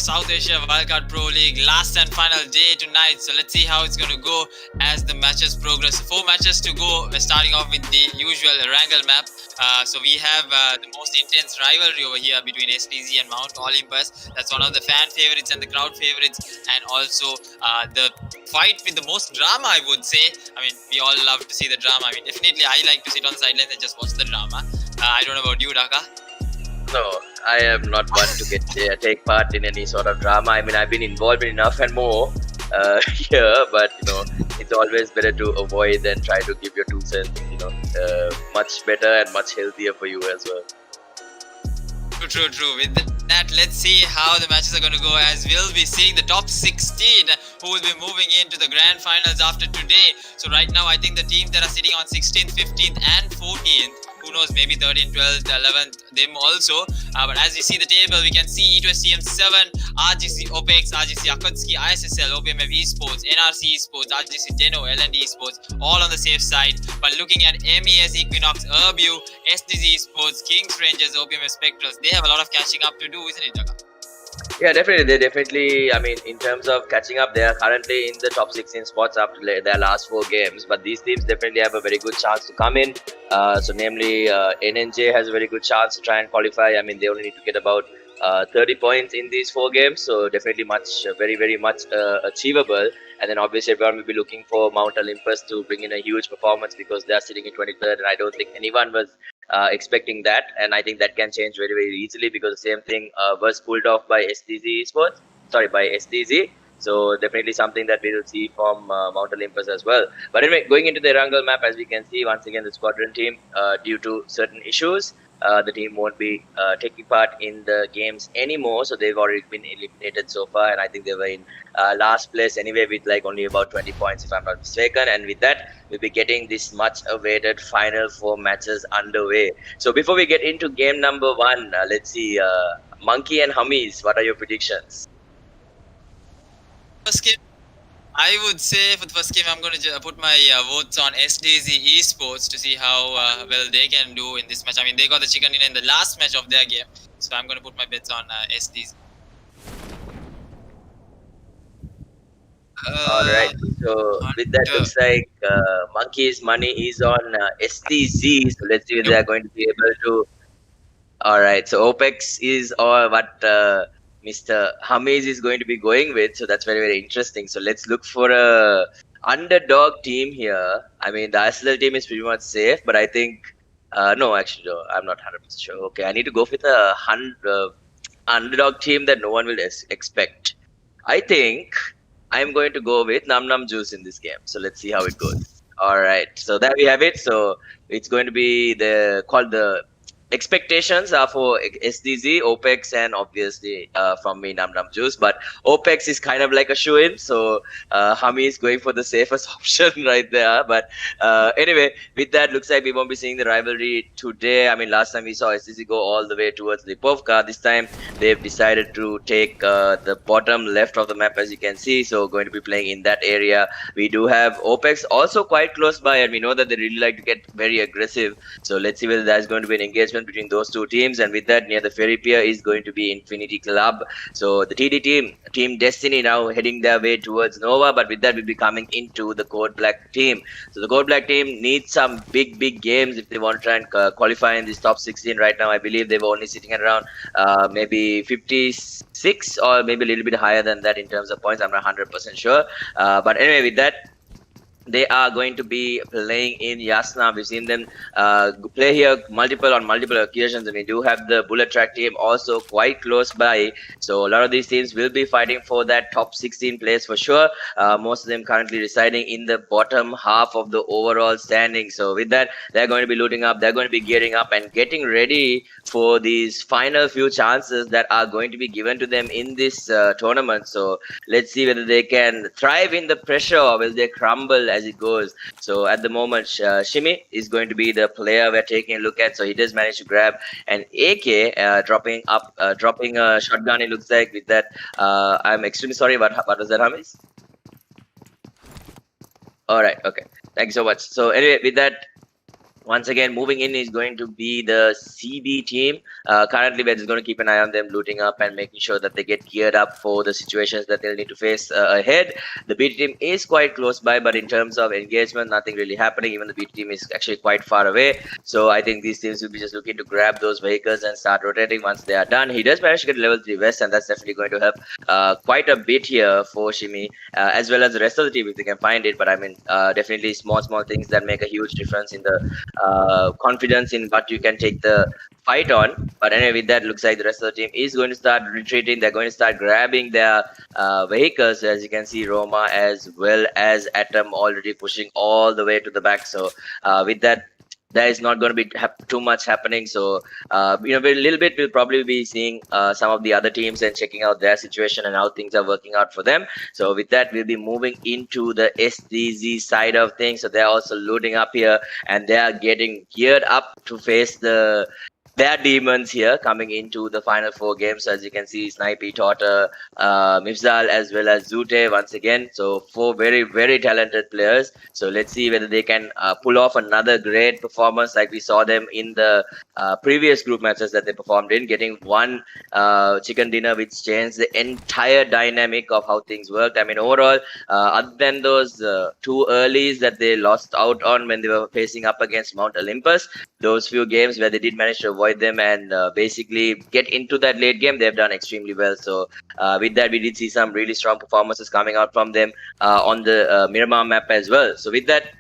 South Asia Wildcard Pro League last and final day tonight. So let's see how it's going to go as the matches progress. 4 matches to go. We're starting off with the usual Erangel map. So we have the most intense rivalry over here between SDZ and Mount Olympus. That's one of the fan favorites and the crowd favorites, and also the fight with the most drama, I would say. I mean, we all love to see the drama. I mean, definitely I like to sit on the sidelines and just watch the drama. I don't know about you, Daka. No, I am not one to take part in any sort of drama. I mean, I've been involved in enough and more here, but it's always better to avoid and try to give your 2 cents. Much better and much healthier for you as well. True. With that, let's see how the matches are going to go, as we'll be seeing the top 16 who will be moving into the grand finals after today. So right now, I think the teams that are sitting on 16th, 15th and 14th, who knows, maybe 13th, 12th, 11th, them also. But as we see the table, we can see E2S TM7, RGC OPEX, RGC AKATSUKI, ISSL, OPMF Esports, NRC Esports, RGC Deno, LND Esports, all on the safe side. But looking at MES EQUINOX, Urbu, SDZ Esports, KINGxRANGERS, OPMF Spectrals, they have a lot of catching up to do, isn't it, Jaga? Yeah, definitely. I mean, in terms of catching up, they are currently in the top 16 spots after their last 4 games. But these teams definitely have a very good chance to come in. So namely, NNJ has a very good chance to try and qualify. I mean, they only need to get about 30 points in these 4 games. So definitely very much achievable. And then obviously everyone will be looking for Mount Olympus to bring in a huge performance, because they are sitting in 23rd, and I don't think anyone was expecting that. And I think that can change very easily, because the same thing was pulled off by by SDZ. So definitely something that we will see from Mount Olympus as well. But anyway, going into the Erangel map, as we can see, once again the squadron team, due to certain issues, the team won't be taking part in the games anymore. So they've already been eliminated so far, and I think they were in last place anyway with like only about 20 points if I'm not mistaken. And with that, we'll be getting this much awaited final 4 matches underway. So before we get into game number 1, let's see, Monkey and Hummies, what are your predictions? First game, I would say for the first game, I'm going to put my votes on SDZ Esports to see how well they can do in this match. I mean, they got the chicken dinner in the last match of their game, so I'm going to put my bets on SDZ. Alright, so with that, looks like Monkey's money is on SDZ. So let's see if they are going to be able to. Alright, so OPEX is what Mr. Hummies is going to be going with. So that's very interesting. So let's look for a underdog team here. I mean, the ISL team is pretty much safe, but I think no, actually, no, I'm not 100% sure. Okay, I need to go with a underdog team that no one will expect. I think I'm going to go with Num Num Juice in this game. So let's see how it goes. All right, so there we have it. So it's going to be called the expectations are for SDZ, OPEX, and obviously from me, Num Num Juice. But OPEX is kind of like a shoe-in, so Hummy is going for the safest option right there. But anyway, with that, looks like we won't be seeing the rivalry today. I mean, last time we saw SDZ go all the way towards Lipovka. This time, they've decided to take the bottom left of the map, as you can see. So going to be playing in that area. We do have OPEX also quite close by, and we know that they really like to get very aggressive. So let's see whether that's going to be an engagement between those 2 teams. And with that, near the ferry pier is going to be Infinity Club. So the TD team Destiny, now heading their way towards Nova. But with that, we'll be coming into the Code Black team. So the Code Black team needs some big games if they want to try and qualify in this top 16. Right now, I believe they were only sitting at around maybe 56 or maybe a little bit higher than that in terms of points. I'm not 100% sure. But anyway, with that, they are going to be playing in Yasna. We've seen them play here on multiple occasions, and we do have the Bullet Track team also quite close by. So a lot of these teams will be fighting for that top 16 place for sure. Most of them currently residing in the bottom half of the overall standing. So with that, they're going to be looting up, they're going to be gearing up and getting ready for these final few chances that are going to be given to them in this tournament. So let's see whether they can thrive in the pressure or will they crumble as it goes. So at the moment, Shimi is going to be the player we're taking a look at. So he does manage to grab an AK, dropping a shotgun, it looks like. With that, I'm extremely sorry, what was that, Hamis? All right, okay, thank you so much. So anyway, with that, Once again, moving in is going to be the CB team. Currently, we're just going to keep an eye on them looting up and making sure that they get geared up for the situations that they'll need to face ahead. The B team is quite close by, but in terms of engagement, nothing really happening. Even the B team is actually quite far away. So I think these teams will be just looking to grab those vehicles and start rotating once they are done. He does manage to get level 3 vest, and that's definitely going to help quite a bit here for Shimi, as well as the rest of the team if they can find it. But I mean, definitely small things that make a huge difference in the confidence in what you can take the fight on. But anyway, with that, looks like the rest of the team is going to start retreating. They're going to start grabbing their vehicles. As you can see, Roma as well as Atom already pushing all the way to the back. So with that, there is not going to be too much happening. So a little bit we'll probably be seeing some of the other teams and checking out their situation and how things are working out for them. So with that, we'll be moving into the SDZ side of things. So they're also loading up here, and they are getting geared up to face their demons here coming into the final 4 games. So as you can see, Snipey, Torta, Mifzal as well as Zute once again. So 4 very talented players. So let's see whether they can pull off another great performance like we saw them in the previous group matches that they performed in, getting one chicken dinner which changed the entire dynamic of how things worked. I mean, overall, other than those 2 earlies that they lost out on when they were facing up against Mount Olympus, those few games where they did manage to avoid them and basically get into that late game, they've done extremely well. So with that, we did see some really strong performances coming out from them on the Miramar map as well. So with that,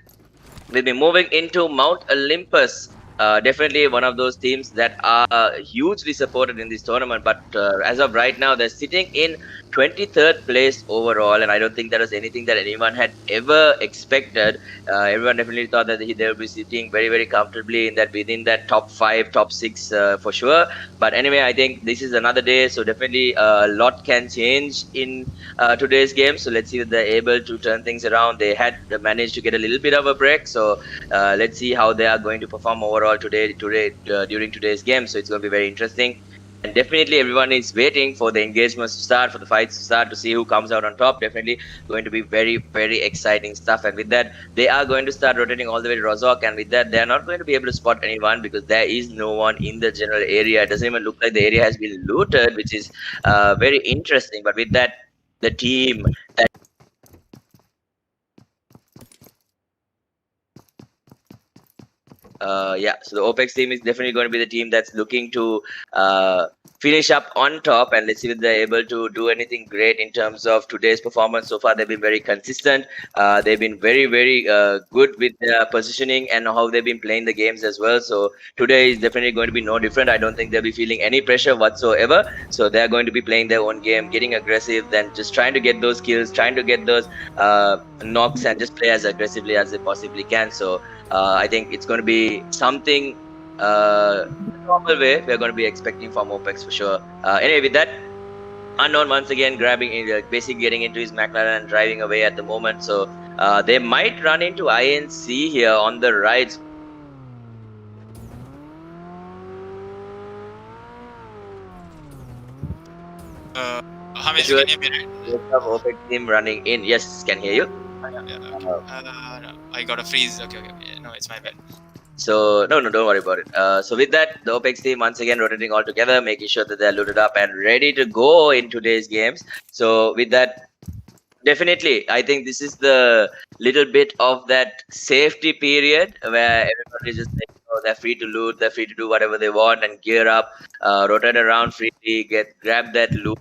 we'll be moving into Mount Olympus. Definitely one of those teams that are hugely supported in this tournament, but as of right now, they're sitting in 23rd place overall, and I don't think that was anything that anyone had ever expected. Everyone definitely thought that they would be sitting very comfortably within that top 5, top 6 for sure. But anyway, I think this is another day, so definitely a lot can change in today's game. So let's see if they're able to turn things around. They had managed to get a little bit of a break, so let's see how they are going to perform overall today during today's game. So it's going to be very interesting. And definitely everyone is waiting for the engagements to start, for the fights to start, to see who comes out on top. Definitely going to be very exciting stuff. And with that, they are going to start rotating all the way to Rozok. And with that, they are not going to be able to spot anyone because there is no one in the general area. It doesn't even look like the area has been looted, which is very interesting. But with that, the team that so the OPEX team is definitely going to be the team that's looking to finish up on top, and let's see if they're able to do anything great in terms of today's performance. So far, they've been very consistent. They've been very good with their positioning and how they've been playing the games as well. So today is definitely going to be no different. I don't think they'll be feeling any pressure whatsoever. So they're going to be playing their own game, getting aggressive, then just trying to get those kills, trying to get those knocks, and just play as aggressively as they possibly can. So I think it's going to be something normal way we're going to be expecting from OPEX for sure. Anyway, with that, Unknown once again basically getting into his McLaren and driving away at the moment. So they might run into INC here on the right. Hamish, can you hear me? OPEX team running in. Yes, can hear you. No, I got a freeze. Okay. No, it's my bad. So no, don't worry about it. So with that, the OPEX team once again rotating all together, making sure that they're loaded up and ready to go in today's games. So with that, definitely, I think this is the little bit of that safety period where everybody is just like, they're free to loot, they're free to do whatever they want and gear up, rotate around freely, grab that loot.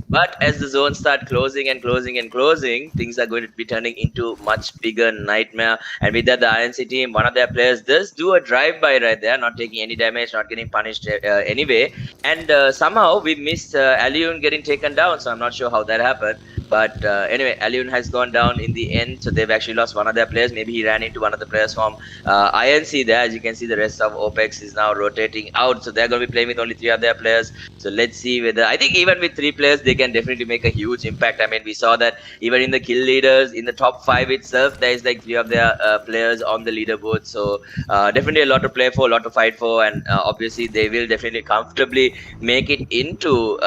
But as the zones start closing, things are going to be turning into much bigger nightmare. And with that, the INC team, one of their players does do a drive-by right there, not taking any damage, not getting punished anyway. And somehow we missed Aliun getting taken down, so I'm not sure how that happened. But anyway, Aliun has gone down in the end, so they've actually lost one of their players. Maybe he ran into one of the players from INC there. As you can see, the rest of OPEX is now rotating out, so they're going to be playing with only 3 of their players. So let's see whether, I think even with 3 players, they can can definitely make a huge impact. I mean, we saw that even in the kill leaders, in the top 5 itself, there is like 3 of their players on the leaderboard. So definitely a lot to play for, a lot to fight for, and obviously they will definitely comfortably make it into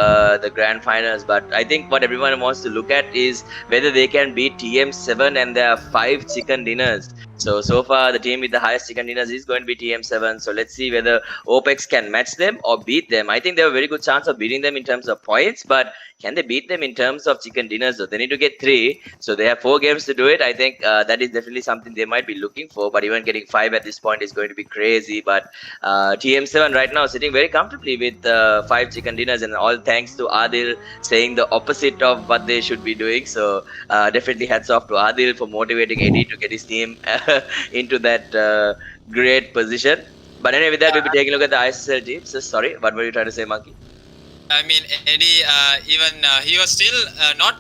the grand finals. But I think what everyone wants to look at is whether they can beat TM7 and their 5 chicken dinners. So far the team with the highest chicken dinners is going to be TM7. So let's see whether OPEX can match them or beat them. I think they have a very good chance of beating them in terms of points, but can they beat them in terms of chicken dinners? So they need to get 3. So they have 4 games to do it. I think that is definitely something they might be looking for. But even getting 5 at this point is going to be crazy. But TM7 right now sitting very comfortably with 5 chicken dinners, and all thanks to Adil saying the opposite of what they should be doing. So definitely hats off to Adil for motivating Eddie to get his team into that great position. But anyway, with that, we'll be taking a look at the ISL team. So sorry, what were you trying to say, Monkey? I mean, Eddie, even he was still not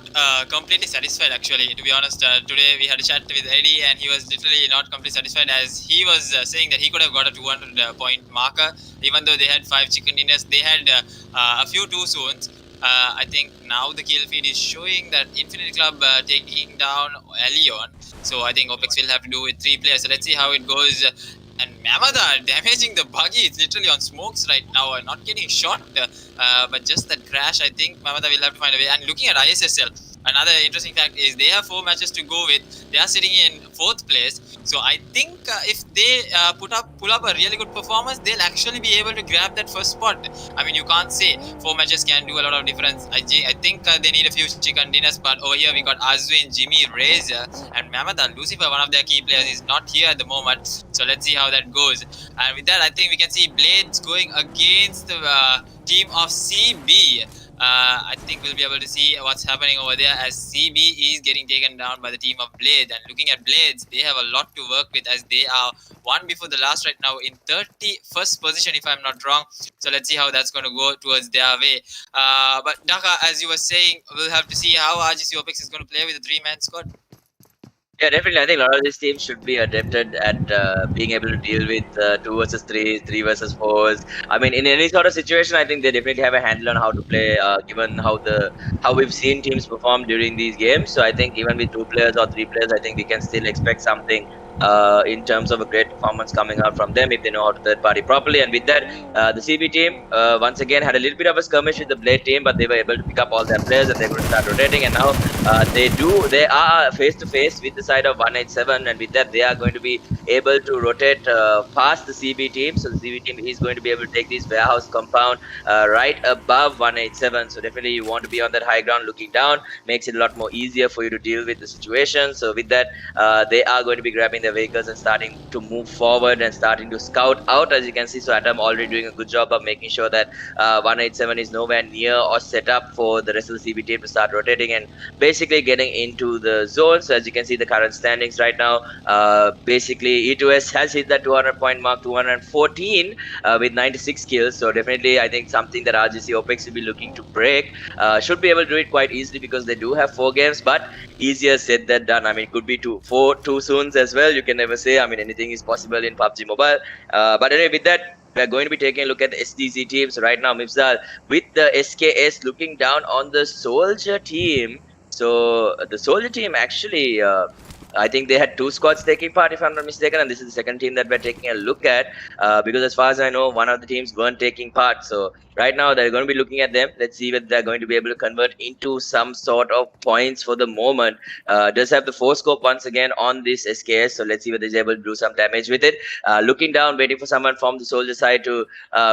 completely satisfied, actually, to be honest. Today we had a chat with Eddie, and he was literally not completely satisfied, as he was saying that he could have got a 200-point marker, even though they had 5 chicken dinners. They had a few too soon. I think now the kill feed is showing that Infinity Club taking down Elion. So I think OPEX will have to do with 3 players. So let's see how it goes. And Mamada damaging the buggy. It's literally on smokes right now and not getting shot. But just that crash, I think Mamada will have to find a way. And looking at ISSL, another interesting fact is they have 4 matches to go with. They are sitting in 4th place. So I think if they pull up a really good performance, they'll actually be able to grab that first spot. I mean, you can't say 4 matches can do a lot of difference. I think they need a few chicken dinners. But over here we got Azwin, Jimmy, Razor, and Mamada. Lucifer, one of their key players, is not here at the moment. So let's see how that goes. And with that, I think we can see Blades going against the team of CB. I think we'll be able to see what's happening over there, as CB is getting taken down by the team of Blades. And looking at Blades, they have a lot to work with, as they are one before the last right now in 31st position, if I'm not wrong. So let's see how that's going to go towards their way. But Dhaka, as you were saying, we'll have to see how RGC OPEX is going to play with a 3-man squad. Yeah, definitely. I think a lot of these teams should be adapted at being able to deal with 2 versus 3, 3 versus 4s. I mean, in any sort of situation, I think they definitely have a handle on how to play, given how we've seen teams perform during these games. So I think even with 2 players or 3 players, I think we can still expect something in terms of a great performance coming out from them if they know how to third party properly. And with that, the CB team once again had a little bit of a skirmish with the Blade team, but they were able to pick up all their players and they're going to start rotating. And now they are face to face with the side of 187, and with that they are going to be able to rotate past the CB team. So the CB team is going to be able to take this warehouse compound right above 187. So definitely you want to be on that high ground looking down, makes it a lot more easier for you to deal with the situation. So with that, they are going to be grabbing their vehicles and starting to move forward and starting to scout out, as you can see. So Atom already doing a good job of making sure that 187 is nowhere near or set up for the rest of the CB team to start rotating and basically getting into the zone. So as you can see the current standings right now, basically E2S has hit that 200 point mark, 214 with 96 kills. So definitely I think something that RGC OPEX will be looking to break. Should be able to do it quite easily because they do have 4 games, but easier said than done. I mean, it could be too soon as well. You can never say. I mean, anything is possible in PUBG Mobile. But anyway, with that, we're going to be taking a look at the SDZ teams right now. Mifzal with the SKS looking down on the Soldier team. So the Soldier team actually, I think they had 2 squads taking part, if I'm not mistaken, and this is the second team that we're taking a look at, because as far as I know, one of the teams weren't taking part. So right now they're going to be looking at them. Let's see whether they're going to be able to convert into some sort of points for the moment. Does have the 4 scope once again on this SKS, so let's see whether he's able to do some damage with it. Looking down, waiting for someone from the Soldier side to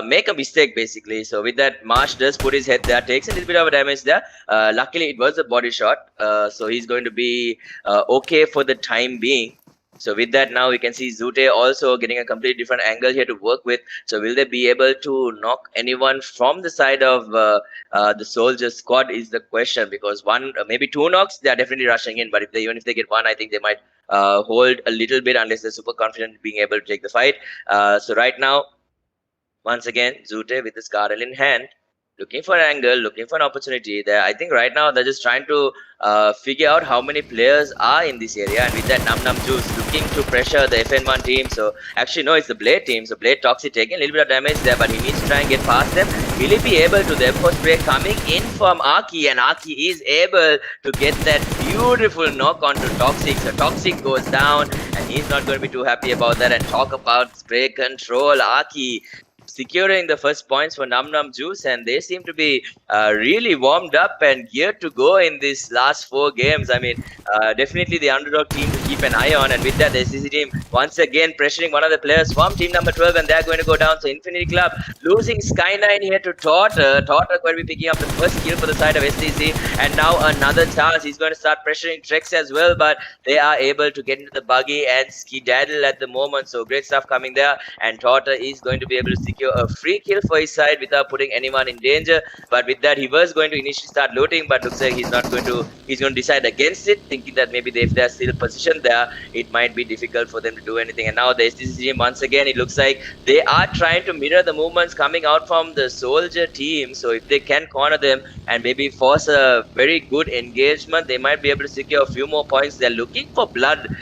make a mistake basically. So with that, Marsh does put his head there, takes a little bit of a damage there. Luckily it was a body shot, so he's going to be okay for the time being. So with that, now we can see Zute also getting a completely different angle here to work with. So will they be able to knock anyone from the side of the Soldier squad is the question, because one, maybe 2 knocks, they are definitely rushing in. But if they, even if they get 1, I think they might hold a little bit unless they're super confident in being able to take the fight. So right now, once again, Zute with his Scarlet in hand, looking for an angle, looking for an opportunity there. I think right now they're just trying to figure out how many players are in this area. And with that, Num Num Juice looking looking to pressure the FN1 team. So actually no, it's the Blade team. So Blade Toxic taking a little bit of damage there, but he needs to try and get past them. Will he be able to? The Force Spray coming in from Aki, and Aki is able to get that beautiful knock onto Toxic. So Toxic goes down, and he's not going to be too happy about that. And talk about spray control, Aki securing the first points for Num Num Juice, and they seem to be really warmed up and geared to go in these last 4 games. I mean, definitely the underdog team to keep an eye on, and with that, the SDZ team once again pressuring one of the players from team number 12, and they're going to go down. So Infinity Club losing Sky9 here to Torter. Torter going to be picking up the first kill for the side of SDZ, and now another chance. He's going to start pressuring Trex as well, but they are able to get into the buggy and skedaddle at the moment. So great stuff coming there, and Torter is going to be able to secure a free kill for his side without putting anyone in danger. But with that, he was going to initially start looting, but looks like he's not going to. He's going to decide against it, thinking that maybe if they're still positioned there, it might be difficult for them to do anything. And now the SDC team, once again, it looks like they are trying to mirror the movements coming out from the Soldier team. So if they can corner them and maybe force a very good engagement, they might be able to secure a few more points. They're looking for blood,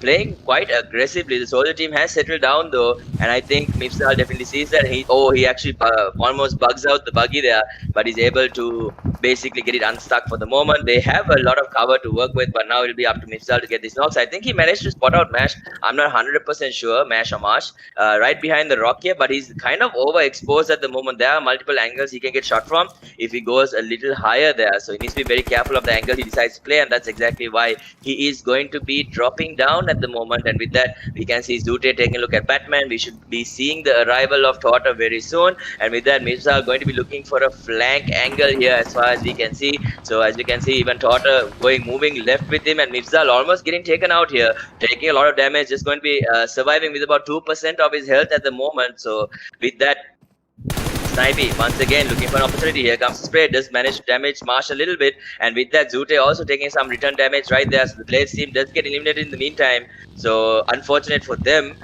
playing quite aggressively. The Soldier team has settled down though, and I think Mipsal definitely sees that. He actually almost bugs out the buggy there, but he's able to basically get it unstuck for the moment. They have a lot of cover to work with, but now it'll be up to Mipsal to get these knocks. I think he managed to spot out Mash. I'm not 100% sure, Mash or Marsh, right behind the rock here, but he's kind of overexposed at the moment. There are multiple angles he can get shot from if he goes a little higher there. So he needs to be very careful of the angle he decides to play, and that's exactly why he is going to be dropping down at the moment. And with that, we can see Zute taking a look at Batman. We should be seeing the arrival of Torter very soon, and with that, Mipsal going to be looking for a flank angle here as far as we can see. So as we can see, even Torter moving left with him, and Mipsal almost getting taken out here, taking a lot of damage, just going to be surviving with about 2% of his health at the moment. So with that, Snipey once again looking for an opportunity. Here comes the spray, does manage to damage Marsh a little bit, and with that, Zute also taking some return damage right there. So the Blades team does get eliminated in the meantime. So unfortunate for them.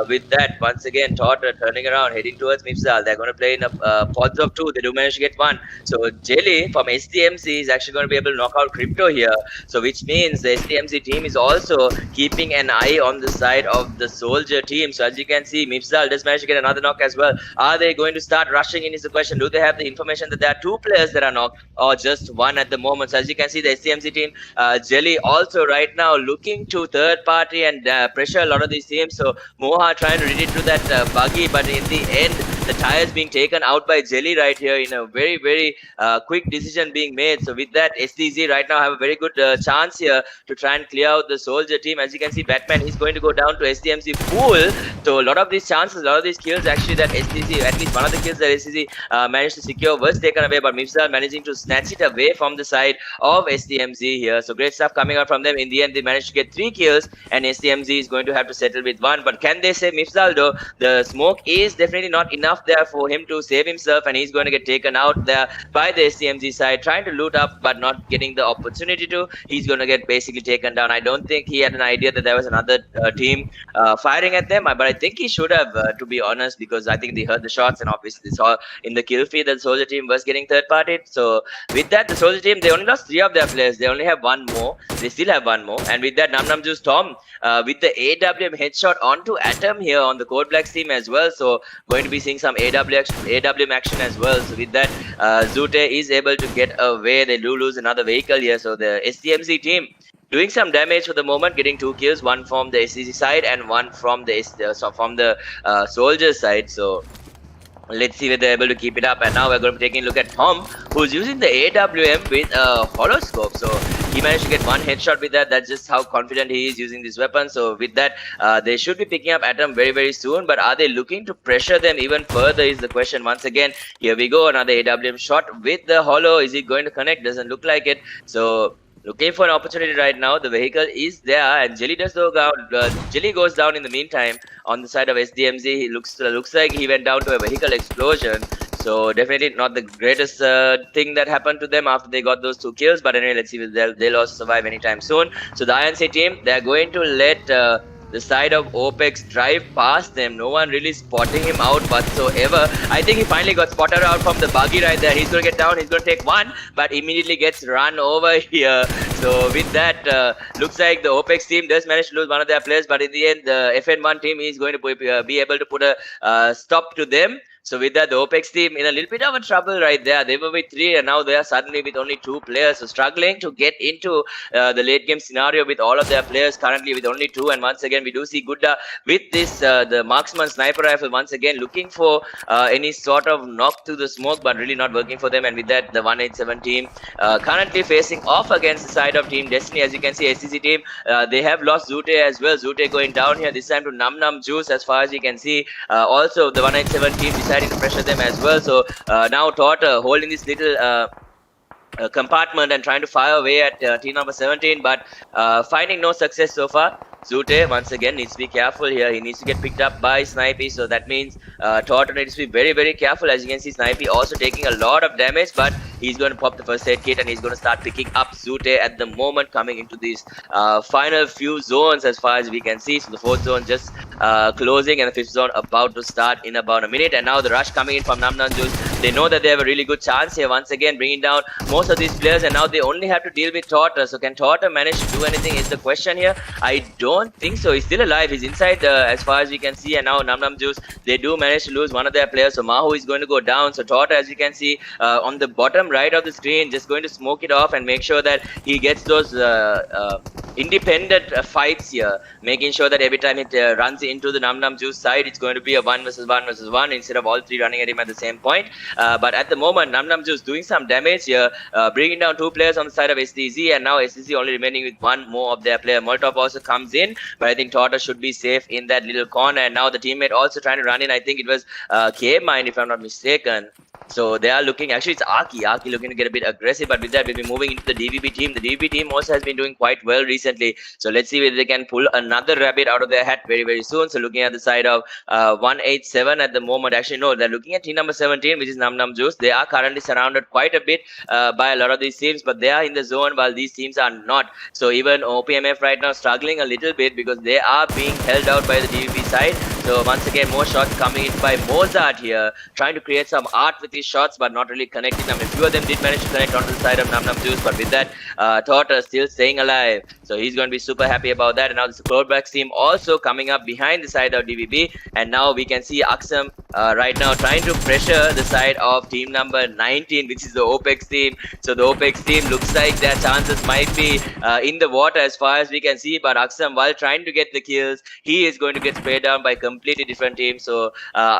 With that, once again, Torter turning around, heading towards Mipsal. They're going to play in a pods of 2. They do manage to get 1. So Jelly from STMC is actually going to be able to knock out Crypto here. So which means the STMC team is also keeping an eye on the side of the Soldier team. So as you can see, Mipsal does manage to get another knock as well. Are they going to start rushing in is the question. Do they have the information that there are 2 players that are knocked, or just 1 at the moment? So as you can see, the STMC team, Jelly also right now looking to third party and pressure a lot of these teams. So Moha trying to read it to that buggy, but in the end, the tires being taken out by Jelly right here in a very, very quick decision being made. So with that, SDZ right now have a very good chance here to try and clear out the Soldier team. As you can see, Batman is going to go down to SDMC pool. So a lot of these chances, a lot of these kills actually that SDZ, at least one of the kills that SDZ managed to secure was taken away, but Mipsal managing to snatch it away from the side of SDMC here. So great stuff coming out from them. In the end, they managed to get 3 kills, and SDMC is going to have to settle with 1. But can they save Mipsal though? The smoke is definitely not enough there for him to save himself, and he's going to get taken out there by the STMG side, trying to loot up but not getting the opportunity to. He's going to get basically taken down. I don't think he had an idea that there was another team firing at them, but I think he should have, to be honest, because I think they heard the shots, and obviously they saw in the kill feed that the Soldier team was getting third party. So with that, the Soldier team, they only lost 3 of their players. They only have 1 more. They still have 1 more, and with that, Num Num Juice Tom with the AWM headshot onto Atom here on the Code Blacks team as well. So going to be seeing some AWM action as well. So with that, Zute is able to get away. They do lose another vehicle here. So the STMC team doing some damage for the moment, getting 2 kills, 1 from the SCC side and 1 from the Soldier side. So let's see whether they're able to keep it up. And now we're going to be taking a look at Tom, who's using the AWM with a holoscope. So he managed to get 1 headshot with that. That's just how confident he is using this weapon. So with that, they should be picking up Atom very, very soon. But are they looking to pressure them even further is the question. Once again, here we go. Another AWM shot with the holo. Is it going to connect? Doesn't look like it. So looking for an opportunity right now. The vehicle is there, and Jelly does go down. Jelly goes down in the meantime on the side of SDMZ. He looks like he went down to a vehicle explosion. So definitely not the greatest thing that happened to them after they got those 2 kills. But anyway, let's see if they'll also survive anytime soon. So the INC team, they're going to let the side of OPEX drive past them. No one really spotting him out whatsoever. I think he finally got spotted out from the buggy right there. He's going to get down. He's going to take 1, but immediately gets run over here. So with that, looks like the OPEX team does manage to lose one of their players, but in the end, the FN1 team is going to be able to put a stop to them. So with that, the OPEX team in a little bit of a trouble right there. They were with 3 and now they are suddenly with only 2 players. So struggling to get into the late game scenario with all of their players currently with only 2. And once again, we do see Gudda with this, the marksman sniper rifle once again looking for any sort of knock to the smoke, but really not working for them. And with that, the 187 team currently facing off against the side of Team Destiny. As you can see, SDZ team, they have lost Zute as well. Zute going down here this time to Num Num Juice as far as you can see. Also, the 187 team deciding to pressure them as well. So now Torta holding this little compartment and trying to fire away at team number 17, but finding no success so far. Zute once again needs to be careful here. He needs to get picked up by Snipey, so that means Torta needs to be very, very careful. As you can see, Snipey also taking a lot of damage, but he's going to pop the first aid kit and he's going to start picking up Zute at the moment, coming into these final few zones as far as we can see. So the 4th zone just closing and the 5th zone about to start in about a minute. And now the rush coming in from Nam Nam Juice. They know that they have a really good chance here, once again bringing down most of these players, and now they only have to deal with Torta. So can Torta manage to do anything is the question here. I don't think so. He's still alive. He's inside as far as we can see, and now Nam Nam Juice, they do manage to lose one of their players. So Mahu is going to go down. So Torta, as you can see on the bottom right of the screen, just going to smoke it off and make sure that he gets those independent fights here, making sure that every time it runs into the Nam Nam Juice side, it's going to be a 1 versus 1 versus 1 instead of all 3 running at him at the same point. But at the moment, Nam Nam Juice doing some damage here, bringing down 2 players on the side of SDZ, and now SDZ only remaining with 1 more of their player. Molotov also comes in, but I think Torta should be safe in that little corner. And now the teammate also trying to run in. I think it was K-Mine, if I'm not mistaken. So they are looking, actually it's Aki looking to get a bit aggressive, but with that we'll be moving into the DVB team. The DVB team also has been doing quite well recently, so let's see whether they can pull another rabbit out of their hat very, very soon. So looking at the side of 187 at the moment, actually no, they're looking at team number 17, which is Nam Nam Juice. They are currently surrounded quite a bit by a lot of these teams, but they are in the zone while these teams are not. So even OPMF right now struggling a little bit because they are being held out by the DVB side. So once again, more shots coming in by Mozart here, trying to create some art with his shots, but not really connecting them. A few of them did manage to connect onto the side of Nam Nam Juice, but with that, Torta still staying alive. So he's going to be super happy about that. And now this Cloudbacks team also coming up behind the side of DVB. And now we can see Aksam right now trying to pressure the side of team number 19, which is the OPEX team. So the OPEX team looks like their chances might be in the water as far as we can see. But Aksam, while trying to get the kills, he is going to get sprayed down by completely different teams. So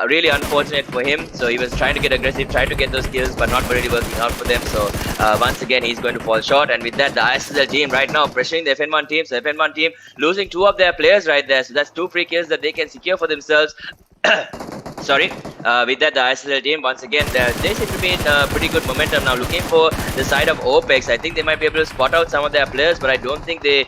really unfortunate for him. So he was trying to get aggressive, trying to get those kills, but not really working out for them. So once again, he's going to fall short. And with that, the ISL team right now pressuring the FN1 team. So FN1 team losing 2 of their players right there. So that's 2 free kills that they can secure for themselves. Sorry. With that, the ISL team once again they seem to be in pretty good momentum now, looking for the side of OPEX. I think they might be able to spot out some of their players, but I don't think they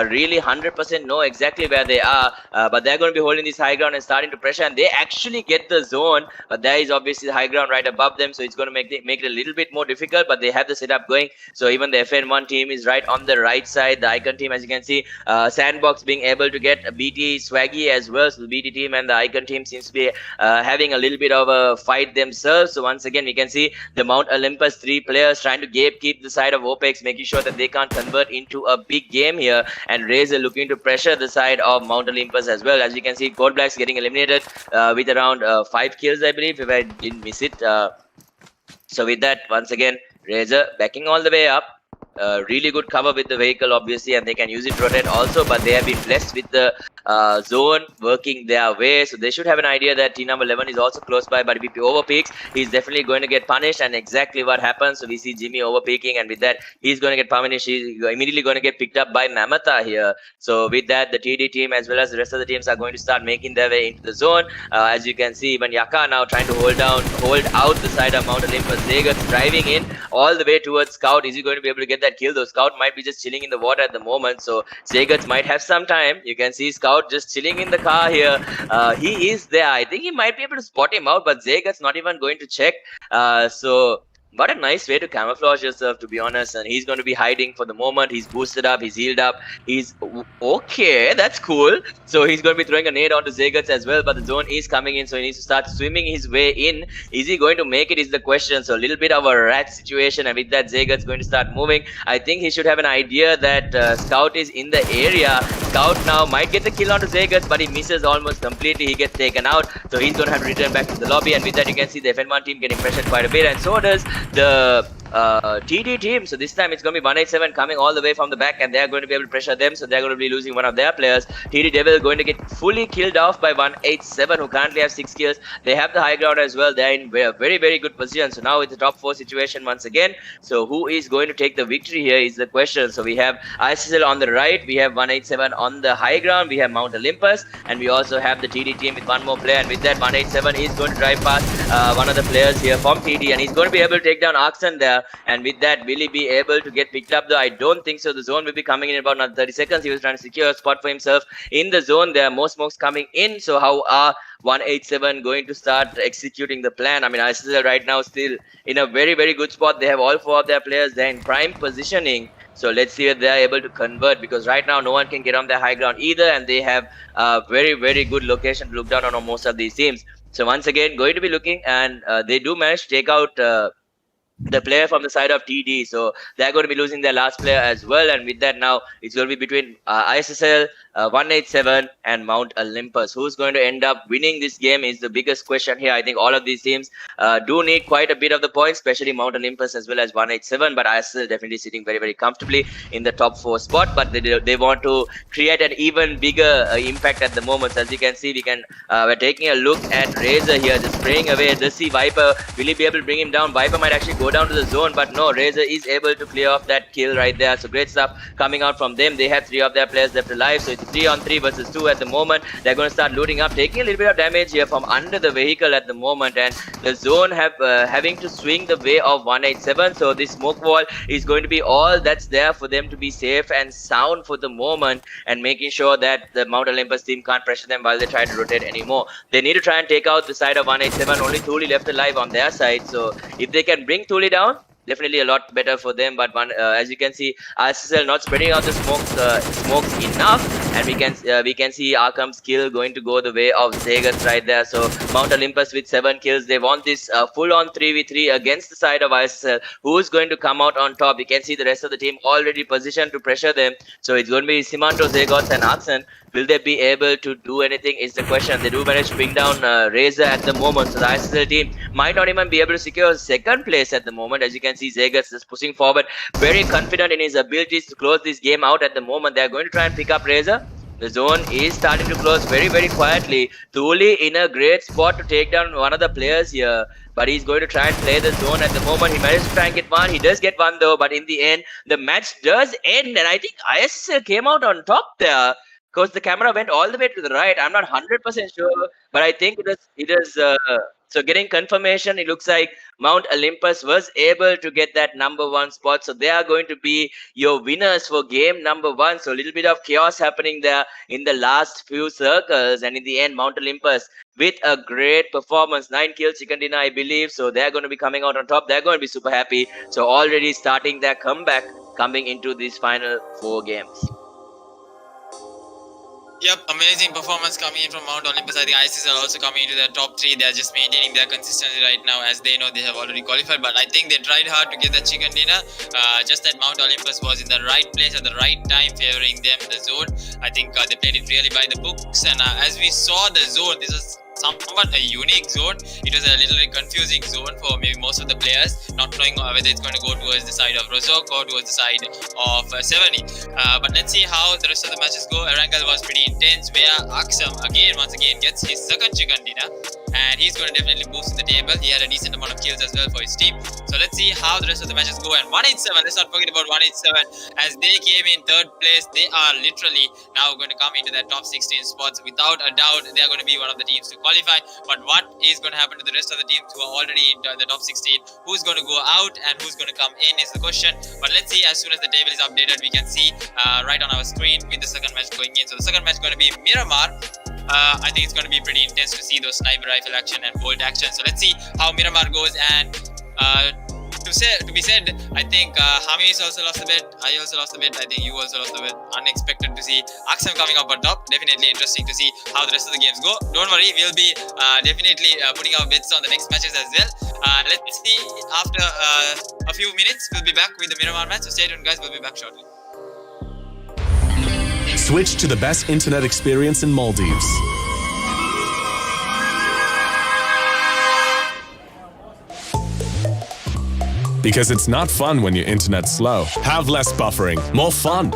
really 100% know exactly where they are. But they're going to be holding this high ground and starting to pressure, and they actually get the zone. But there is obviously the high ground right above them, so it's going to make it a little bit more difficult. But they have the setup going. So even the FN1 team is right on the right side. The Icon team, as you can see, Sandbox being able to get a BT Swaggy as well. So the BT team and the Icon team seems to be having a little bit of a fight themselves. So once again, we can see the Mount Olympus 3 players trying to keep the side of OPEX, making sure that they can't convert into a big game here. And Razor looking to pressure the side of Mount Olympus as well. As you can see, Code Blacks getting eliminated with around 5 kills, I believe, if I didn't miss it. So with that, once again, Razor backing all the way up. Really good cover with the vehicle, obviously, and they can use it to rotate also, but they have been blessed with the zone working their way, so they should have an idea that team number 11 is also close by. But if he overpeaks, he's definitely going to get punished, and exactly what happens. So we see Jimmy overpeaking, and with that, he's going to get punished. He's immediately going to get picked up by Mamata here. So with that, the TD team as well as the rest of the teams are going to start making their way into the zone. As you can see, even Yaka now trying to hold out the side of Mount Olympus. Zegat's driving in all the way towards Scout. Is he going to be able to get that kill? Though Scout might be just chilling in the water at the moment, so Zegat's might have some time. You can see Scout just chilling in the car here. He is there. I think he might be able to spot him out, but Zegat's not even going to check. So What a nice way to camouflage yourself, to be honest. And he's going to be hiding for the moment. He's boosted up, he's healed up. He's okay, that's cool. So he's going to be throwing a nade onto Zaguts as well, but the zone is coming in, so he needs to start swimming his way in. Is he going to make it is the question. So a little bit of a rat situation, and with that Zaguts going to start moving. I think he should have an idea that Scout is in the area. Scout now might get the kill onto Zaguts, but he misses almost completely. He gets taken out, so he's going to have to return back to the lobby, and with that you can see the FN1 team getting pressured quite a bit, and so does the TD team. So this time it's going to be 187 coming all the way from the back, and they're going to be able to pressure them, so they're going to be losing one of their players. TD Devil going to get fully killed off by 187, who currently have 6 kills. They have the high ground as well. They're in a very, very good position. So now it's the top 4 situation once again. So who is going to take the victory here is the question. So we have ISSL on the right, we have 187 on the high ground, we have Mount Olympus, and we also have the TD team with one more player. And with that, 187 is going to drive past one of the players here from TD, and he's going to be able to take down Arxon there. And with that, will he be able to get picked up though? I don't think so. The zone will be coming in about another 30 seconds. He was trying to secure a spot for himself in the zone. There are more smokes coming in. So how are 187 going to start executing the plan? I mean, ISSL right now still in a very, very good spot. They have all 4 of their players. They're in prime positioning. So let's see if they're able to convert, because right now no one can get on their high ground either, and they have a very, very good location to look down on most of these teams. So once again, going to be looking, and they do manage to take out the player from the side of TD, so they're going to be losing their last player as well. And with that, now it's going to be between ISSL, 187 and Mount Olympus. Who's going to end up winning this game is the biggest question here. I think all of these teams do need quite a bit of the points, especially Mount Olympus as well as 187, but ISSL definitely sitting very, very comfortably in the top 4 spot, but they want to create an even bigger impact at the moment. So as you can see, we're taking a look at Razor here, just spraying away. Let's see Viper, will he be able to bring him down? Viper might actually go down to the zone, but no, Razor is able to clear off that kill right there. So great stuff coming out from them. They have 3 of their players left alive, so it's 3-on-3 versus 2 at the moment. They're going to start looting up, taking a little bit of damage here from under the vehicle at the moment, and the zone having to swing the way of 187. So this smoke wall is going to be all that's there for them to be safe and sound for the moment, and making sure that the Mount Olympus team can't pressure them while they try to rotate anymore. They need to try and take out the side of 187. Only Thuli left alive on their side, so if they can bring Thuli down, definitely a lot better for them. But as you can see, ISSL not spreading out the smokes enough, and we can see Arkham's kill going to go the way of Zaguts right there. So Mount Olympus with 7 kills. They want this full-on 3v3 against the side of ISSL. Who's going to come out on top? You can see the rest of the team already positioned to pressure them. So it's going to be Simanto, Zagots, and Arxon. Will they be able to do anything is the question. They do manage to bring down Razor at the moment, so the ISSL team might not even be able to secure 2nd place at the moment. As you can see, Zaguts is pushing forward, very confident in his abilities to close this game out at the moment. They're going to try and pick up Razor. The zone is starting to close very, very quietly. Thuli in a great spot to take down one of the players here, but he's going to try and play the zone at the moment. He managed to try and get one. He does get one though, but in the end, the match does end, and I think ISSL came out on top there, because the camera went all the way to the right. I'm not 100% sure, but I think it is so getting confirmation, it looks like Mount Olympus was able to get that #1 spot. So they are going to be your winners for game #1. So a little bit of chaos happening there in the last few circles, and in the end, Mount Olympus with a great performance, 9 kills, chicken dinner, I believe. So they're going to be coming out on top. They're going to be super happy. So already starting their comeback coming into these final 4 games. Yep, amazing performance coming in from Mount Olympus. I think ISIS are also coming into the top 3. They're just maintaining their consistency right now, as they know they have already qualified. But I think they tried hard to get the chicken dinner. Just that Mount Olympus was in the right place at the right time, favoring them the zone. I think they played it really by the books. And as we saw the zone, this was somewhat a unique zone. It was a little bit confusing zone for maybe most of the players, not knowing whether it's going to go towards the side of Rozok or towards the side of 70. But let's see how the rest of the matches go. Erangel was pretty intense, where Aksam once again gets his 2nd chicken dinner, and he's going to definitely boost the table. He had a decent amount of kills as well for his team. So let's see how the rest of the matches go. And 187, let's not forget about 187, as they came in 3rd place. They are literally now going to come into that top 16 spots. Without a doubt, they are going to be one of the teams to qualify. But what is going to happen to the rest of the teams who are already in the top 16? Who's going to go out and who's going to come in is the question. But let's see, as soon as the table is updated, we can see right on our screen with the 2nd match going in. So the 2nd match is going to be Miramar. I think it's going to be pretty intense to see those sniper rifle action and bolt action. So let's see how Miramar goes. And to be said, I think Hami's also lost a bit. I also lost a bit. I think you also lost a bit. Unexpected to see Aksam coming up on top. Definitely interesting to see how the rest of the games go. Don't worry, we'll be definitely putting our bets on the next matches as well. Let's see after a few minutes. We'll be back with the Miramar match. So stay tuned, guys. We'll be back shortly. Switch to the best internet experience in Maldives. Because it's not fun when your internet's slow. Have less buffering, more fun.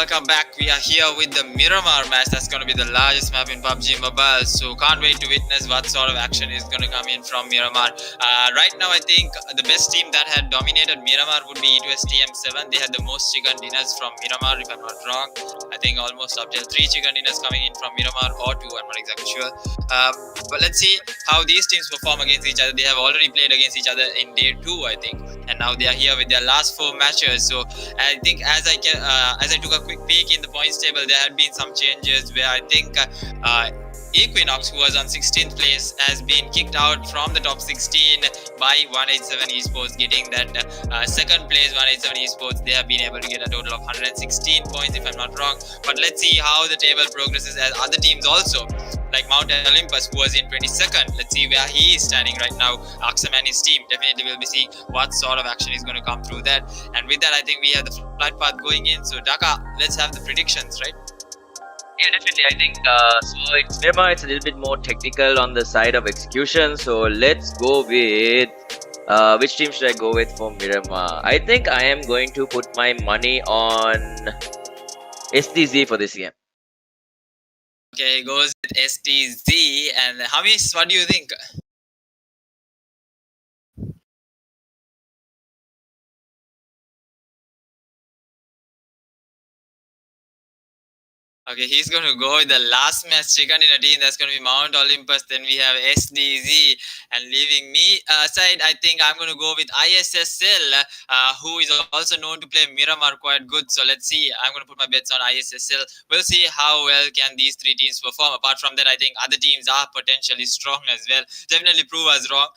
welcome back. We are here with the Miramar match. That's going to be the largest map in PUBG Mobile. So can't wait to witness what sort of action is going to come in from Miramar. Right now, I think the best team that had dominated Miramar would be E2S TM7. They had the most chicken dinners from Miramar, if I'm not wrong. I think almost up to 3 chicken dinners coming in from Miramar, or 2, I'm not exactly sure. But let's see how these teams perform against each other. They have already played against each other in day 2, I think, and now they are here with their last 4 matches. So I think as I took a quick peek in the points table, there had been some changes where I think EQUINOX, who was on 16th place, has been kicked out from the top 16 by 187 Esports, getting that second place 187 Esports. They have been able to get a total of 116 points, if I'm not wrong. But let's see how the table progresses as other teams also, like Mount Olympus, who was in 22nd. Let's see where he is standing right now. Aksam and his team, definitely will be seeing what sort of action is going to come through that. And with that, I think we have the flight path going in. So Dhaka, let's have the predictions, right? Yeah, definitely. I think so. It's Miramar. It's a little bit more technical on the side of execution. So let's go with which team should I go with for Miramar? I think I am going to put my money on SDZ for this game. Okay, he goes with SDZ. And Hamis, what do you think? Okay, he's going to go with the last match second in a team. That's going to be Mount Olympus. Then we have SDZ. And leaving me aside, I think I'm going to go with ISSL, who is also known to play Miramar quite good. So let's see. I'm going to put my bets on ISSL. We'll see how well can these three teams perform. Apart from that, I think other teams are potentially strong as well. Definitely prove us wrong.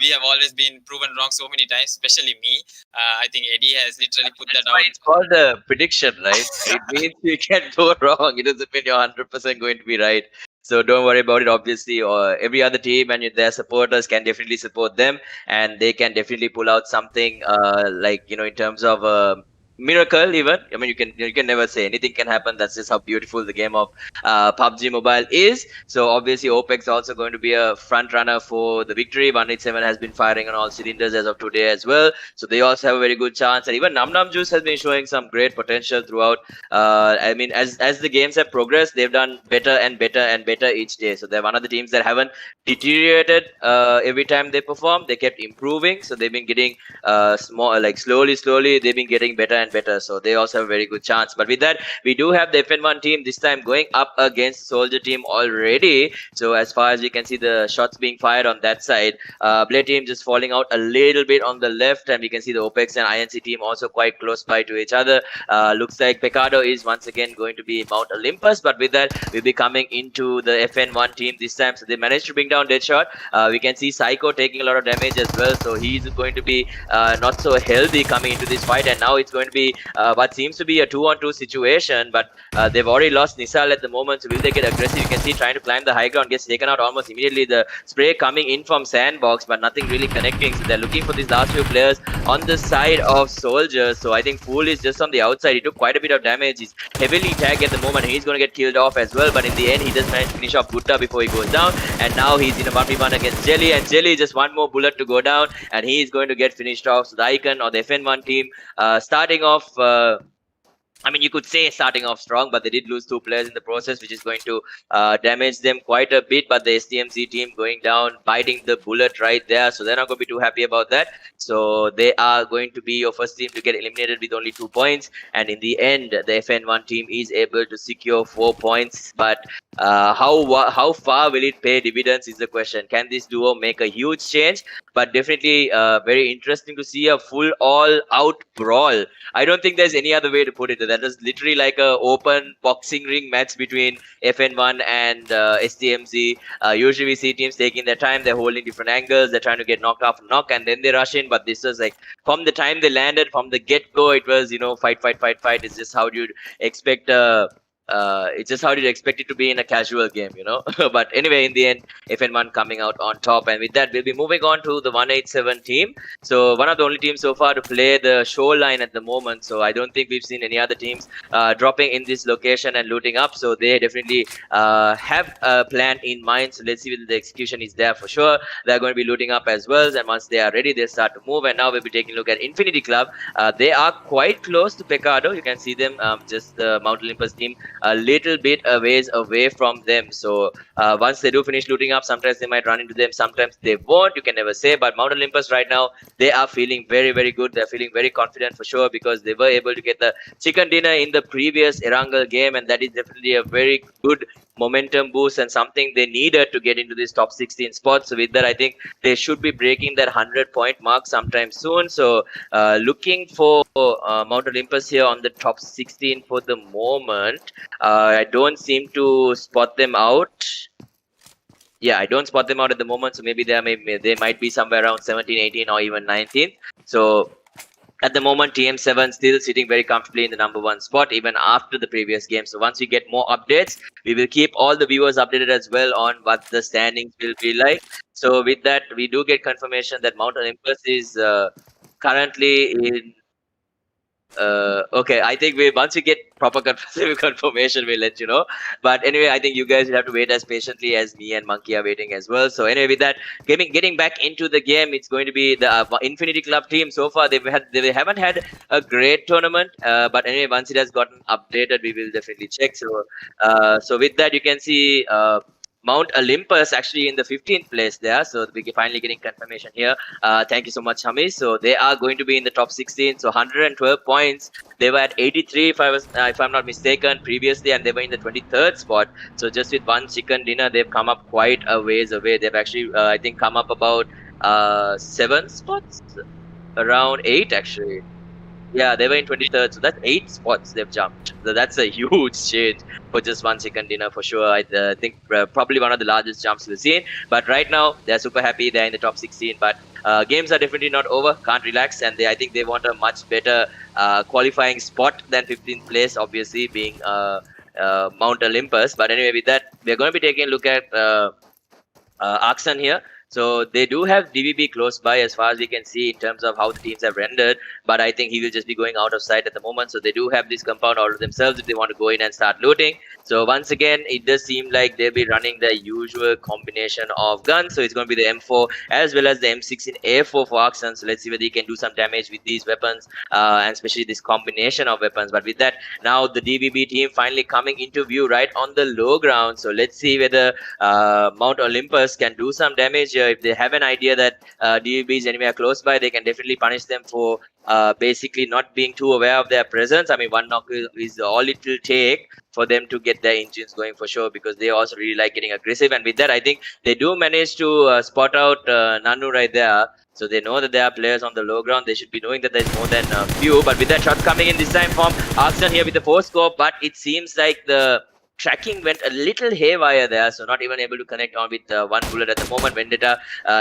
We have always been proven wrong so many times, especially me. I think Eddie has literally put that out. It's called a prediction, right? It means you can go wrong. It doesn't mean you're 100% going to be right. So don't worry about it. Obviously, or every other team and their supporters can definitely support them, and they can definitely pull out something like in terms of miracle. Even I mean, you can never say anything can happen. That's just how beautiful the game of PUBG Mobile is. So obviously, OPEX also going to be a front runner for the victory. 187 has been firing on all cylinders as of today as well. So they also have a very good chance. And even Nam Nam Juice has been showing some great potential throughout. I mean, as the games have progressed, they've done better and better and better each day. So they're one of the teams that haven't deteriorated every time they perform. They kept improving. So they've been getting slowly, they've been getting better and better. So they also have a very good chance. But with that, we do have the FN1 team this time going up against Soldier team already. So as far as we can see the shots being fired on that side, Blade team just falling out a little bit on the left, and we can see the OPEX and INC team also quite close by to each other. Looks like Pecado is once again going to be Mount Olympus, but with that, we'll be coming into the FN1 team this time. So they managed to bring down Deadshot. We can see Psycho taking a lot of damage as well, so he's going to be not so healthy coming into this fight, and now it's going to be what seems to be a 2-on-2 situation, but they've already lost Nisal at the moment, so will they get aggressive? You can see trying to climb the high ground, gets taken out almost immediately. The spray coming in from Sandbox, but nothing really connecting, so they're looking for these last few players on the side of Soldiers. So I think Fool is just on the outside. He took quite a bit of damage. He's heavily tagged at the moment. He's going to get killed off as well, but in the end, he does manage to finish off Gutta before he goes down, and now he's in a 1v1 against Jelly, and Jelly just one more bullet to go down, and he is going to get finished off. So the Icon or the FN1 team starting off I mean, you could say starting off strong, but they did lose 2 players in the process, which is going to damage them quite a bit. But the STMZ team going down, biting the bullet right there. So they're not going to be too happy about that. So they are going to be your first team to get eliminated with only 2 points. And in the end, the FN1 team is able to secure 4 points. But how far will it pay dividends is the question. Can this duo make a huge change? But definitely very interesting to see a full all-out brawl. I don't think there's any other way to put it. That is literally like a open boxing ring match between FN1 and STMZ. Usually we see teams taking their time. They're holding different angles. They're trying to get knocked off knock, and then they rush in. But this was like from the time they landed, from the get-go, it was, fight. It's just how you'd expect it's just how you'd expect it to be in a casual game, But anyway, in the end, FN1 coming out on top. And with that, we'll be moving on to the 187 team. So one of the only teams so far to play the shoreline at the moment. So I don't think we've seen any other teams dropping in this location and looting up. So they definitely have a plan in mind. So let's see whether the execution is there for sure. They're going to be looting up as well. And once they are ready, they'll start to move. And now we'll be taking a look at Infinity Club. They are quite close to Pecado. You can see them, just the Mount Olympus team, a little bit a ways away from them. So once they do finish looting up, sometimes they might run into them, sometimes they won't. You can never say. But Mount Olympus right now, they are feeling very, very good. They're feeling very confident for sure, because they were able to get the chicken dinner in the previous Erangel game, and that is definitely a very good momentum boost and something they needed to get into this top 16 spot. So with that, I think they should be breaking that 100-point mark sometime soon. So looking for Mount Olympus here on the top 16 for the moment. I don't seem to spot them out. Yeah, I don't spot them out at the moment. So maybe they might be somewhere around 17, 18 or even 19. So at the moment, TM7 still sitting very comfortably in the #1 spot, even after the previous game. So once we get more updates, we will keep all the viewers updated as well on what the standings will be like. So with that, we do get confirmation that Mount Olympus is currently in Okay, I think once we get proper confirmation, we'll let you know. But anyway, I think you guys will have to wait as patiently as me and Monkey are waiting as well. So anyway, with that, getting back into the game, it's going to be the Infinity Club team. So far, they haven't had a great tournament. But anyway, once it has gotten updated, we will definitely check. So so with that, you can see. Mount Olympus actually in the 15th place there, so we're finally getting confirmation here. Thank you so much, Hamis. So they are going to be in the top 16, so 112 points. They were at 83 if I'm not mistaken previously, and they were in the 23rd spot. So just with one chicken dinner, they've come up quite a ways away. They've actually I think come up about 7 spots, around 8 actually. Yeah, they were in 23rd, so that's 8 spots they've jumped. So that's a huge change for just one chicken dinner for sure. I think probably one of the largest jumps we've seen. But right now, they're super happy. They're in the top 16. But games are definitely not over. Can't relax. And I think they want a much better qualifying spot than 15th place, obviously, being Mount Olympus. But anyway, with that, we're going to be taking a look at Aksan here. So they do have DVB close by as far as we can see in terms of how the teams have rendered. But I think he will just be going out of sight at the moment. So they do have this compound all of themselves if they want to go in and start looting. So once again, it does seem like they'll be running the usual combination of guns. So it's going to be the M4 as well as the M16 A4 for Aksan. So let's see whether he can do some damage with these weapons and especially this combination of weapons. But with that, now the DVB team finally coming into view right on the low ground. So let's see whether Mount Olympus can do some damage here. If they have an idea that DVB is anywhere close by, they can definitely punish them for basically not being too aware of their presence. I mean, one knock is all it will take for them to get their engines going for sure, because they also really like getting aggressive. And with that, I think they do manage to spot out Nanu right there. So they know that there are players on the low ground. They should be knowing that there's more than a few. But with that, shots coming in this time from Aksan here with the 4-scope. But it seems like the tracking went a little haywire there, so not even able to connect on with one bullet at the moment. Vendetta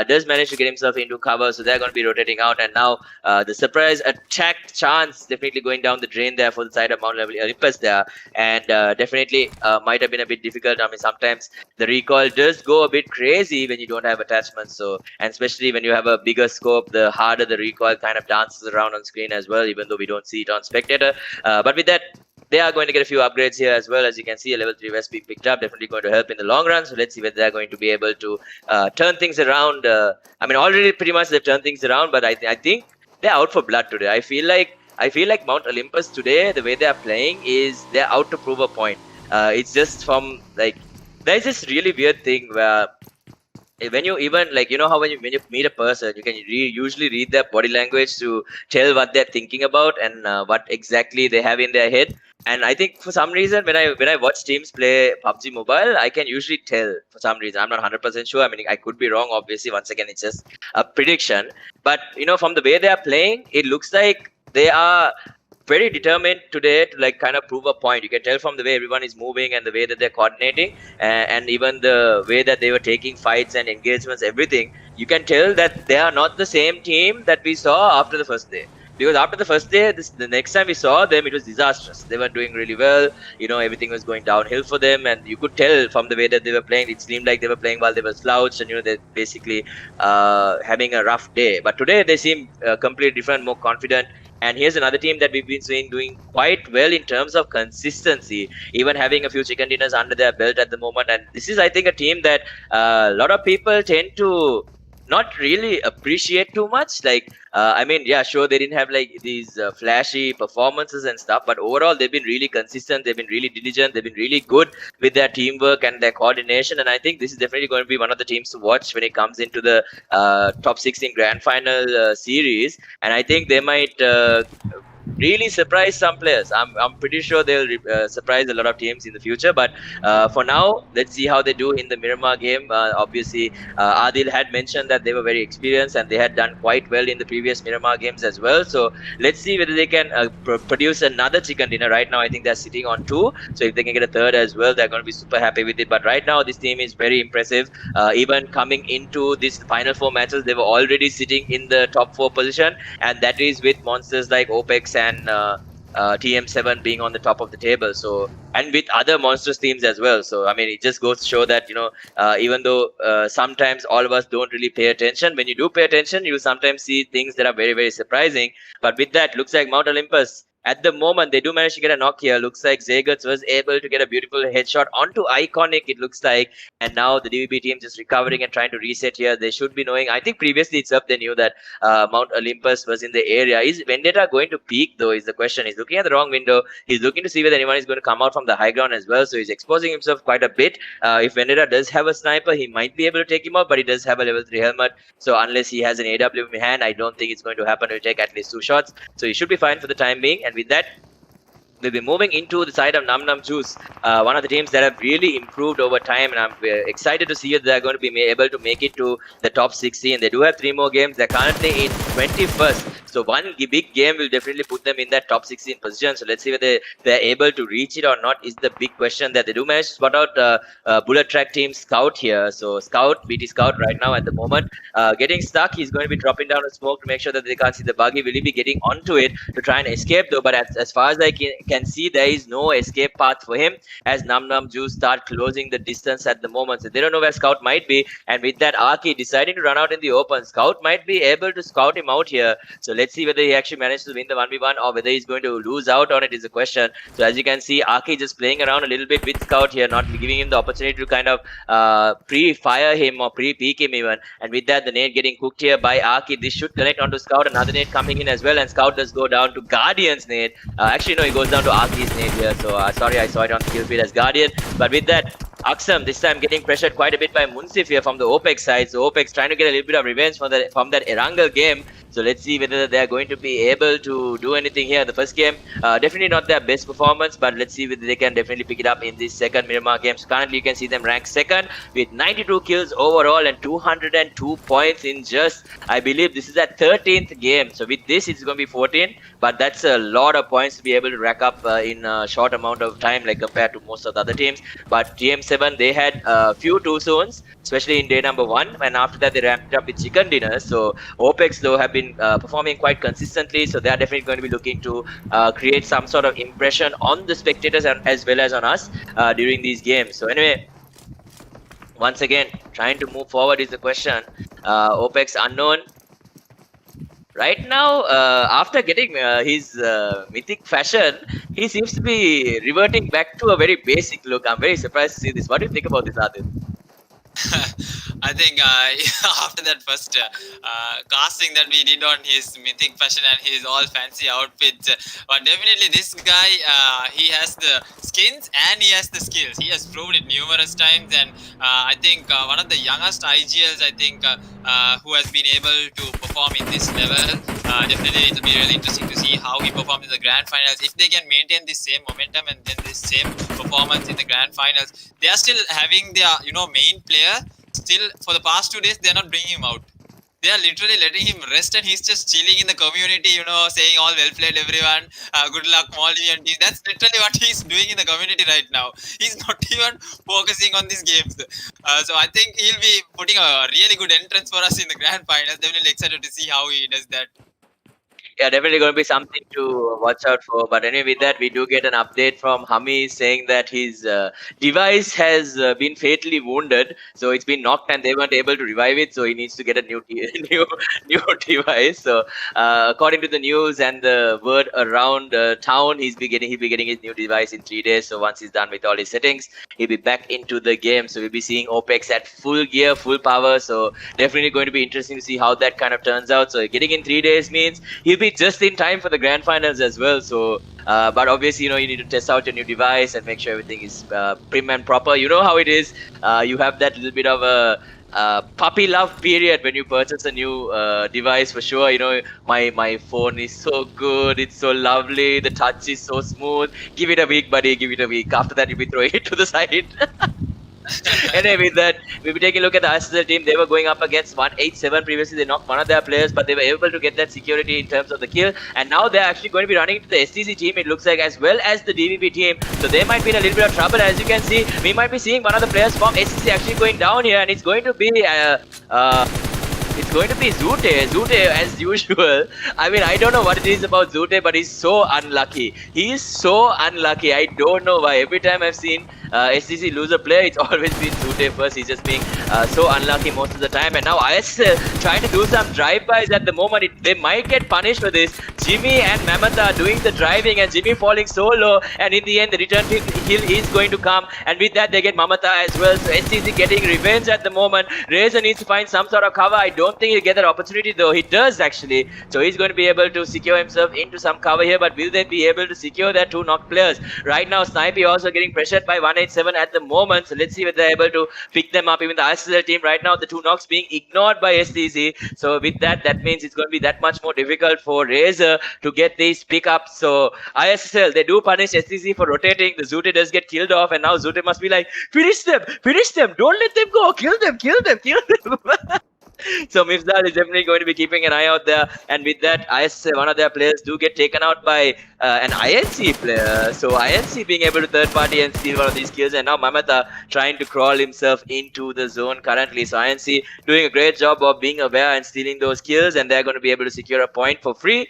does manage to get himself into cover, so they're going to be rotating out. And now the surprise attack chance definitely going down the drain there for the side of Mount Olympus there, and definitely might have been a bit difficult. I mean, sometimes the recoil does go a bit crazy when you don't have attachments, so, and especially when you have a bigger scope, the harder the recoil kind of dances around on screen as well, even though we don't see it on spectator. But with that, they are going to get a few upgrades here as well. As you can see, a level 3 West being picked up, definitely going to help in the long run. So let's see whether they're going to be able to turn things around. I mean, already pretty much they've turned things around, but I think they're out for blood today. I feel like Mount Olympus today, the way they are playing is they're out to prove a point. It's just from like, there's this really weird thing where when you even like, you know how when you meet a person, you can usually read their body language to tell what they're thinking about and what exactly they have in their head. And I think for some reason, when I watch teams play PUBG Mobile, I can usually tell for some reason. I'm not 100% sure. I mean, I could be wrong. Obviously, once again, it's just a prediction. But you know, from the way they are playing, it looks like they are very determined today to like kind of prove a point. You can tell from the way everyone is moving and the way that they're coordinating, and even the way that they were taking fights and engagements, everything. You can tell that they are not the same team that we saw after the first day. Because after the first day, the next time we saw them, it was disastrous. They were doing really well. You know, everything was going downhill for them. And you could tell from the way that they were playing, it seemed like they were playing while they were slouched. And, you know, they're basically having a rough day. But today, they seem completely different, more confident. And here's another team that we've been seeing doing quite well in terms of consistency, even having a few chicken dinners under their belt at the moment. And this is, I think, a team that a lot of people tend to not really appreciate too much. Like, I mean, yeah, sure, they didn't have like these flashy performances and stuff, but overall, they've been really consistent. They've been really diligent. They've been really good with their teamwork and their coordination. And I think this is definitely going to be one of the teams to watch when it comes into the top 16 grand final series. And I think they might really surprise some players. I'm pretty sure they'll surprise a lot of teams in the future. But for now, let's see how they do in the Miramar game. Obviously, Adil had mentioned that they were very experienced and they had done quite well in the previous Miramar games as well. So let's see whether they can produce another chicken dinner. Right now, I think they're sitting on 2. So if they can get a third as well, they're going to be super happy with it. But right now, this team is very impressive. Even coming into this final 4 matches, they were already sitting in the top 4 position, and that is with monsters like OPEX and TM7 being on the top of the table. So, and with other monstrous teams as well. So I mean, it just goes to show that, you know, even though sometimes all of us don't really pay attention, when you do pay attention, you sometimes see things that are very, very surprising. But with that, looks like Mount Olympus at the moment, they do manage to get a knock here. Looks like Zagerts was able to get a beautiful headshot onto Iconic, it looks like. And now the DVB team just recovering and trying to reset here. They should be knowing. I think previously itself they knew that Mount Olympus was in the area. Is Vendetta going to peek, though, is the question. He's looking at the wrong window. He's looking to see whether anyone is going to come out from the high ground as well. So he's exposing himself quite a bit. If Vendetta does have a sniper, he might be able to take him out, but he does have a level 3 helmet. So unless he has an AW in hand, I don't think it's going to happen. He'll take at least 2 shots. So he should be fine for the time being. And with that, we'll be moving into the side of Num Num Juice, one of the teams that have really improved over time, and I'm excited to see if they're going to be able to make it to the top 16. They do have 3 more games. They're currently in 21st. So one big game will definitely put them in that top 16 position. So let's see whether they're able to reach it or not is the big question. That they do manage to spot out Bullet Track team Scout here. So Scout, BT Scout right now at the moment, getting stuck. He's going to be dropping down a smoke to make sure that they can't see the buggy. Will he be getting onto it to try and escape though? But as far as I can see, there is no escape path for him as Num Num Juice start closing the distance at the moment. So they don't know where Scout might be. And with that, Arki deciding to run out in the open. Scout might be able to scout him out here. So let's see whether he actually managed to win the 1v1 or whether he's going to lose out on it is a question. So as you can see, Arki just playing around a little bit with Scout here, not giving him the opportunity to kind of pre-fire him or pre-peek him even. And with that, the nade getting cooked here by Arki. This should connect onto Scout. Another nade coming in as well, and Scout does go down to Guardian's nade. Actually, no, he goes down to Arki's nade here. So sorry, I saw it on the kill feed as Guardian. But with that, Aksam this time getting pressured quite a bit by Munsif here from the OPEX side. So OPEX trying to get a little bit of revenge from that Erangel game. So let's see whether they're going to be able to do anything here. The first game, definitely not their best performance, but let's see whether they can definitely pick it up in this second Miramar game. So currently you can see them ranked second with 92 kills overall and 202 points in just, I believe this is their 13th game. So with this, it's going to be 14, but that's a lot of points to be able to rack up in a short amount of time, like compared to most of the other teams. But TM7, they had a few 2 zones, especially in day number 1, and after that they ramped it up with chicken dinners. So OPEX though have been performing quite consistently, so they are definitely going to be looking to create some sort of impression on the spectators and as well as on us during these games. So anyway, once again, trying to move forward is the question. OPEX unknown. Right now, after getting his mythic fashion, he seems to be reverting back to a very basic look. I'm very surprised to see this. What do you think about this, Adil? I think after that first casting that we did on his mythic fashion and his all fancy outfits, but definitely this guy, he has the skins and he has the skills. He has proved it numerous times, and I think one of the youngest IGLs, I think, who has been able to perform in this level. Definitely it will be really interesting to see how he performs in the grand finals. If they can maintain this same momentum and then this same performance in the grand finals, they are still having their main player. Still, for the past 2 days, they are not bringing him out. They are literally letting him rest, and he's just chilling in the community, saying all well played, everyone. Good luck, Maldives team. That's literally what he's doing in the community right now. He's not even focusing on these games. So I think he'll be putting a really good entrance for us in the grand finals. Definitely excited to see how he does that. Yeah, definitely going to be something to watch out for. But anyway, with that, we do get an update from Hami saying that his device has been fatally wounded. So it's been knocked and they weren't able to revive it. So he needs to get a new device. So according to the news and the word around town, he'll be getting his new device in 3 days. So once he's done with all his settings, he'll be back into the game. So we'll be seeing OPEX at full gear, full power. So definitely going to be interesting to see how that kind of turns out. So getting in 3 days means he'll be just in time for the grand finals as well. So but obviously you need to test out your new device and make sure everything is prim and proper. You know how it is. You have that little bit of a puppy love period when you purchase a new device, for sure. My phone is so good, it's so lovely, the touch is so smooth. Give it a week, buddy, give it a week. After that you'll be throwing it to the side. Anyway, with that, we'll be taking a look at the SDZ team. They were going up against 187 previously. They knocked one of their players, but they were able to get that security in terms of the kill. And now they're actually going to be running into the SDZ team, it looks like, as well as the DVB team. So they might be in a little bit of trouble. As you can see, we might be seeing one of the players from SDZ actually going down here, and it's going to be it's going to be Zute. Zute, as usual. I mean, I don't know what it is about Zute, but he's so unlucky. He is so unlucky. I don't know why. Every time I've seen SDZ lose a player, it's always been Zute first. He's just being so unlucky most of the time. And now ISL trying to do some drive-bys at the moment. They might get punished for this. Jimmy and Mamata doing the driving and Jimmy falling so low. And in the end, the return hill is going to come. And with that, they get Mamata as well. So SDZ getting revenge at the moment. Razor needs to find some sort of cover. I don't think he'll get that opportunity though. He does actually. So he's going to be able to secure himself into some cover here. But will they be able to secure their two knocked players? Right now, Snipey also getting pressured by 187 at the moment. So let's see if they're able to pick them up. Even the ISL team right now, the two knocks being ignored by SDZ. So with that, that means it's going to be that much more difficult for Razor to get these pickups. So ISL, they do punish SDZ for rotating. The Zute does get killed off. And now Zute must be like, finish them, don't let them go, kill them. So Mifzal is definitely going to be keeping an eye out there, and with that, ISL, one of their players do get taken out by an INC player. So INC being able to third party and steal one of these kills, and now Mamata trying to crawl himself into the zone currently. So INC doing a great job of being aware and stealing those kills, and they're going to be able to secure a point for free.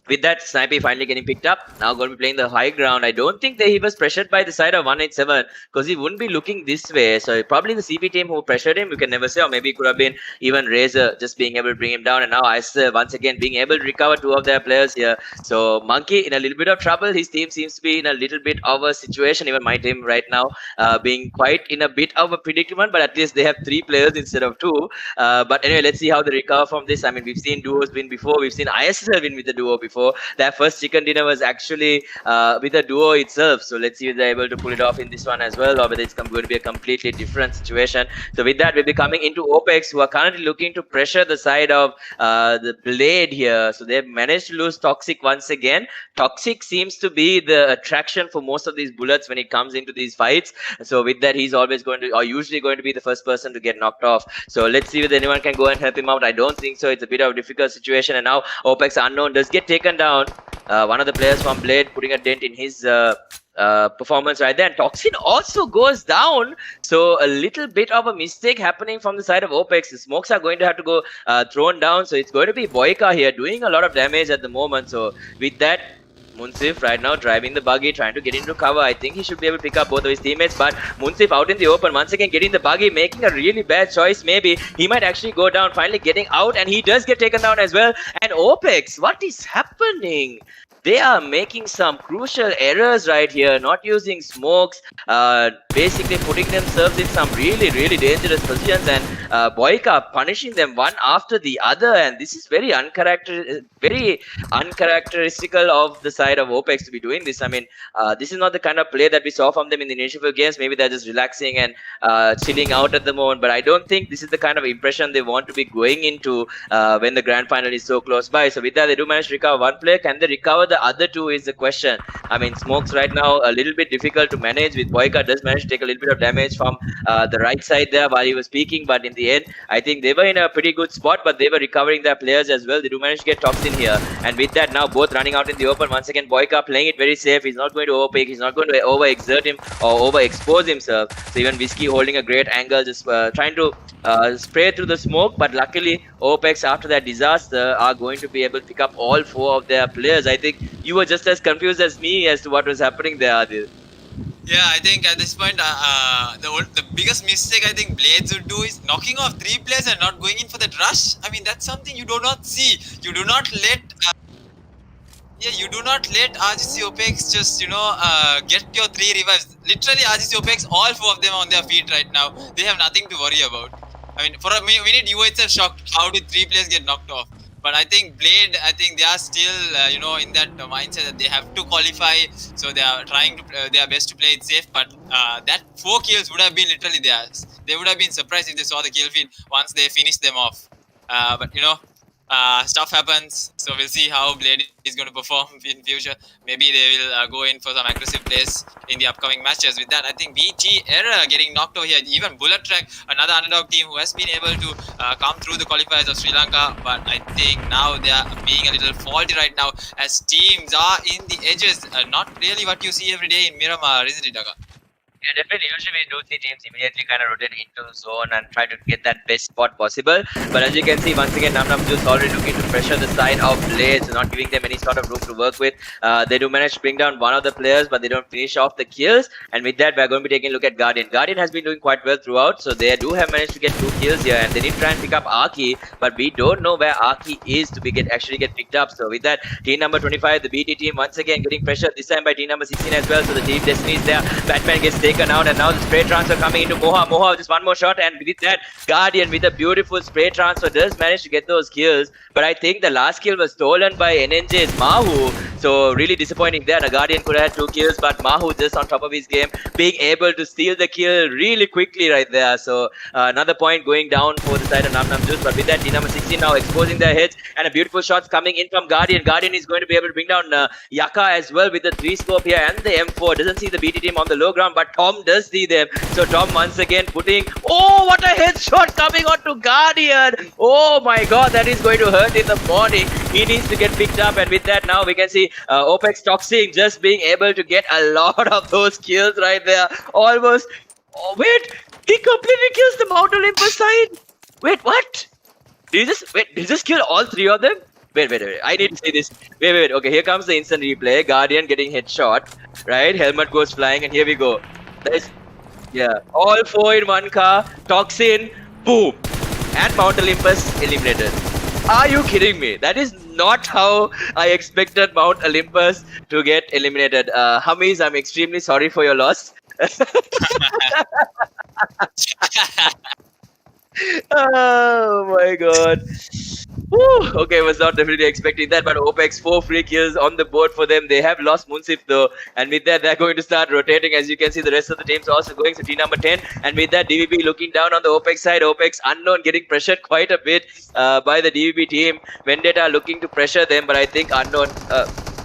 With that, Snipey finally getting picked up. Now going to be playing the high ground. I don't think that he was pressured by the side of 187 because he wouldn't be looking this way. So probably the CP team who pressured him, you can never say. Or maybe it could have been even Razor just being able to bring him down. And now ISL once again being able to recover two of their players here. So Monkey in a little bit of trouble. His team seems to be in a little bit of a situation. Even my team right now being quite in a bit of a predicament. But at least they have 3 players instead of 2. But anyway, let's see how they recover from this. I mean, we've seen duos win before. We've seen ISL win with the duo before. Their first chicken dinner was actually with a duo itself. So let's see if they're able to pull it off in this one as well, or whether it's going to be a completely different situation. So with that, we'll be coming into OPEX, who are currently looking to pressure the side of the Blade here. So they've managed to lose Toxic once again. Toxic seems to be the attraction for most of these bullets when it comes into these fights. So with that, he's always going to, or usually going to be the first person to get knocked off. So let's see if anyone can go and help him out. I don't think so. It's a bit of a difficult situation. And now OPEX Unknown does get taken down. One of the players from Blade putting a dent in his performance right there. And Toxin also goes down. So a little bit of a mistake happening from the side of OPEX. The smokes are going to have to go thrown down. So it's going to be Boyka here doing a lot of damage at the moment. So with that, Munsif right now driving the buggy, trying to get into cover. I think he should be able to pick up both of his teammates, but Munsif out in the open, once again getting the buggy, making a really bad choice maybe. He might actually go down, finally getting out, and he does get taken down as well. And OPEX, what is happening? They are making some crucial errors right here, not using smokes, basically putting themselves in some really dangerous positions, and Boyka punishing them one after the other. And this is very uncharacteristical of the side of OPEX to be doing this. I mean, this is not the kind of play that we saw from them in the initial games. Maybe they're just relaxing and chilling out at the moment, but I don't think this is the kind of impression they want to be going into when the grand final is so close by. So with that, they do manage to recover one player. Can they recover the other two is the question. I mean, smokes right now a little bit difficult to manage. With Boyka does manage to take a little bit of damage from the right side there while he was peeking, but in the end, I think they were in a pretty good spot, but they were recovering their players as well. They do manage to get Toxin here, and with that, now both running out in the open. Once again, Boyka playing it very safe. He's not going to overpick. He's not going to overexert him or overexpose himself. So even Whiskey holding a great angle, just trying to spray through the smoke, but luckily OPEX after that disaster are going to be able to pick up all 4 of their players. I think you were just as confused as me as to what was happening there, Adil. Yeah, I think at this point, the biggest mistake I think Blades would do is knocking off 3 players and not going in for that rush. I mean, that's something you do not see. You do not let you do not let RGC OPEX just, get your 3 revives. Literally, RGC OPEX, all 4 of them on their feet right now. They have nothing to worry about. I mean, for a minute, you were itself shocked. How did 3 players get knocked off? But I think Blade, they are still, in that mindset that they have to qualify. So they are trying to their best to play it safe. But that 4 kills would have been literally theirs. They would have been surprised if they saw the kill feed once they finished them off. But stuff happens. So we'll see how Blade is going to perform in future. Maybe they will go in for some aggressive plays in the upcoming matches. With that, I think BG Error getting knocked over here. Even Bullet Track, another underdog team who has been able to come through the qualifiers of Sri Lanka. But I think now they are being a little faulty right now as teams are in the edges. Not really what you see every day in Miramar, isn't it, Aga? Yeah, definitely. Usually we do see teams immediately kind of rotate into zone and try to get that best spot possible. But as you can see, once again, Nam just already looking to pressure the side of Blades, not giving them any sort of room to work with. They do manage to bring down one of the players, but they don't finish off the kills. And with that, we're going to be taking a look at Guardian. Guardian has been doing quite well throughout, so they do have managed to get 2 kills here, and they did try and pick up Arki, but we don't know where Arki is to be actually get picked up. So with that, team number 25, the BT team, once again getting pressured this time by team number 16 as well. So the team Destiny is there. Batman gets taken out, and now the spray transfer coming into Moha. Moha just one more shot, and with that, Guardian with a beautiful spray transfer does manage to get those kills. But I think the last kill was stolen by NNJ's Mahu. So really disappointing there. The Guardian could have had 2 kills, but Mahu just on top of his game, being able to steal the kill really quickly right there. So another point going down for the side of Nam Juice. But with that, team number 16 now exposing their heads, and a beautiful shots coming in from Guardian. Guardian is going to be able to bring down Yaka as well with the 3 scope here and the M4. Doesn't see the BT team on the low ground, but Tom does see them. So Tom once again putting, oh, what a headshot coming onto Guardian. Oh my god, that is going to hurt in the morning. He needs to get picked up, and with that now we can see Opex Toxic just being able to get a lot of those kills right there. Almost, oh wait, he completely kills the Mount Olympus side. Wait, what? Did he just kill all 3 of them? Wait. I need to say this. Wait. Okay, here comes the instant replay. Guardian getting headshot. Right? Helmet goes flying, and here we go. Yeah. All 4 in one car. Toxin. Boom. And Mount Olympus eliminated. Are you kidding me? That is not how I expected Mount Olympus to get eliminated. Hummies, I'm extremely sorry for your loss. Oh my god. Woo. Okay, was not definitely expecting that, but Opex 4 free kills on the board for them. They have lost Munsif though, and with that they're going to start rotating. As you can see, the rest of the teams also going. So team number 10, and with that DVB looking down on the Opex side. Opex unknown getting pressured quite a bit by the DVB team. Vendetta looking to pressure them, but I think unknown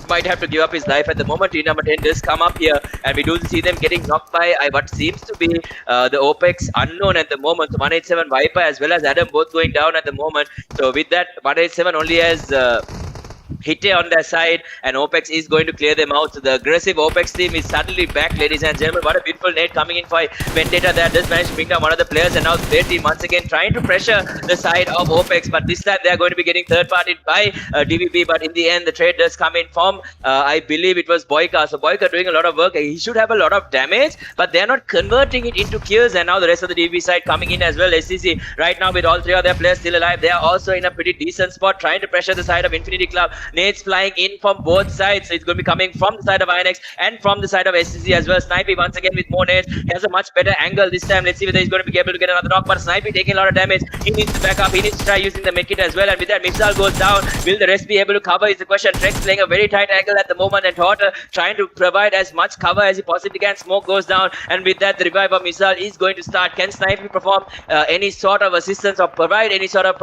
might have to give up his life at the moment. Team number 10 does come up here, and we do see them getting knocked by what seems to be the Opex unknown at the moment. So 187 Viper as well as Adam both going down at the moment. So with that, 187 only has Hitte on their side, and Opex is going to clear them out. So the aggressive Opex team is suddenly back, ladies and gentlemen. What a beautiful nade coming in for Vendetta there. Does manage to bring down one of the players, and now their team once again trying to pressure the side of Opex, but this time they are going to be getting third partied by DVB. But in the end, the trade does come in from I believe it was Boyka. So Boyka doing a lot of work. He should have a lot of damage, but they are not converting it into kills. And now the rest of the DVB side coming in as well. SCC right now with all 3 of their players still alive. They are also in a pretty decent spot, trying to pressure the side of Infinity Club. Nades flying in from both sides. So it's going to be coming from the side of INX and from the side of SCC as well. Snipey once again with more nades. He has a much better angle this time. Let's see whether he's going to be able to get another knock. But Snipey taking a lot of damage. He needs to back up. He needs to try using the medkit as well. And with that, Mipsal goes down. Will the rest be able to cover is the question. Trex playing a very tight angle at the moment, and Torter trying to provide as much cover as he possibly can. Smoke goes down, and with that, the revive of Missile is going to start. Can Snipey perform any sort of assistance or provide any sort of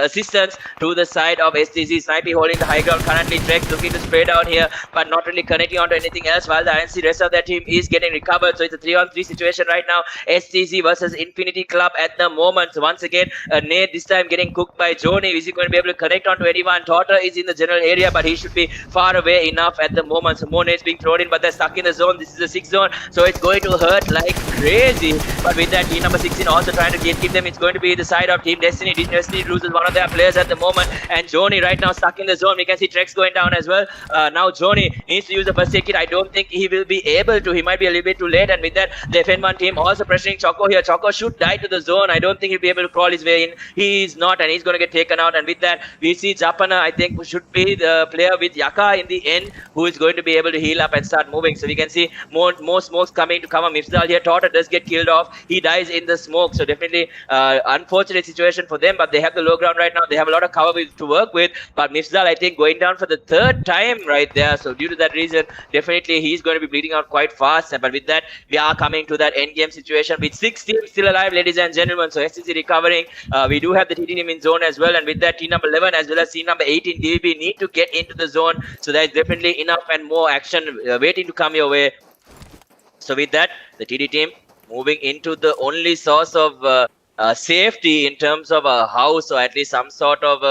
assistance to the side of STZ? Snipey holding the high ground currently. Trex looking to spray down here, but not really connecting onto anything else, while the INC rest of their team is getting recovered. So it's a 3-on-3 situation right now. STZ versus Infinity Club at the moment. So once again, Nate this time getting cooked by Joni. Is he going to be able to connect onto anyone? Torter is in the general area, but he should be far away enough at the moment. So more nades being thrown in, but they're stuck in the zone. This is a 6 zone, so it's going to hurt like crazy. But with that, team number 16 also trying to keep them. It's going to be the side of Team Destiny. Team Destiny loses one of their players at the moment, and Joni right now stuck in the zone. We can see Trex going down as well. Now Joni needs to use the first aid kit. I don't think he will be able to. He might be a little bit too late, and with that, the FN1 team also pressuring Choco here. Choco should die to the zone. I don't think he'll be able to crawl his way in. He is not, and he's going to get taken out. And with that, we see Japana, I think, should be the player with Yaka in the end, who is going to be able to heal up and start moving. So we can see more smokes coming to cover Mifsal here. Torter does get killed off. He dies in the smoke. So definitely unfortunate situation for them, but they have the low ground right now. They have a lot of cover to work with, but Mifsal, I think, going down for the 3rd time right there. So due to that reason, definitely he's going to be bleeding out quite fast. But with that, we are coming to that end game situation with 6 teams still alive, ladies and gentlemen. So SCC recovering. We do have the TT team in zone as well, and with that, team number 11 as well as team number 18 DVB need to get into the zone. So there is definitely enough and more action waiting to come your way. So with that, the TD team moving into the only source of safety in terms of a house, or at least some sort of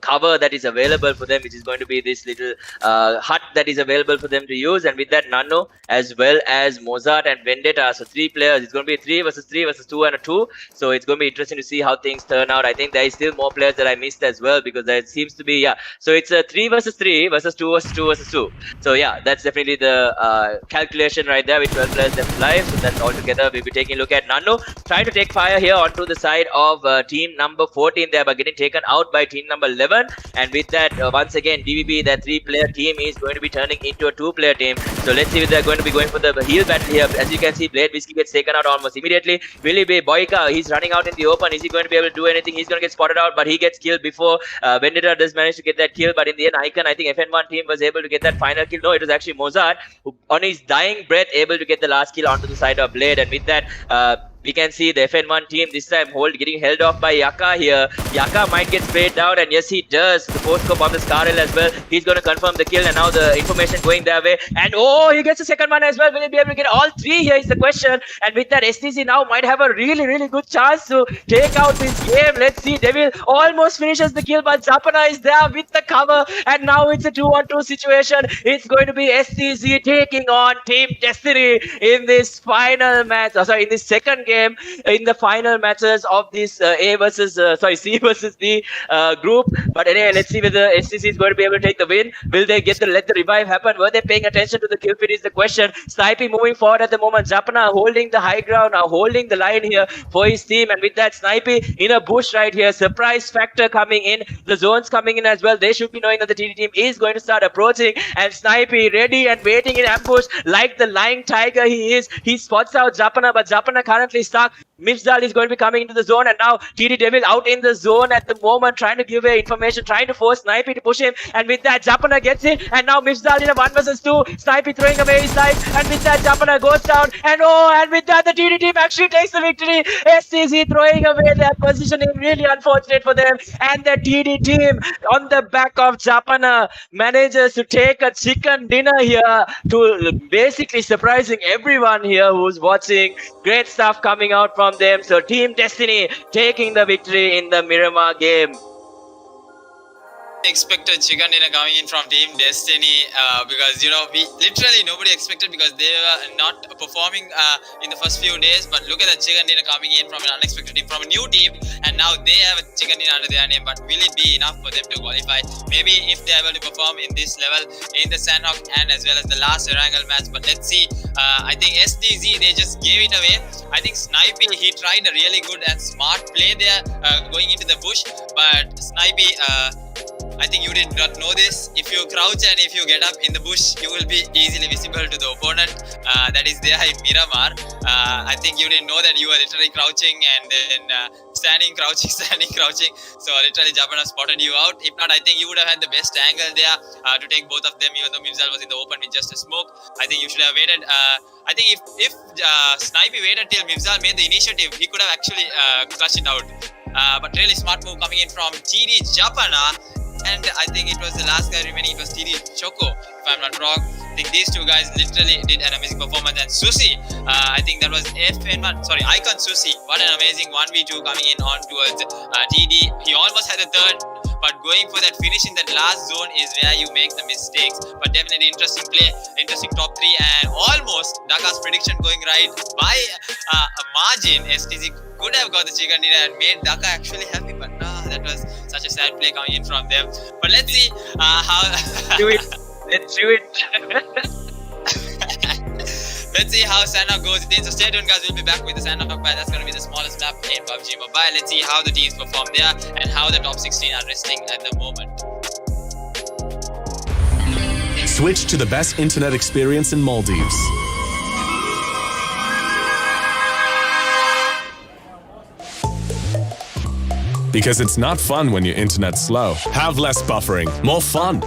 cover that is available for them, which is going to be this little hut that is available for them to use. And with that, Nano as well as Mozart and Vendetta, so 3 players. It's going to be 3 versus 3 versus 2 and a 2. So it's going to be interesting to see how things turn out. I think there is still more players that I missed as well, because there seems to be, so it's a 3 versus 3 versus 2 versus 2 versus 2. So yeah, that's definitely the calculation right there with 12 players left alive. So that's all together. We'll be taking a look at Nano trying to take fire here onto the side of team number 14 there, but getting taken out by team number 11. And with that, once again, DVB, that 3-player team is going to be turning into a 2-player team. So let's see if they're going to be going for the heal battle here. As you can see, Blade Whiskey gets taken out almost immediately. Will he be Boyka? He's running out in the open. Is he going to be able to do anything? He's going to get spotted out, but he gets killed before Vendetta does manage to get that kill. But in the end, Icon, I think FN1 team was able to get that final kill. No, it was actually Mozart who, on his dying breath, able to get the last kill onto the side of Blade. And with that, we can see the FN1 team this time getting held off by Yaka here. Yaka might get sprayed down, and yes, he does. The post scope on the Scarrel as well. He's going to confirm the kill, and now the information going their way. And oh, he gets the second one as well. Will he be able to get all 3 here is the question. And with that, STC now might have a really good chance to take out this game. Let's see. Devil almost finishes the kill, but Zapana is there with the cover. And now it's a 2-on-2 situation. It's going to be STC taking on Team Destiny in this final match. In this second game in the final matches of this C versus D group. But anyway, let's see whether STC is going to be able to take the win. Will they let the revive happen? Were they paying attention to the kill feed is the question. Snipey moving forward at the moment. Japana holding the high ground, now holding the line here for his team. And with that, Snipey in a bush right here. Surprise factor coming in. The zones coming in as well. They should be knowing that the TD team is going to start approaching. And Snipey ready and waiting in ambush like the lying tiger he is. He spots out Japana, but Japana currently stuck. Mifzal is going to be coming into the zone, and now TD Devil out in the zone at the moment, trying to give away information, trying to force Snipey to push him. And with that, Japana gets in, and now Mifzal in a 1 versus 2. Snipey throwing away his life, and with that, Japana goes down. And with that, the TD team actually takes the victory. STC throwing away their positioning, really unfortunate for them. And the TD team on the back of Japana manages to take a chicken dinner here, to basically surprising everyone here who's watching. Great stuff coming out from them. So Team Destiny taking the victory in the Miramar game. Expected chicken dinner coming in from Team Destiny because we literally nobody expected, because they were not performing in the first few days. But look at the chicken dinner coming in from an unexpected team, from a new team, and now they have a chicken dinner under their name. But will it be enough for them to qualify? Maybe if they are able to perform in this level in the Sanhok and as well as the last Erangel match. But let's see. I think SDZ, they just gave it away. I think Snipey, he tried a really good and smart play there going into the bush, but Snipey, I think you did not know this. If you crouch and if you get up in the bush, you will be easily visible to the opponent that is there in Miramar. I think you didn't know that you were literally crouching and then standing, crouching, standing, crouching. So literally Japana spotted you out. If not, I think you would have had the best angle there to take both of them, even though Mimzal was in the open with just a smoke. I think you should have waited. I think if Snipey waited till Mimzal made the initiative, he could have actually clutched it out. But really smart move coming in from TD Japana. And I think it was the last guy remaining, it was TD Choco, if I'm not wrong. I think these two guys literally did an amazing performance. And Susi, I think that was Icon Susi. What an amazing 1v2 coming in on towards TD. He almost had the third, but going for that finish in that last zone is where you make the mistakes. But definitely interesting play, interesting top 3, and almost Daka's prediction going right by a margin. STZ could have got the chicken dinner and made Daka actually happy, but no, that was such a sad play coming in from them. But let's see how do it. Let's do it. Let's see how Sanhok goes in. So stay tuned, guys. We'll be back with the Sanhok map. That's going to be the smallest map in PUBG Mobile. Let's see how the teams perform there and how the top 16 are resting at the moment. Switch to the best internet experience in Maldives. Because it's not fun when your internet's slow. Have less buffering, more fun.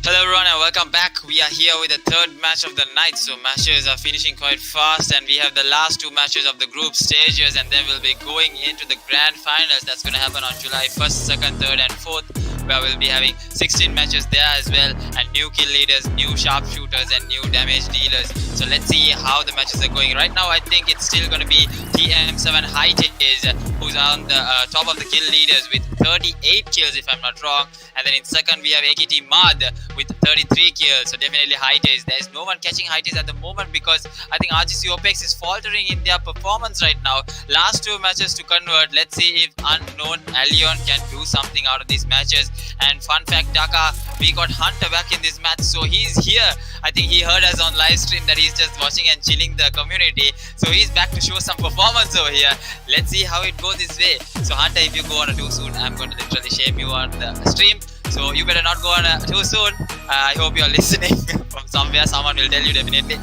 Hello everyone and welcome back. We are here with the third match of the night. So matches are finishing quite fast and we have the last two matches of the group stages, and then we'll be going into the grand finals. That's going to happen on July 1st, 2nd, 3rd and 4th, where we'll be having 16 matches there as well, and new kill leaders, new sharpshooters and new damage dealers. So let's see how the matches are going. Right now I think it's still going to be TM7 High-Taze who's on the top of the kill leaders with 38 kills if I'm not wrong, and then in second we have AKT Mad with 33 kills. So definitely High-Taze. There's no one catching High-Taze at the moment because I think RGC OPEX is faltering in their performance right now. Last two matches to convert. Let's see if unknown Allion can do something out of these matches. And fun fact, Dhaka, we got Hunter back in this match, so he's here. I think he heard us on live stream that he's just watching and chilling the community, so he's back to show some performance over here. Let's see how it goes this way. So Hunter, if you go on too soon, I'm going to literally shame you on the stream. So you better not go on too soon. I hope you're listening from somewhere. Someone will tell you definitely.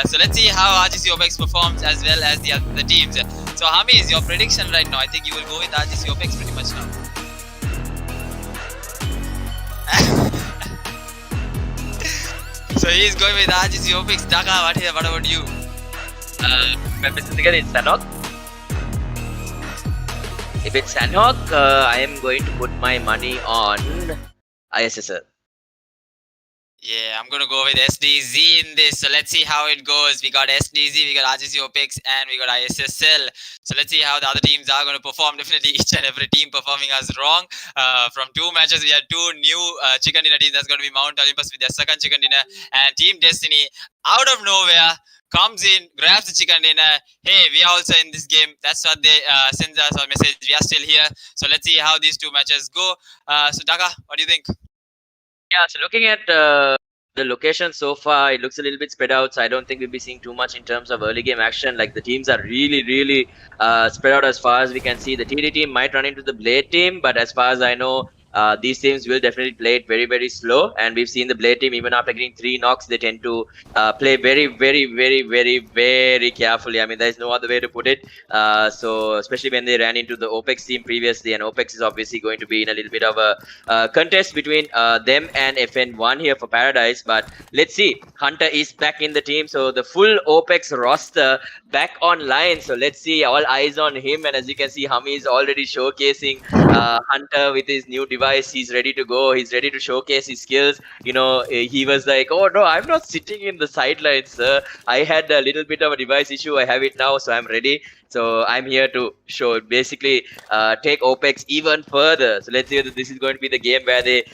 So let's see how RGC OPEX performs as well as the other teams. So Hami, is your prediction right now? I think you will go with RGC OPEX pretty much now. So he's going with RGC OPEX. Dhaka, what about you? Again, it's Sanhok. If it's Sanhok, I am going to put my money on ISSL. Yeah, I'm gonna go with SDZ in this. So let's see how it goes. We got SDZ, we got RGC OPEX, and we got ISSL. So let's see how the other teams are going to perform. Definitely each and every team performing us wrong. From two matches, we had two new chicken dinner teams. That's going to be Mount Olympus with their second chicken dinner, and Team Destiny out of nowhere comes in, grabs the chicken dinner. Hey, we are also in this game. That's what they send us a message. We are still here. So let's see how these two matches go. So Dhaka, what do you think? Yeah, so looking at the location so far, it looks a little bit spread out. So I don't think we'll be seeing too much in terms of early game action. Like the teams are really spread out as far as we can see. The TD team might run into the Blade team, but as far as I know, these teams will definitely play it very slow, and we've seen the Blade team, even after getting 3 knocks, they tend to play very carefully. I mean, there's no other way to put it. So especially when they ran into the OPEX team previously, and OPEX is obviously going to be in a little bit of a contest between them and FN1 here for Paradise. But let's see, Hunter is back in the team, so the full OPEX roster back online. So let's see, all eyes on him, and as you can see, Hami is already showcasing Hunter with his new device. He's ready to go. He's ready to showcase his skills. You know, he was like, oh no, I'm not sitting in the sidelines, sir. I had a little bit of a device issue. I have it now, so I'm ready. So I'm here to show, basically take OPEX even further. So let's see whether this is going to be the game where they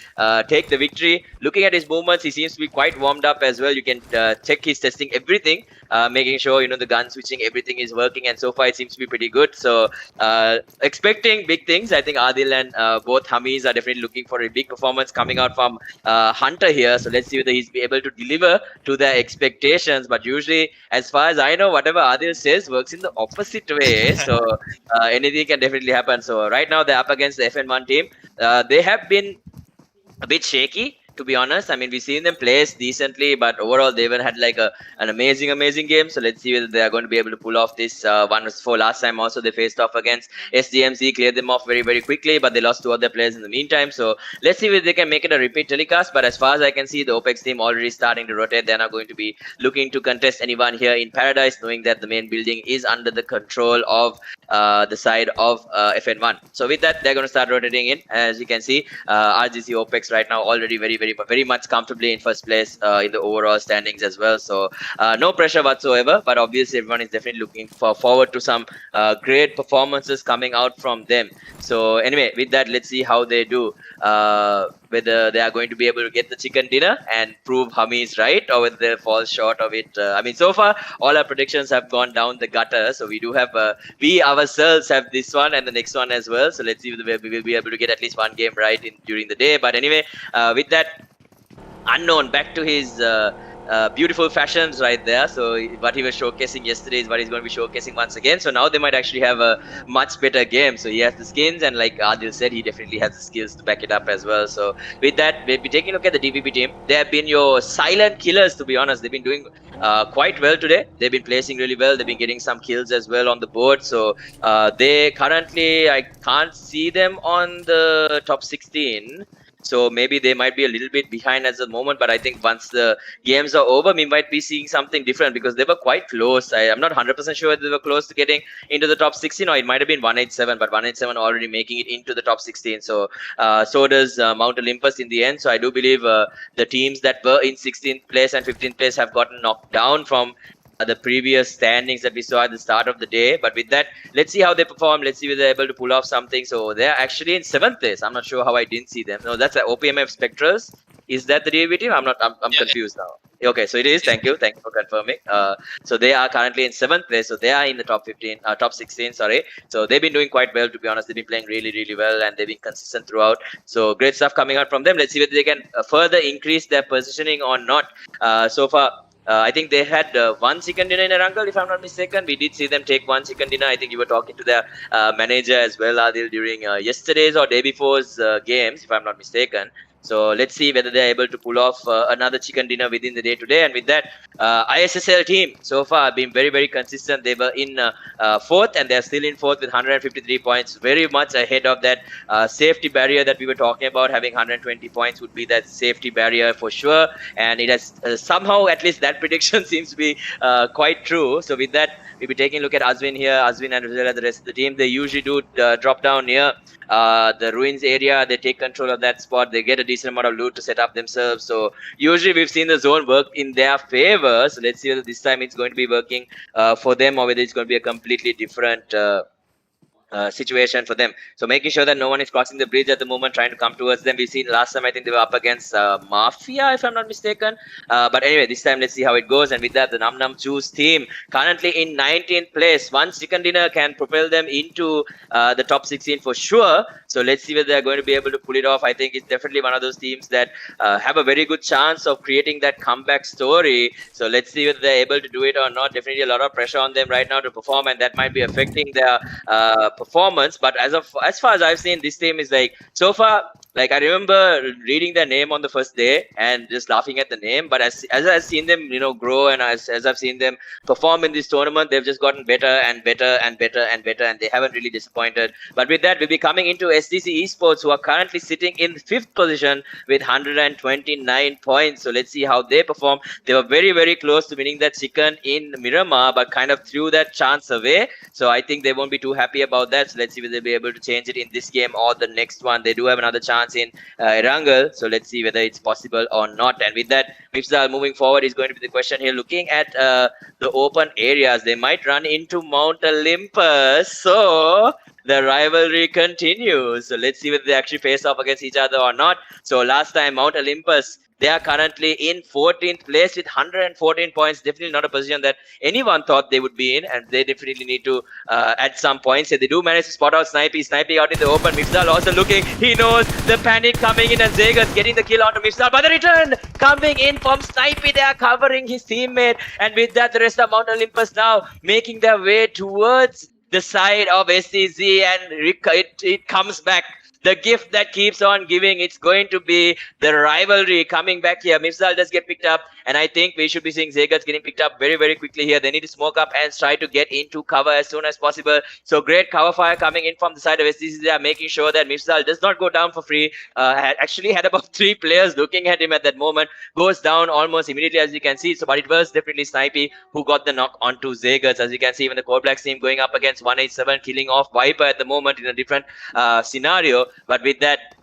take the victory. Looking at his movements, he seems to be quite warmed up as well. You can check he's testing everything, making sure, you know, the gun switching, everything is working, and so far it seems to be pretty good. So expecting big things. I think Adil and both Hamis are definitely looking for a big performance coming out from Hunter here. So let's see whether he's be able to deliver to their expectations. But usually, as far as I know, whatever Adil says works in the opposite way. So anything can definitely happen. So right now they're up against the FN1 team. They have been a bit shaky, to be honest. I mean, we've seen them play decently, but overall they even had like an amazing game. So let's see whether they are going to be able to pull off this one. For last time also they faced off against SDMC, cleared them off very quickly, but they lost 2 other players in the meantime. So let's see whether they can make it a repeat telecast. But as far as I can see, the OPEX team already starting to rotate. They're not going to be looking to contest anyone here in Paradise, knowing that the main building is under the control of the side of FN1. So with that, they're going to start rotating in. As you can see, RGC OPEX right now already very much comfortably in first place in the overall standings as well. So no pressure whatsoever, but obviously everyone is definitely looking forward to some great performances coming out from them. So anyway, with that, let's see how they do, whether they are going to be able to get the chicken dinner and prove Hami is right, or whether they fall short of it. I mean, so far all our predictions have gone down the gutter, so we do have we ourselves have this one and the next one as well. So let's see whether we will be able to get at least one game right during the day. But anyway, with that, Unknown back to his beautiful fashions right there. So what he was showcasing yesterday is what he's going to be showcasing once again. So now they might actually have a much better game. So he has the skins, and like Adil said, he definitely has the skills to back it up as well. So with that, we'll be taking a look at the DPP team. They have been your silent killers, to be honest. They've been doing quite well today. They've been placing really well. They've been getting some kills as well on the board. So they currently, I can't see them on the top 16. So maybe they might be a little bit behind at the moment, but I think once the games are over, we might be seeing something different because they were quite close. I'm not 100% sure they were close to getting into the top 16, or it might have been 187, but 187 already making it into the top 16. So so does Mount Olympus in the end. So I do believe the teams that were in 16th place and 15th place have gotten knocked down from the previous standings that we saw at the start of the day. But with that, let's see how they perform. Let's see whether they're able to pull off something. So they're actually in 7th place. I'm not sure how I didn't see them. No, that's OPMF Spectres. Is that the DAV team? I'm confused now. Okay, so it is. Thank you for confirming. So they are currently in 7th place. So they are in the top 16. Sorry. So they've been doing quite well, to be honest. They've been playing really well, and they've been consistent throughout. So great stuff coming out from them. Let's see whether they can further increase their positioning or not. So far, I think they had one chicken dinner in Erangel, if I'm not mistaken. We did see them take one chicken dinner. I think you were talking to their manager as well, Adil, during yesterday's or day before's games, if I'm not mistaken. So let's see whether they're able to pull off another chicken dinner within the day today. And with that, ISSL team so far have been very consistent. They were in 4th, and they're still in 4th with 153 points, very much ahead of that safety barrier that we were talking about. Having 120 points would be that safety barrier for sure. And it has somehow, at least that prediction seems to be quite true. So with that, we'll be taking a look at Azwin here. Azwin and Rizal, the rest of the team, they usually do drop down near the ruins area. They take control of that spot. They get a decent amount of loot to set up themselves. So usually we've seen the zone work in their favor. So let's see whether this time it's going to be working for them, or whether it's going to be a completely different situation for them. So making sure that no one is crossing the bridge at the moment, trying to come towards them. We've seen last time, I think they were up against MaFiA, if I'm not mistaken. But anyway, this time let's see how it goes. And with that, the Num Num Choose team currently in 19th place. One chicken dinner can propel them into the top 16 for sure. So let's see whether they're going to be able to pull it off. I think it's definitely one of those teams that have a very good chance of creating that comeback story. So let's see whether they're able to do it or not. Definitely a lot of pressure on them right now to perform, and that might be affecting their performance. But as far as I've seen, this team is like, so far, like I remember reading their name on the first day and just laughing at the name. But as I've seen them, grow, and as I've seen them perform in this tournament, they've just gotten better and better, and they haven't really disappointed. But with that, we'll be coming into SDZ Esports, who are currently sitting in 5th position with 129 points. So let's see how they perform. They were very close to winning that chicken in Miramar, but kind of threw that chance away. So I think they won't be too happy about that. So let's see whether they'll be able to change it in this game or the next one. They do have another chance in Erangel. So let's see whether it's possible or not. And with that, Mifsal moving forward is going to be the question here. Looking at the open areas, they might run into Mount Olympus. So the rivalry continues. So let's see whether they actually face off against each other or not. So last time, Mount Olympus, they are currently in 14th place with 114 points. Definitely not a position that anyone thought they would be in, and they definitely need to add some points. So they do manage to spot out Snipey out in the open. Mifsal also looking. He knows the panic coming in, and Zegas getting the kill onto Mifsal. But the return coming in from Snipey. They are covering his teammate, and with that, the rest of Mount Olympus now making their way towards the side of SDZ, and it comes back. The gift that keeps on giving, it's going to be the rivalry coming back here. Mifsal does get picked up, and I think we should be seeing Zegas getting picked up very quickly here. They need to smoke up and try to get into cover as soon as possible. So great cover fire coming in from the side of SDC. They are making sure that Mifsal does not go down for free. Actually had about 3 players looking at him at that moment. Goes down almost immediately, as you can see. So, but it was definitely Snipey who got the knock onto Zegas. As you can see, even the Core Blacks team going up against 187, killing off Viper at the moment in a different scenario. But with that,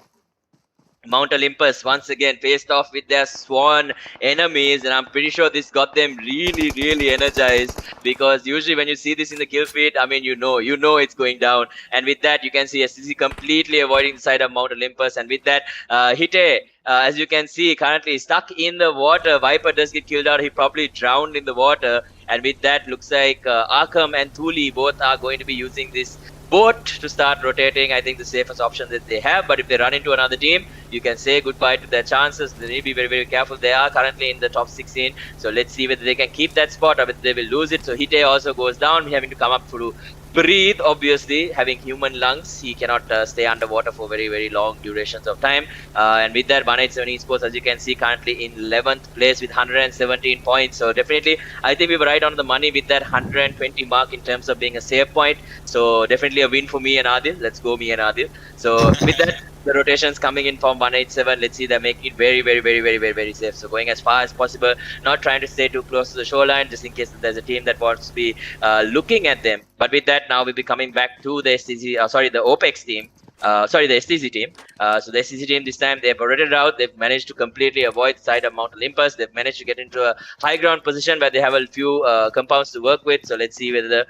Mount Olympus once again faced off with their sworn enemies, and I'm pretty sure this got them really energized, because usually when you see this in the kill feed, I mean, you know it's going down. And with that, you can see SCC completely avoiding the side of Mount Olympus. And with that, Hite, as you can see, currently stuck in the water. Viper does get killed out. He probably drowned in the water. And with that, looks like Arkham and Thuli both are going to be using this boat to start rotating. I think the safest option that they have. But if they run into another team, you can say goodbye to their chances. They need to be very careful. They are currently in the top 16. So let's see whether they can keep that spot or whether they will lose it. So Hite also goes down, having to come up to breathe. Obviously, having human lungs, he cannot stay underwater for very long durations of time. And with that, 187 Esports, as you can see, currently in 11th place with 117 points. So definitely, I think we were right on the money with that 120 mark in terms of being a save point. So definitely a win for me and Adil. Let's go, me and Adil. So with that, the rotations coming in from 187. Let's see, they're making it very safe. So going as far as possible, not trying to stay too close to the shoreline, just in case that there's a team that wants to be looking at them. But with that, now we'll be coming back to the the OPEX team. The SDZ team. So the SDZ team this time, they've rotated out. They've managed to completely avoid the side of Mount Olympus. They've managed to get into a high ground position where they have a few compounds to work with. So let's see whether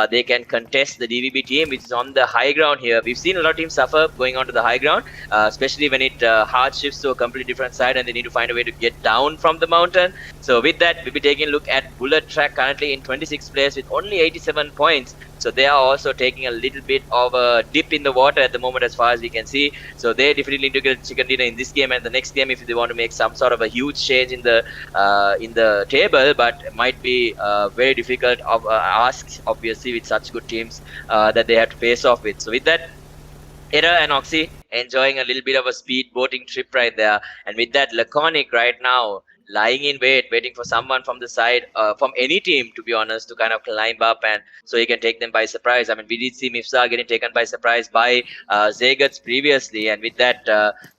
they can contest the DVB team, which is on the high ground here. We've seen a lot of teams suffer going on to the high ground, especially when it hard shifts to a completely different side and they need to find a way to get down from the mountain. So with that, we'll be taking a look at Bullet Track, currently in 26th place with only 87 points. So they are also taking a little bit of a dip in the water at the moment, as far as we can see. So they definitely need to get chicken dinner in this game and the next game if they want to make some sort of a huge change in the table. But it might be very difficult of ask, obviously, with such good teams that they have to face off with. So with that, Era and Oxy enjoying a little bit of a speed boating trip right there. And with that, Laconic right now lying in wait, waiting for someone from the side, from any team, to be honest, to kind of climb up and so he can take them by surprise. I mean, we did see MIFSA getting taken by surprise by Zagats previously, and with that,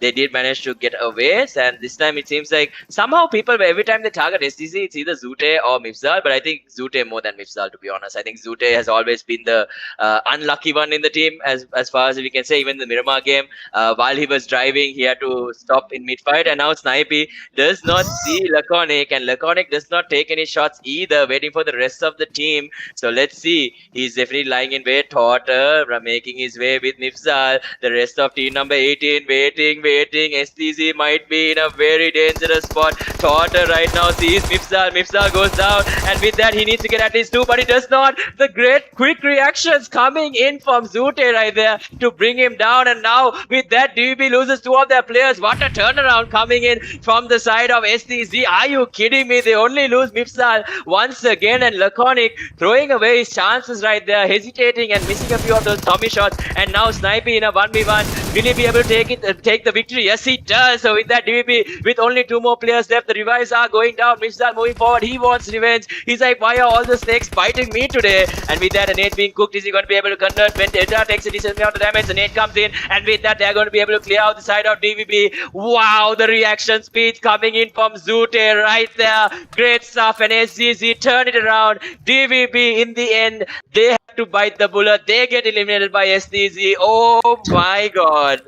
they did manage to get away. And this time it seems like somehow people, every time they target SDZ, it's either Zute or MIFSA, but I think Zute more than MIFSA, to be honest. I think Zute has always been the unlucky one in the team, as far as we can say. Even the Miramar game, while he was driving, he had to stop in mid-fight, and now Snipey does not see Laconic, and Laconic does not take any shots either, waiting for the rest of the team. So let's see, he's definitely lying in wait. Torter making his way with Mifsal, the rest of team number 18 waiting. STZ might be in a very dangerous spot. Torter right now sees Mifsal goes down, and with that he needs to get at least 2, but he does not. The great quick reactions coming in from Zute right there to bring him down, and now with that DVB loses 2 of their players. What a turnaround coming in from the side of STZ. Are you kidding me? They only lose Mifsal once again, and Laconic throwing away his chances right there, hesitating and missing a few of those Tommy shots. And now Snipey in a 1v1. Will he be able to take the victory? Yes, he does. So with that, DVB with only 2 more players left, the revives are going down. Mifsal moving forward. He wants revenge. He's like, why are all the snakes biting me today? And with that, a nade being cooked. Is he going to be able to convert? When Delta takes a decent amount of damage, the nade comes in, and with that, they're going to be able to clear out the side of DVB. Wow, the reaction speed coming in from Zute right there. Great stuff, and SDZ turn it around. DVB in the end, they have to bite the bullet. They get eliminated by SDZ. Oh my god.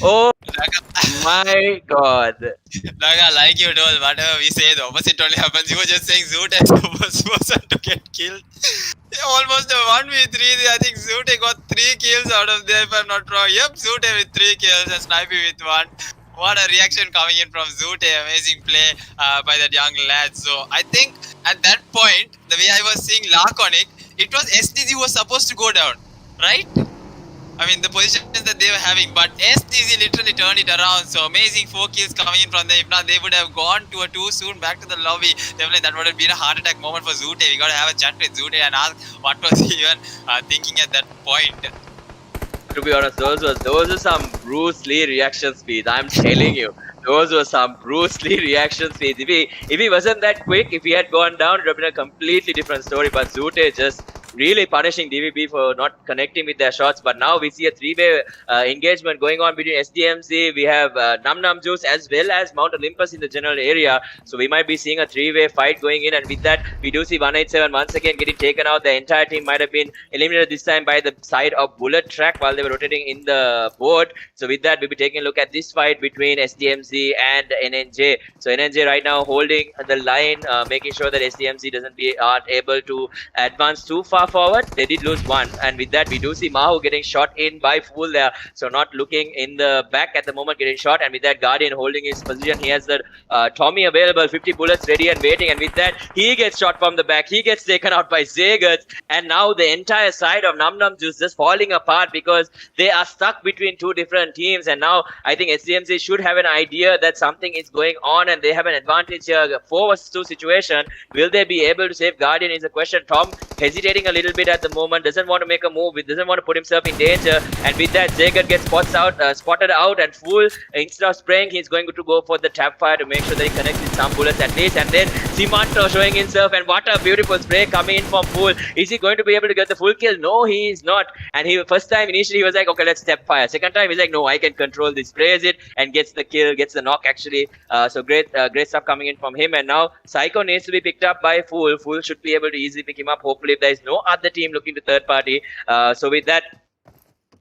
Oh my god. Naga, like you told, whatever we say, the opposite only happens. You were just saying Zoot is the first person to get killed. Almost a 1v3. I think Zoot got 3 kills out of there, if I'm not wrong. Yep, Zoot with 3 kills and Snipey with 1. What a reaction coming in from Zoot. Amazing play by that young lad. So I think at that point, the way I was seeing Laconic, it was SDZ who was supposed to go down, right? I mean, the positions that they were having, but SDZ literally turned it around. So amazing 4 kills coming in from them. If not, they would have gone to a 2 soon back to the lobby. Definitely that would have been a heart attack moment for Zoot. We got to have a chat with Zoot and ask what was he even thinking at that point. To be honest, those were some Bruce Lee reaction speeds. I'm telling you, those were some Bruce Lee reaction speeds. If he wasn't that quick, if he had gone down, it would have been a completely different story. But Zute just really punishing DVB for not connecting with their shots. But now we see a 3-way engagement going on between SDMC. We have Num Num Juice as well as Mount Olympus in the general area. So we might be seeing a 3-way fight going in. And with that, we do see 187 once again getting taken out. The entire team might have been eliminated this time by the side of Bullet Track while they were rotating in the board. So with that, we'll be taking a look at this fight between SDMC and NNJ. So NNJ right now holding the line, making sure that SDMC aren't able to advance too far forward. They did lose 1, and with that we do see Mahu getting shot in by Fool there, so not looking in the back at the moment, getting shot. And with that, Guardian holding his position. He has the Tommy available, 50 bullets ready and waiting, and with that he gets shot from the back. He gets taken out by Zagats, and now the entire side of Num Num Juice just falling apart because they are stuck between 2 different teams. And now I think SDMC should have an idea that something is going on and they have an advantage here, 4 vs 2 situation. Will they be able to save Guardian is a question. Tom hesitating a little bit at the moment, doesn't want to make a move, doesn't want to put himself in danger. And with that, Zagat gets spotted out, and Fool, instead of spraying, he's going to go for the tap fire to make sure that he connects with some bullets at least. And then Simanto showing himself, and what a beautiful spray coming in from Fool. Is he going to be able to get the full kill? No, he is not. And he first time initially he was like, okay, let's step fire. Second time he's like, no, I can control this. Sprays it and gets the kill, gets the knock actually. So great stuff coming in from him. And now Psycho needs to be picked up by Fool. Fool should be able to easily pick him up. Hopefully, if there is no other team looking to third party. So with that,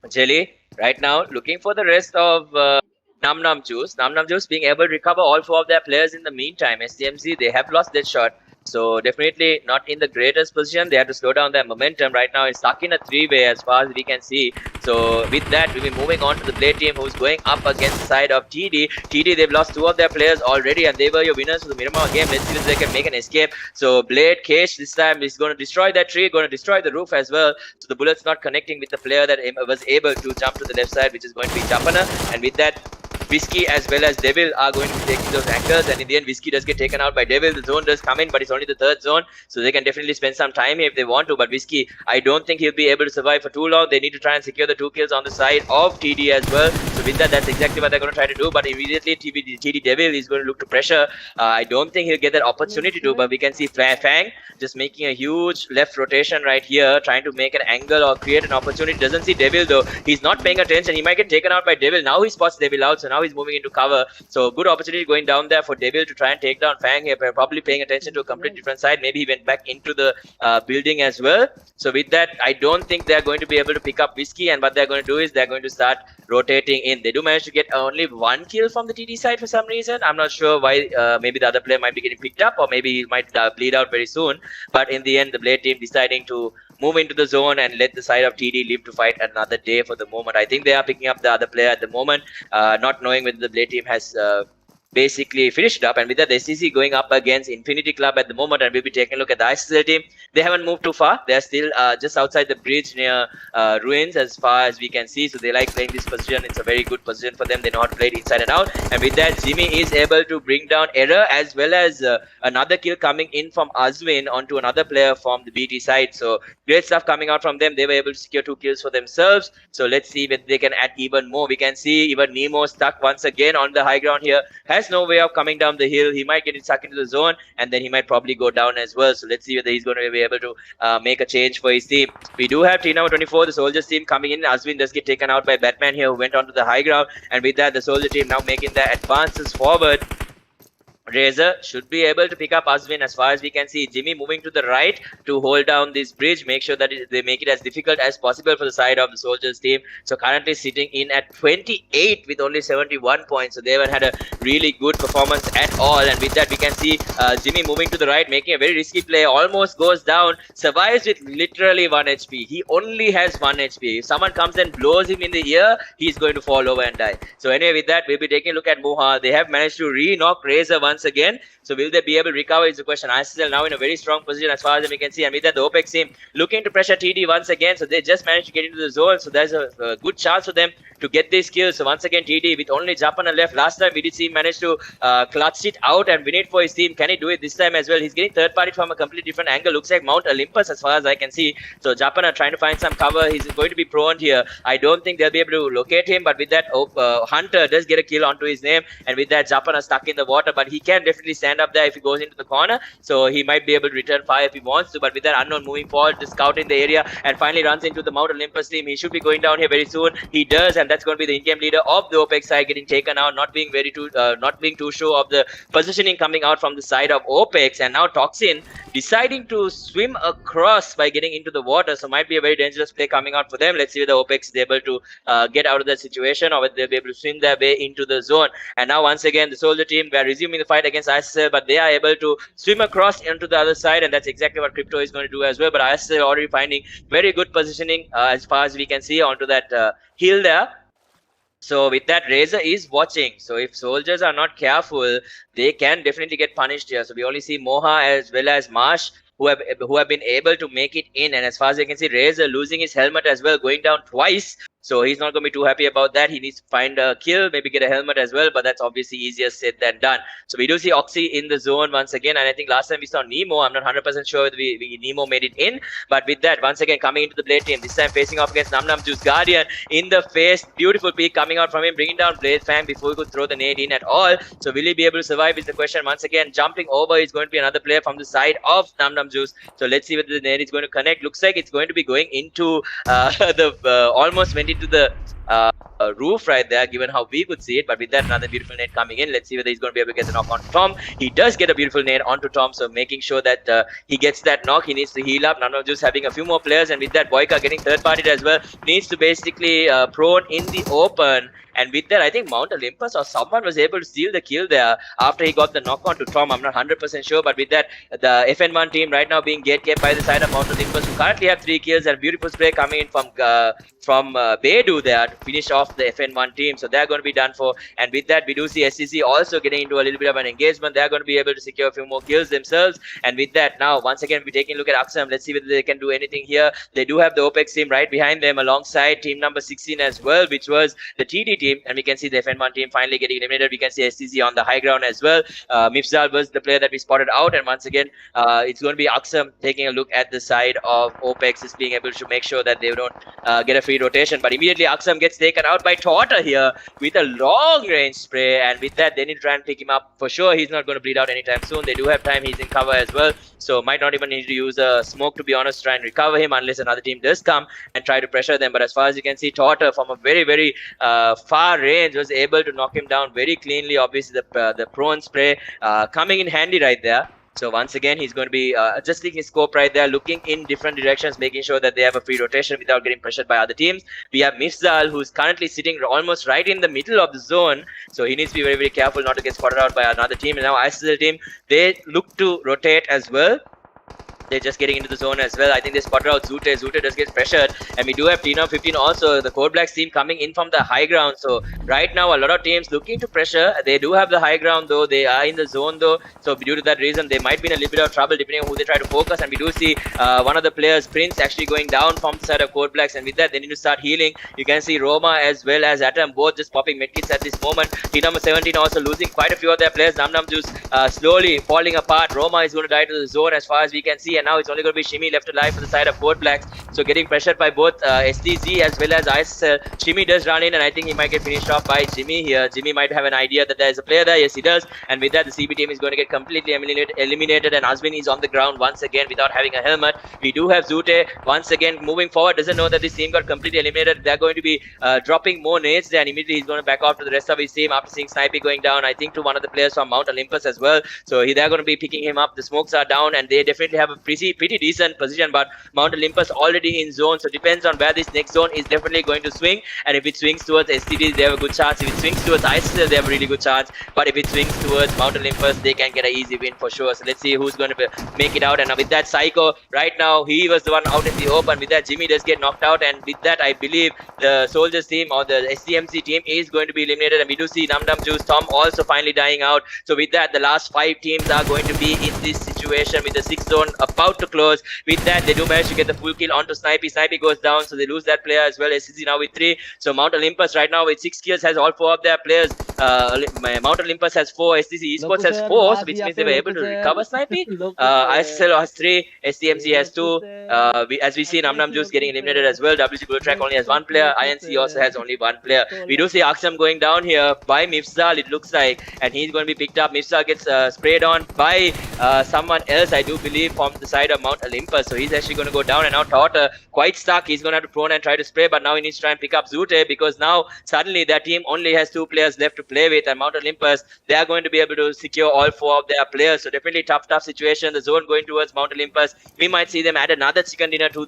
Jelly right now looking for the rest of Nam Nam Juice. Nam Nam Juice being able to recover all 4 of their players in the meantime. STMZ, they have lost that shot. So definitely not in the greatest position. They have to slow down their momentum. Right now it's stuck in a 3-way as far as we can see. So with that, we'll be moving on to the Blade team, who's going up against the side of TD. TD, they've lost 2 of their players already, and they were your winners for the Miramar game. Let's see if they can make an escape. So Blade, Kesh this time is going to destroy that tree, going to destroy the roof as well. So the bullet's not connecting with the player that was able to jump to the left side, which is going to be Japana. And with that, Whiskey as well as Devil are going to be taking those anchors, and in the end Whiskey does get taken out by Devil. The zone does come in, but it's only the 3rd zone, so they can definitely spend some time here if they want to. But Whiskey, I don't think he'll be able to survive for too long. They need to try and secure the 2 kills on the side of TD as well. So with that, that's exactly what they're going to try to do. But immediately TD Devil is going to look to pressure. I don't think he'll get that opportunity to, but we can see Fang just making a huge left rotation right here, trying to make an angle or create an opportunity. Doesn't see Devil though. He's not paying attention. He might get taken out by Devil. Now he spots Devil out, so now he's moving into cover. So good opportunity going down there for Devil to try and take down Fang here, probably paying attention to a complete different side. Maybe he went back into the building as well. So with that, I don't think they're going to be able to pick up Whiskey, and what they're going to do is they're going to start rotating in. They do manage to get only 1 kill from the TD side for some reason. I'm not sure why. Maybe the other player might be getting picked up, or maybe he might bleed out very soon. But in the end, the Blade team deciding to move into the zone and let the side of TD live to fight another day for the moment. I think they are picking up the other player at the moment, not knowing whether the Blade team has basically finished up. And with that, the SCC going up against Infinity Club at the moment, and we'll be taking a look at the ISL team. They haven't moved too far. They're still just outside the bridge near Ruins as far as we can see. So they like playing this position. It's a very good position for them. They know how to play it inside and out. And with that, Jimmy is able to bring down Error, as well as another kill coming in from Azwin onto another player from the BT side. So great stuff coming out from them. They were able to secure 2 kills for themselves. So let's see whether they can add even more. We can see even Nemo stuck once again on the high ground here. Has no way of coming down the hill. He might get stuck into the zone, and then he might probably go down as well. So let's see whether he's going to be able to make a change for his team. We do have team number 24, the Soldiers team, coming in. Azwin does get taken out by Batman here, who went onto the high ground, and with that, the Soldier team now making their advances forward. Razor should be able to pick up Azwin as far as we can see. Jimmy moving to the right to hold down this bridge, make sure that they make it as difficult as possible for the side of the Soldiers team. So currently sitting in at 28 with only 71 points. So they haven't had a really good performance at all. And with that, we can see Jimmy moving to the right, making a very risky play, almost goes down, survives with literally 1 HP. He only has 1 HP. If someone comes and blows him in the ear, he's going to fall over and die. So anyway, with that, we'll be taking a look at Moha. They have managed to re-knock Razor once again. So will they be able to recover is the question. ISL now in a very strong position as far as we can see. And with that, the OPEX team looking to pressure TD once again. So they just managed to get into the zone. So there's a good chance for them to get these kills. So once again, TD with only Japana left. Last time we did see him manage to clutch it out and win it for his team. Can he do it this time as well? He's getting third party from a completely different angle. Looks like Mount Olympus as far as I can see. So Japana trying to find some cover. He's going to be prone here. I don't think they'll be able to locate him. But with that, Hunter does get a kill onto his name. And with that, Japana stuck in the water. But he can definitely stand up there if he goes into the corner. So he might be able to return fire if he wants to. But with that, Unknown moving forward to scout in the area and finally runs into the Mount Olympus team. He should be going down here very soon. He does, and that's going to be the in-game leader of the OPEX side getting taken out, not being too sure of the positioning coming out from the side of OPEX. And now Toxin deciding to swim across by getting into the water. So might be a very dangerous play coming out for them. Let's see whether OPEX is able to get out of that situation or whether they'll be able to swim their way into the zone. And now once again, the Soldier team, we are resuming the fight against ISL, but they are able to swim across into the other side, and that's exactly what Crypto is going to do as well. But ISL already finding very good positioning as far as we can see onto that hill there. So with that, Razor is watching. So if Soldiers are not careful, they can definitely get punished here. So we only see Moha as well as Marsh, who have been able to make it in. And as far as you can see, Razor losing his helmet as well, going down twice. So he's not going to be too happy about that. He needs to find a kill, maybe get a helmet as well, but that's obviously easier said than done. So we do see Oxy in the zone once again, and I think last time we saw Nemo. I'm not 100% sure whether Nemo made it in, but with that, once again coming into the Blade team, this time facing off against Nam Nam Juice Guardian in the face. Beautiful peek coming out from him, bringing down Blade Fang before he could throw the nade in at all. So will he be able to survive is the question. Once again, jumping over is going to be another player from the side of Nam Nam Juice. So let's see whether the nade is going to connect. Looks like it's going to be going into almost went into the roof right there, given how we could see it. But with that, another beautiful nade coming in. Let's see whether he's going to be able to get the knock on Tom. He does get a beautiful nade onto Tom, so making sure that he gets that knock. He needs to heal up. None of just having a few more players, and with that, Boyka getting third-partied as well. Needs to basically prone in the open. And with that, I think Mount Olympus or someone was able to steal the kill there after he got the knock on to Tom. I'm not 100% sure, but with that, the FN1 team right now being gatekept by the side of Mount Olympus, who currently have 3 kills, and beautiful spray coming in from Beidou there to finish off the FN1 team. So they're going to be done for. And with that, we do see SCC also getting into a little bit of an engagement. They're going to be able to secure a few more kills themselves. And with that, now once again, we're taking a look at Aksam. Let's see whether they can do anything here. They do have the OPEX team right behind them alongside team number 16 as well, which was the TD team. And we can see the FN1 team finally getting eliminated. We can see SCC on the high ground as well. Mifzal was the player that we spotted out. And once again, it's going to be Aksam taking a look at the side of OPEX, just being able to make sure that they don't get a free rotation. But immediately Aksam gets taken out by Torta here with a long range spray. And with that, they need to try and pick him up. For sure, he's not going to bleed out anytime soon. They do have time. He's in cover as well. So might not even need to use a smoke, to be honest, to try and recover him unless another team does come and try to pressure them. But as far as you can see, Torta from a very, very far range was able to knock him down very cleanly. Obviously, the prone spray coming in handy right there. So once again, he's going to be adjusting his scope right there, looking in different directions, making sure that they have a free rotation without getting pressured by other teams. We have Mifzal, who's currently sitting almost right in the middle of the zone. So he needs to be very, very careful not to get spotted out by another team. And now ISL team, they look to rotate as well. They're just getting into the zone as well. I think they spotted out Zute. Zute does get pressured. And we do have Tina 15 also, the Code Blacks team coming in from the high ground. So right now, a lot of teams looking to pressure. They do have the high ground though. They are in the zone though. So due to that reason, they might be in a little bit of trouble depending on who they try to focus. And we do see one of the players, Prince, actually going down from the side of Code Blacks. And with that, they need to start healing. You can see Roma as well as Atom both just popping medkits at this moment. Team number 17 also losing quite a few of their players. Nam Nam Juice slowly falling apart. Roma is going to die to the zone as far as we can see. And now it's only going to be Shimi left alive for the side of Code Blacks. So getting pressured by both SDZ as well as ISL. Shimi does run in, and I think he might get finished off by Jimmy here. Jimmy might have an idea that there is a player there. Yes, he does. And with that, the CB team is going to get completely eliminated. And Azmin is on the ground once again without having a helmet. We do have Zute once again moving forward. Doesn't know that this team got completely eliminated. They're going to be dropping more nades there, and immediately he's going to back off to the rest of his team after seeing Snipey going down, I think, to one of the players from Mount Olympus as well. So they're going to be picking him up. The smokes are down, and they definitely have a pretty decent position, but Mount Olympus already in zone, so depends on where this next zone is definitely going to swing. And if it swings towards STD, they have a good chance. If it swings towards ISL, they have a really good chance. But if it swings towards Mount Olympus, they can get an easy win for sure. So let's see who's going to make it out. And with that, Psycho right now, he was the one out in the open. With that, Jimmy does get knocked out, and with that, I believe the Soldiers team or the SDMC team is going to be eliminated. And we do see Nam Nam Juice Tom also finally dying out. So with that, the last 5 teams are going to be in this situation with the 6th zone about to close. With that, they do manage to get the full kill onto Snipey. Snipey goes down, so they lose that player as well. SCC now with 3. So Mount Olympus right now with 6 kills has all 4 of their players. Mount Olympus has 4. SDC Esports has 4, which means they were able to recover Snipey. ISL has 3. SDMC has 2. As we see, Nam Nam Juice getting eliminated as well. WC Blue Track only has 1 player. INC also has only 1 player. We do see Aksam going down here by Mifzal, it looks like, and he's going to be picked up. Mifzal gets sprayed on by someone else, I do believe, from the side of Mount Olympus. So he's actually going to go down, and now Torta quite stuck. He's going to have to prone and try to spray, but now he needs to try and pick up Zute, because now suddenly their team only has 2 players left to play with, and Mount Olympus, they are going to be able to secure all 4 of their players. So definitely tough situation. The zone going towards Mount Olympus. We might see them add another chicken dinner to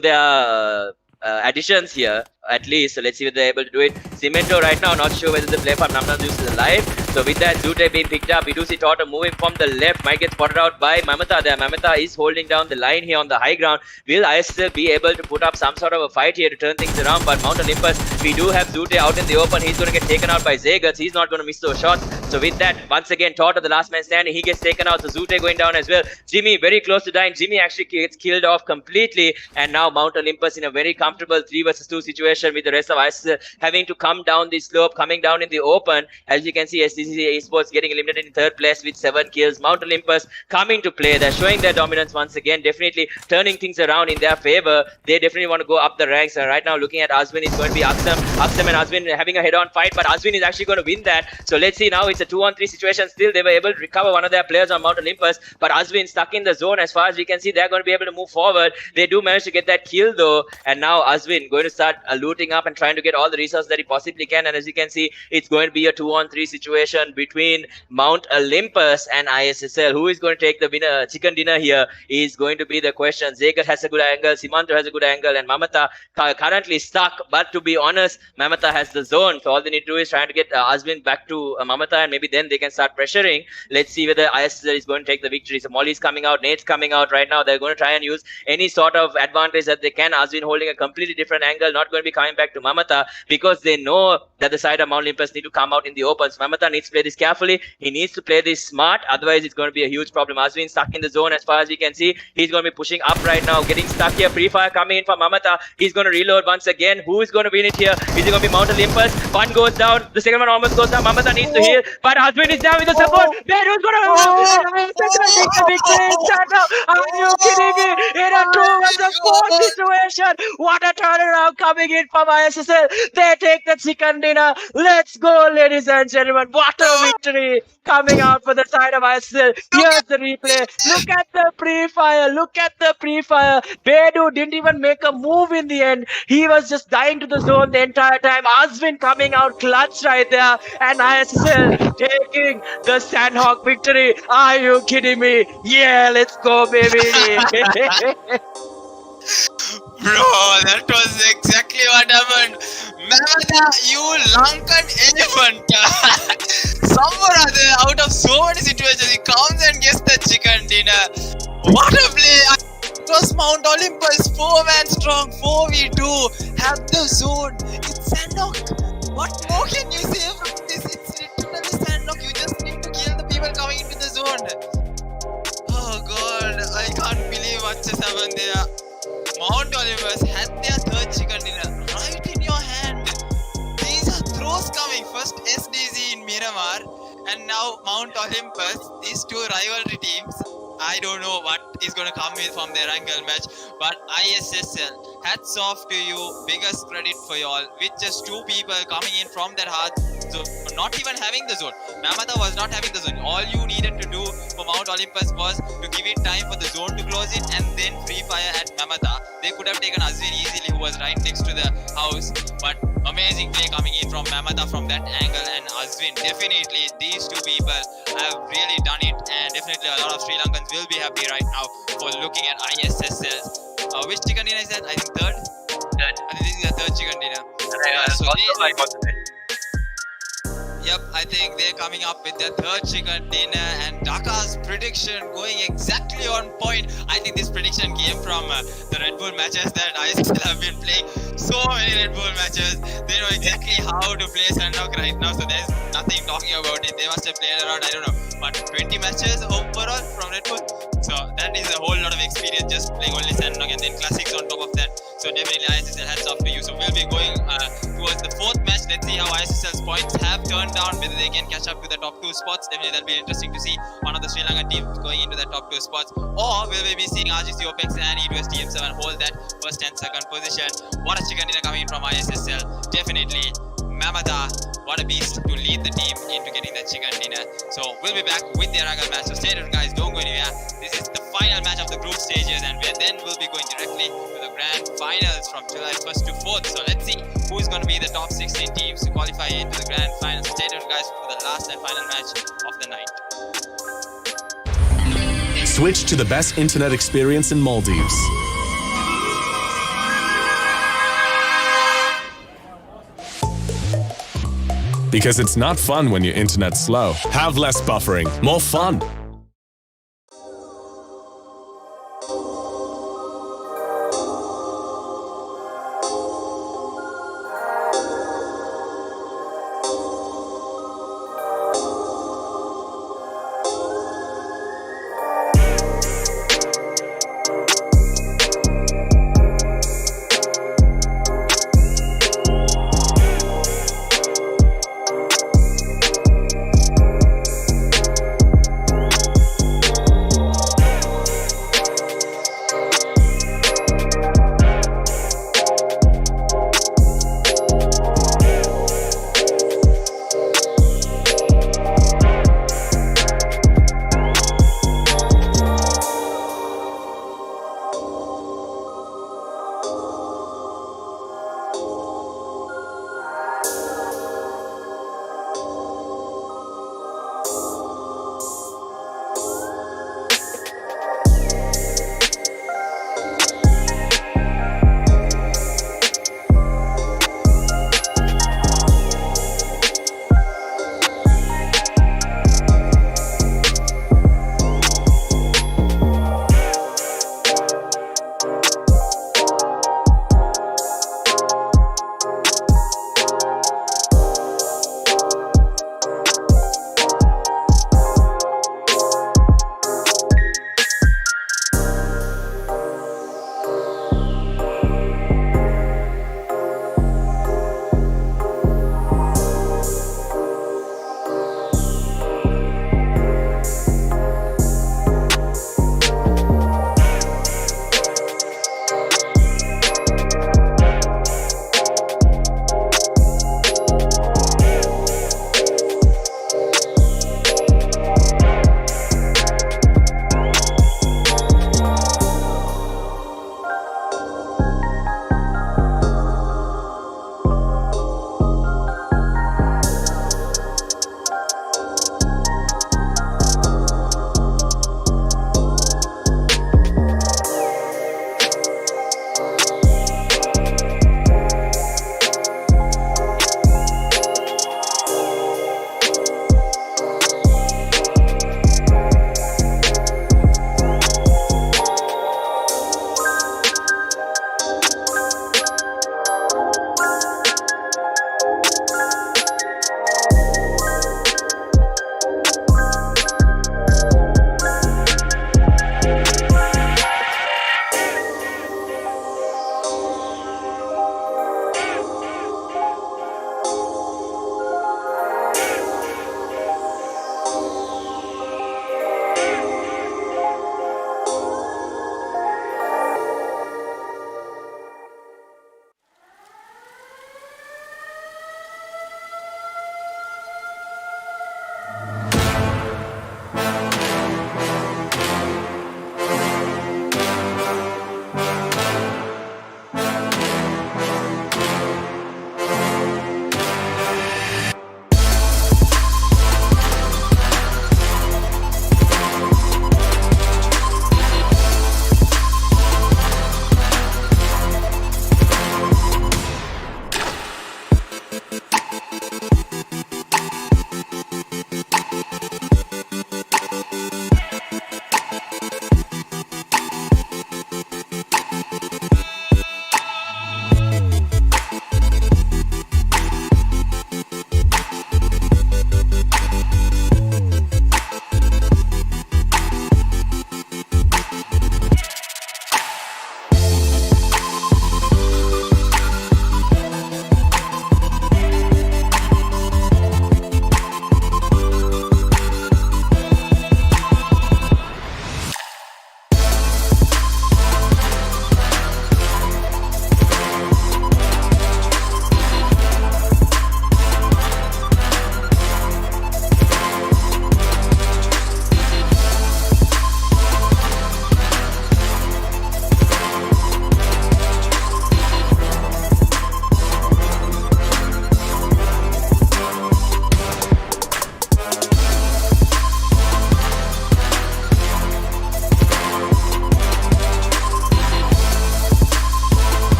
their additions here. at least. So let's see whether they're able to do it. Cemento right now, not sure whether the play from Namnam is alive. So with that, Zute being picked up, we do see Toto moving from the left. Might get spotted out by Mamata there. Mamata is holding down the line here on the high ground. Will ISL be able to put up some sort of a fight here to turn things around? But Mount Olympus, we do have Zute out in the open. He's going to get taken out by Zagats. He's not going to miss those shots. So with that, once again, Toto, the last man standing, he gets taken out. So Zute going down as well. Jimmy very close to dying. Jimmy actually gets killed off completely. And now Mount Olympus in a very comfortable 3 versus 2 situation with the rest of ISL having to come down the slope, coming down in the open. As you can see, SDZ Esports getting eliminated in 3rd place with 7 kills. Mount Olympus coming to play. They're showing their dominance once again, definitely turning things around in their favor. They definitely want to go up the ranks. And right now, looking at Azwin, it's going to be Aksam and Azwin having a head-on fight, but Azwin is actually going to win that. So let's see now. It's a 2-on-3 situation. Still, they were able to recover one of their players on Mount Olympus, but Azwin stuck in the zone. As far as we can see, they're going to be able to move forward. They do manage to get that kill though, and now Azwin going to start looting up and trying to get all the resources that he possibly can. And as you can see, it's going to be a 2-on-3 situation between Mount Olympus and ISSL. Who is going to take the winner chicken dinner here is going to be the question. Zagat has a good angle, Simanto has a good angle, and Mamata currently stuck. But to be honest, Mamata has the zone, so all they need to do is trying to get Azwin back to Mamata, and maybe then they can start pressuring. Let's see whether ISSL is going to take the victory. So Molly's coming out, Nate's coming out right now. They're going to try and use any sort of advantage that they can. Azwin holding a completely different angle, not going to be coming back to Mamata because they know that the side of Mount Olympus need to come out in the open. So Mamata needs to play this carefully. He needs to play this smart, otherwise it's going to be a huge problem. Azwin stuck in the zone as far as we can see. He's going to be pushing up right now, getting stuck here. Pre-fire coming in for Mamata. He's going to reload once again. Who is going to win it here? Is it going to be Mount Olympus? One goes down. The second one almost goes down. Mamata needs to heal, but Azwin is down with the support. There who's going to take the victory? Are you kidding me? In a 2 versus 4 situation. What a turnaround coming in from ISSL. They take the chicken dinner. Let's go, ladies and gentlemen. What a victory coming out for the side of ISSL. Here's the replay. Look at the pre-fire. Look at the pre-fire. Bedu didn't even make a move in the end. He was just dying to the zone the entire time. Azwin coming out clutch right there. And ISSL taking the Sanhok victory. Are you kidding me? Yeah, let's go, baby. Bro, that was exactly what happened. Mamata, you Lankan elephant. Somewhere or other, out of so many situations, he comes and gets the chicken dinner. What a play! It was Mount Olympus, 4-man strong, 4v2, have the zone. It's Sanhok. What more can you say from this? It's literally Sanhok. You just need to kill the people coming into the zone. Oh god, I can't believe what just happened there. Mount Olympus had their 3rd chicken dinner right in your hand. These are throws coming. First SDZ in Miramar, and now Mount Olympus. These 2 rivalry teams. I don't know what is going to come in from their Erangel match, but ISSL, hats off to you. Biggest credit for y'all. With just 2 people coming in from their hard zone, not even having the zone. Mamata was not having the zone. All you needed to do for Mount Olympus was to give it time for the zone to close it and then free fire at Mamata. They could have taken Azwin easily, who was right next to the house, but amazing play coming in from Mamata from that angle. And Azwin, definitely these 2 people have really done it, and definitely a lot of Sri Lankans will be happy right now for looking at ISSL. Which chicken dinner is that? I think 3rd? 3rd. I think this is the 3rd chicken dinner. Yep, I think they're coming up with their 3rd chicken dinner, and Daka's prediction going exactly on point. I think this prediction came from the Red Bull matches that ISL have been playing. So many Red Bull matches. They know exactly how to play Sanhok right now, so there's nothing talking about it. They must have played around, I don't know, but 20 matches overall from Red Bull. So that is a whole lot of experience just playing only Sanhok and then classics on top of that. So definitely ISSL hats off to you. So we'll be going towards the 4th match. Let's see how ISSL's points have turned down, whether they can catch up to the top 2 spots. Definitely that'll be interesting to see one of the Sri Lankan teams going into the top 2 spots. Or will we be seeing RGC Opex and E2S TM7 hold that 1st and 2nd position? What a chicken dinner coming in from ISSL. Definitely Mamata, what a beast to lead the team into getting that chicken dinner. So we'll be back with the Erangel match. So stay tuned guys, don't go anywhere. This is the final match of the group stages, and then we'll be going directly to the grand finals from July 1st to 4th. So let's see who's going to be the top 16 teams to qualify into the grand finals. Stay tuned guys for the last and final match of the night. Switch to the best internet experience in Maldives. Because it's not fun when your internet's slow. Have less buffering, more fun.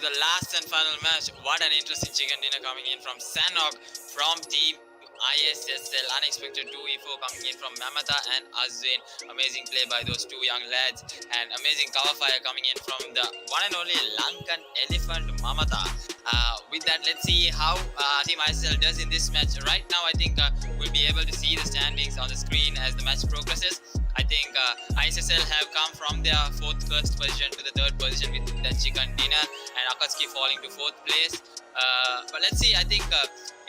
the last and final match. What an interesting chicken dinner coming in from Sanhok from team ISSL. Unexpected 2v4 coming in from Mamata and Azwin. Amazing play by those two young lads, and amazing cover fire coming in from the one and only Lankan elephant Mamata. With that, let's see how team ISSL does in this match. Right now, I think we'll be able to see the standings on the screen as the match progresses. I think ISSL have come from their first position to the 3rd position with the chicken dinner, and Akatsuki falling to 4th place. But let's see, I think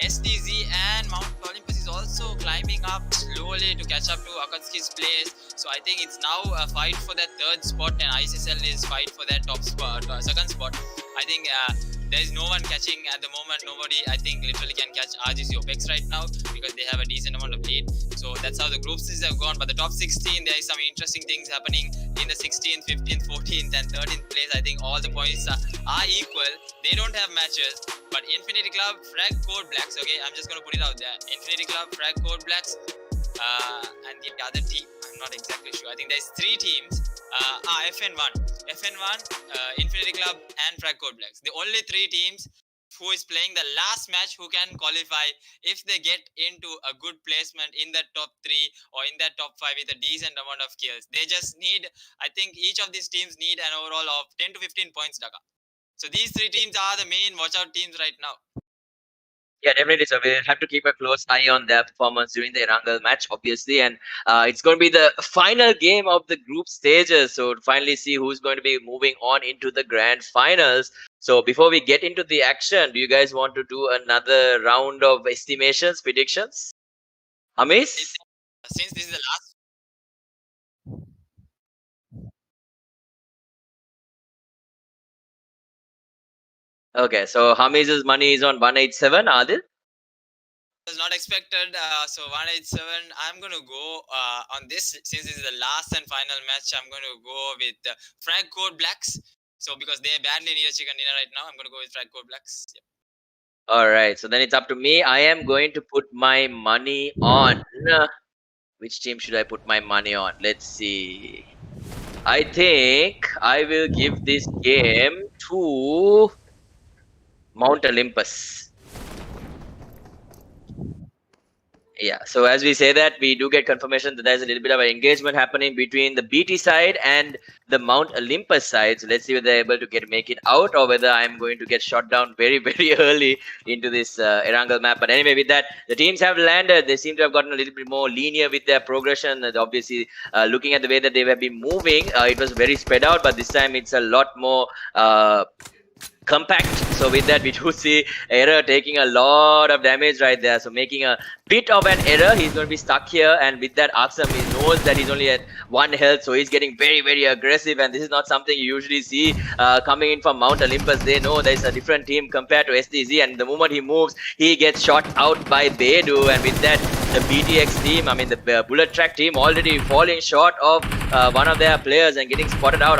SDZ and Mount Olympus is also climbing up slowly to catch up to Akatsuki's place. So I think it's now a fight for that 3rd spot, and ISSL is fight for that top spot, 2nd spot. I think there is no one catching at the moment. Nobody, I think, literally can catch RGC OPEX right now because they have a decent amount of lead. So that's how the group stages have gone. But the top 16, there is some interesting things happening in the 16th, 15th, 14th, and 13th place. I think all the points are equal. They don't have matches, but Infinity Club, Frag Code Blacks. Okay, I'm just gonna put it out there. Infinity Club, Frag Code Blacks, and the other team, I'm not exactly sure. I think there's 3 teams. FN1, Infinity Club, and Frag Code Blacks. The only 3 teams who is playing the last match who can qualify if they get into a good placement in the top 3 or in that top 5 with a decent amount of kills. They just need, I think each of these teams need an overall of 10 to 15 points, Daka. So these 3 teams are the main watch out teams right now. Yeah, definitely. So we'll have to keep a close eye on their performance during the Erangel match, obviously. And it's going to be the final game of the group stages. So to finally see who's going to be moving on into the grand finals. So before we get into the action, do you guys want to do another round of estimations, predictions? Amis? Since this is the last. Okay, so Hamiz's money is on 187. Adil? Was not expected, so 187. I'm gonna go on this, since this is the last and final match. I'm gonna go with Frag Code Blacks. So because they badly need a chicken dinner right now, I'm gonna go with Frag Code Blacks. Yep. All right, so then it's up to me. I am going to put my money on. Which team should I put my money on? Let's see. I think I will give this game to Mount Olympus. Yeah, so as we say that, we do get confirmation that there's a little bit of an engagement happening between the BT side and the Mount Olympus side. So let's see whether they're able to make it out, or whether I'm going to get shot down very, very early into this Erangel map. But anyway, with that, the teams have landed. They seem to have gotten a little bit more linear with their progression. And obviously, looking at the way that they have been moving, it was very spread out, but this time it's a lot more compact. So with that, we do see Error taking a lot of damage right there, so making a bit of an error. He's going to be stuck here, and with that, Aksam, he knows that he's only at 1 health, so he's getting very, very aggressive, and this is not something you usually see coming in from Mount Olympus. They know there's a different team compared to SDZ, and the moment he moves, he gets shot out by Bedu, and with that, the BTX team, I mean the Bullet Track team, already falling short of one of their players and getting spotted out.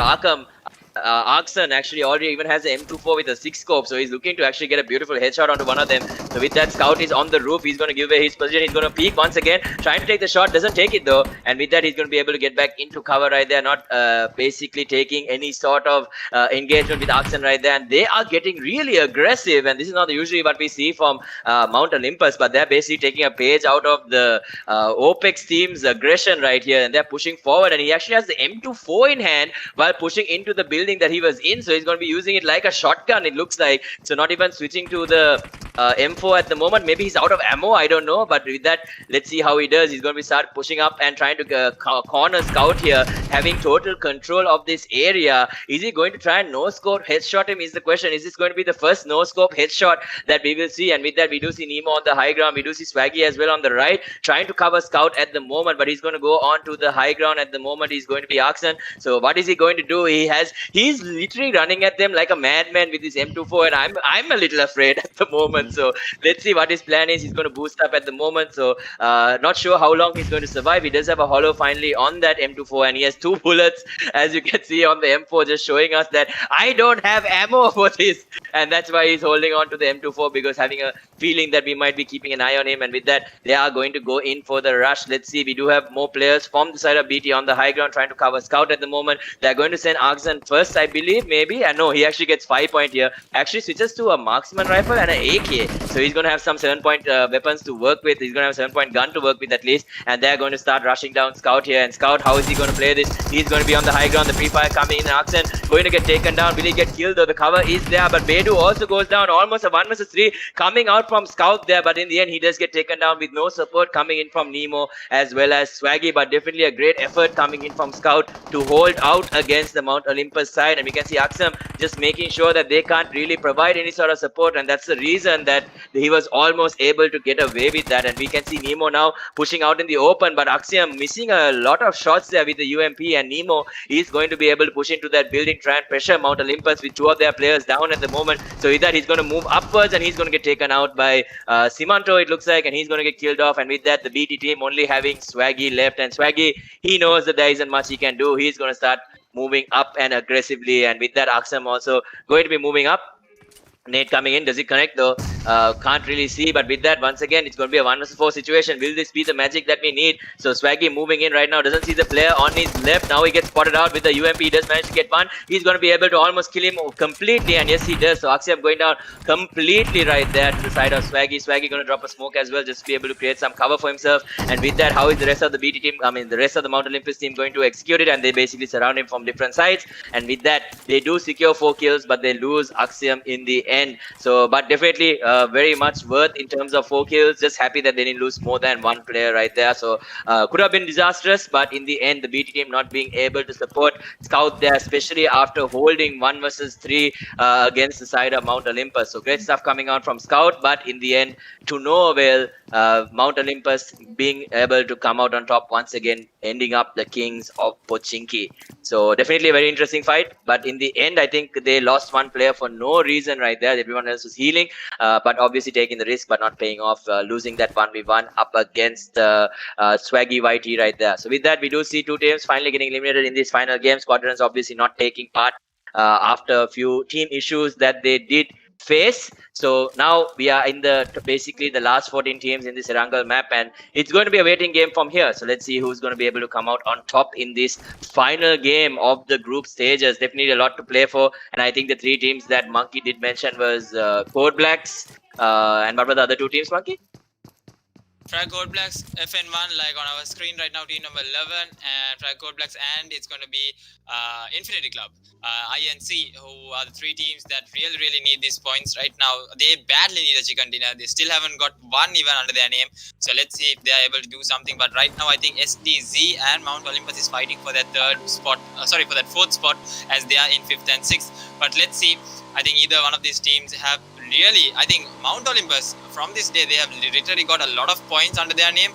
Arkson actually already even has an M24 with a 6 scope, so he's looking to actually get a beautiful headshot onto one of them. So with that, Scout is on the roof. He's going to give away his position. He's going to peek once again, trying to take the shot. Doesn't take it though, and with that, he's going to be able to get back into cover right there, not basically taking any sort of engagement with Arkson right there. And they are getting really aggressive, and this is not usually what we see from Mount Olympus, but they're basically taking a page out of the OPEX team's aggression right here, and they're pushing forward. And he actually has the M24 in hand while pushing into the building that he was in, so he's going to be using it like a shotgun, it looks like. So not even switching to the M4 at the moment. Maybe he's out of ammo, I don't know, but with that, let's see how he does. He's going to be start pushing up and trying to corner Scout here, having total control of this area. Is he going to try and no-scope headshot him is the question. Is this going to be the first no-scope headshot that we will see? And with that, we do see Nemo on the high ground. We do see Swaggy as well on the right, trying to cover Scout at the moment, but he's going to go on to the high ground at the moment. He's going to be Arkson. So what is he going to do? He's literally running at them like a madman with his M24, and I'm a little afraid at the moment. moment. So let's see what his plan is. He's going to boost up at the moment. So not sure how long he's going to survive. He does have a hollow finally on that M24, and he has 2 bullets, as you can see on the M4, just showing us that I don't have ammo for this. And that's why he's holding on to the M24, because having a feeling that we might be keeping an eye on him. And with that, they are going to go in for the rush. Let's see. We do have more players from the side of BT on the high ground trying to cover Scout at the moment. They're going to send Argzan first, I believe, maybe. And no, he actually gets 5 point here. Actually switches to a marksman rifle and an AK. So he's going to have some 7 point weapons to work with. He's going to have a 7 point gun to work with at least. And they're going to start rushing down Scout here. And Scout, how is he going to play this? He's going to be on the high ground. The pre-fire coming in. Argzan going to get taken down. Will he get killed though? The cover is there. But Bedu also goes down. Almost a 1 vs 3 coming out from Scout there. But in the end, he does get taken down with no support coming in from Nemo as well as Swaggy. But definitely a great effort coming in from Scout to hold out against the Mount Olympus side. And we can see Axum just making sure that they can't really provide any sort of support. And that's the reason that he was almost able to get away with that. And we can see Nemo now pushing out in the open. But Axiom missing a lot of shots there with the UMP. And Nemo is going to be able to push into that building, try and pressure Mount Olympus with 2 of their players down at the moment. So with that, he's going to move upwards and he's going to get taken out by Simanto, it looks like, and he's going to get killed off. And with that, the BT team only having Swaggy left. And Swaggy, he knows that there isn't much he can do. He's going to start moving up and aggressively. And with that, Aksam also going to be moving up. Nate coming in, does he connect though? Can't really see, but with that, once again, it's going to be a 1 vs 4 situation. Will this be the magic that we need? So Swaggy moving in right now, doesn't see the player on his left. Now he gets spotted out with the UMP. He does manage to get one. He's going to be able to almost kill him completely, and yes, he does. So Akshay going down completely right there to the side of Swaggy. Swaggy going to drop a smoke as well, just to be able to create some cover for himself. And with that, how is the rest of the BT team, the rest of the Mount Olympus team going to execute it? And they basically surround him from different sides. And with that, they do secure 4 kills, but they lose Axiom in the end. So, but definitely very much worth in terms of 4 kills. Just happy that they didn't lose more than 1 player right there. So, could have been disastrous, but in the end, the BT team not being able to support Scout there, especially after holding 1 vs 3 against the side of Mount Olympus. So, great stuff coming out from Scout, but in the end, to no avail. Mount Olympus being able to come out on top once again, ending up the Kings of Pochinki. So definitely a very interesting fight, but in the end I think they lost 1 player for no reason right there. Everyone else was healing, but obviously taking the risk but not paying off, losing that 1v1 up against Swaggy YT right there. So with that, we do see 2 teams finally getting eliminated in this final game. Squadrons obviously not taking part after a few team issues that they did face. So now we are in the basically the last 14 teams in this Erangel map, and it's going to be a waiting game from here. So let's see who's going to be able to come out on top in this final game of the group stages. Definitely a lot to play for, and I think the 3 teams that Monkey did mention was Code Blacks, and what were the other 2 teams, Monkey? Frag Code Blacks, FN1, like on our screen right now, team number 11, and Frag Code Blacks, and it's going to be Infinity Club, INC, who are the 3 teams that really need these points right now. They badly need a chicken dinner. They still haven't got 1 even under their name. So let's see if they are able to do something. But right now, I think SDZ and Mount Olympus is fighting for that 4th spot, as they are in 5th and 6th. But let's see. I think either one of these teams have really, I think Mount Olympus, from this day, they have literally got a lot of points under their name,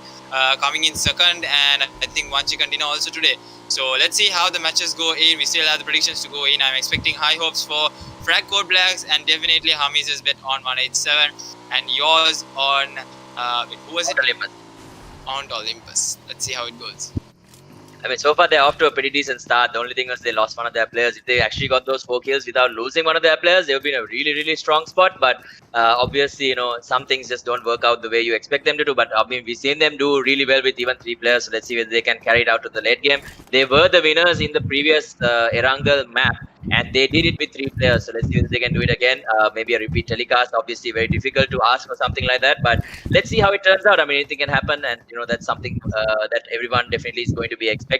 coming in 2nd, and I think 1 chicken dinner also today. So let's see how the matches go in. We still have the predictions to go in. I'm expecting high hopes for Frag Code Blacks, and definitely Hami's bet on 187, and yours on, who was it? Mount Olympus. Let's see how it goes. I mean, so far they're off to a pretty decent start. The only thing was they lost 1 of their players. If they actually got those 4 kills without losing 1 of their players, they would be in a really strong spot. But obviously, you know, some things just don't work out the way you expect them to do. But I mean, we've seen them do really well with even 3 players. So let's see whether they can carry it out to the late game. They were the winners in the previous Erangel map, and they did it with 3 players. So let's see if they can do it again. Maybe a repeat telecast. Obviously very difficult to ask for something like that, but let's see how it turns out. I mean, anything can happen, and you know, that's something that everyone definitely is going to be expecting.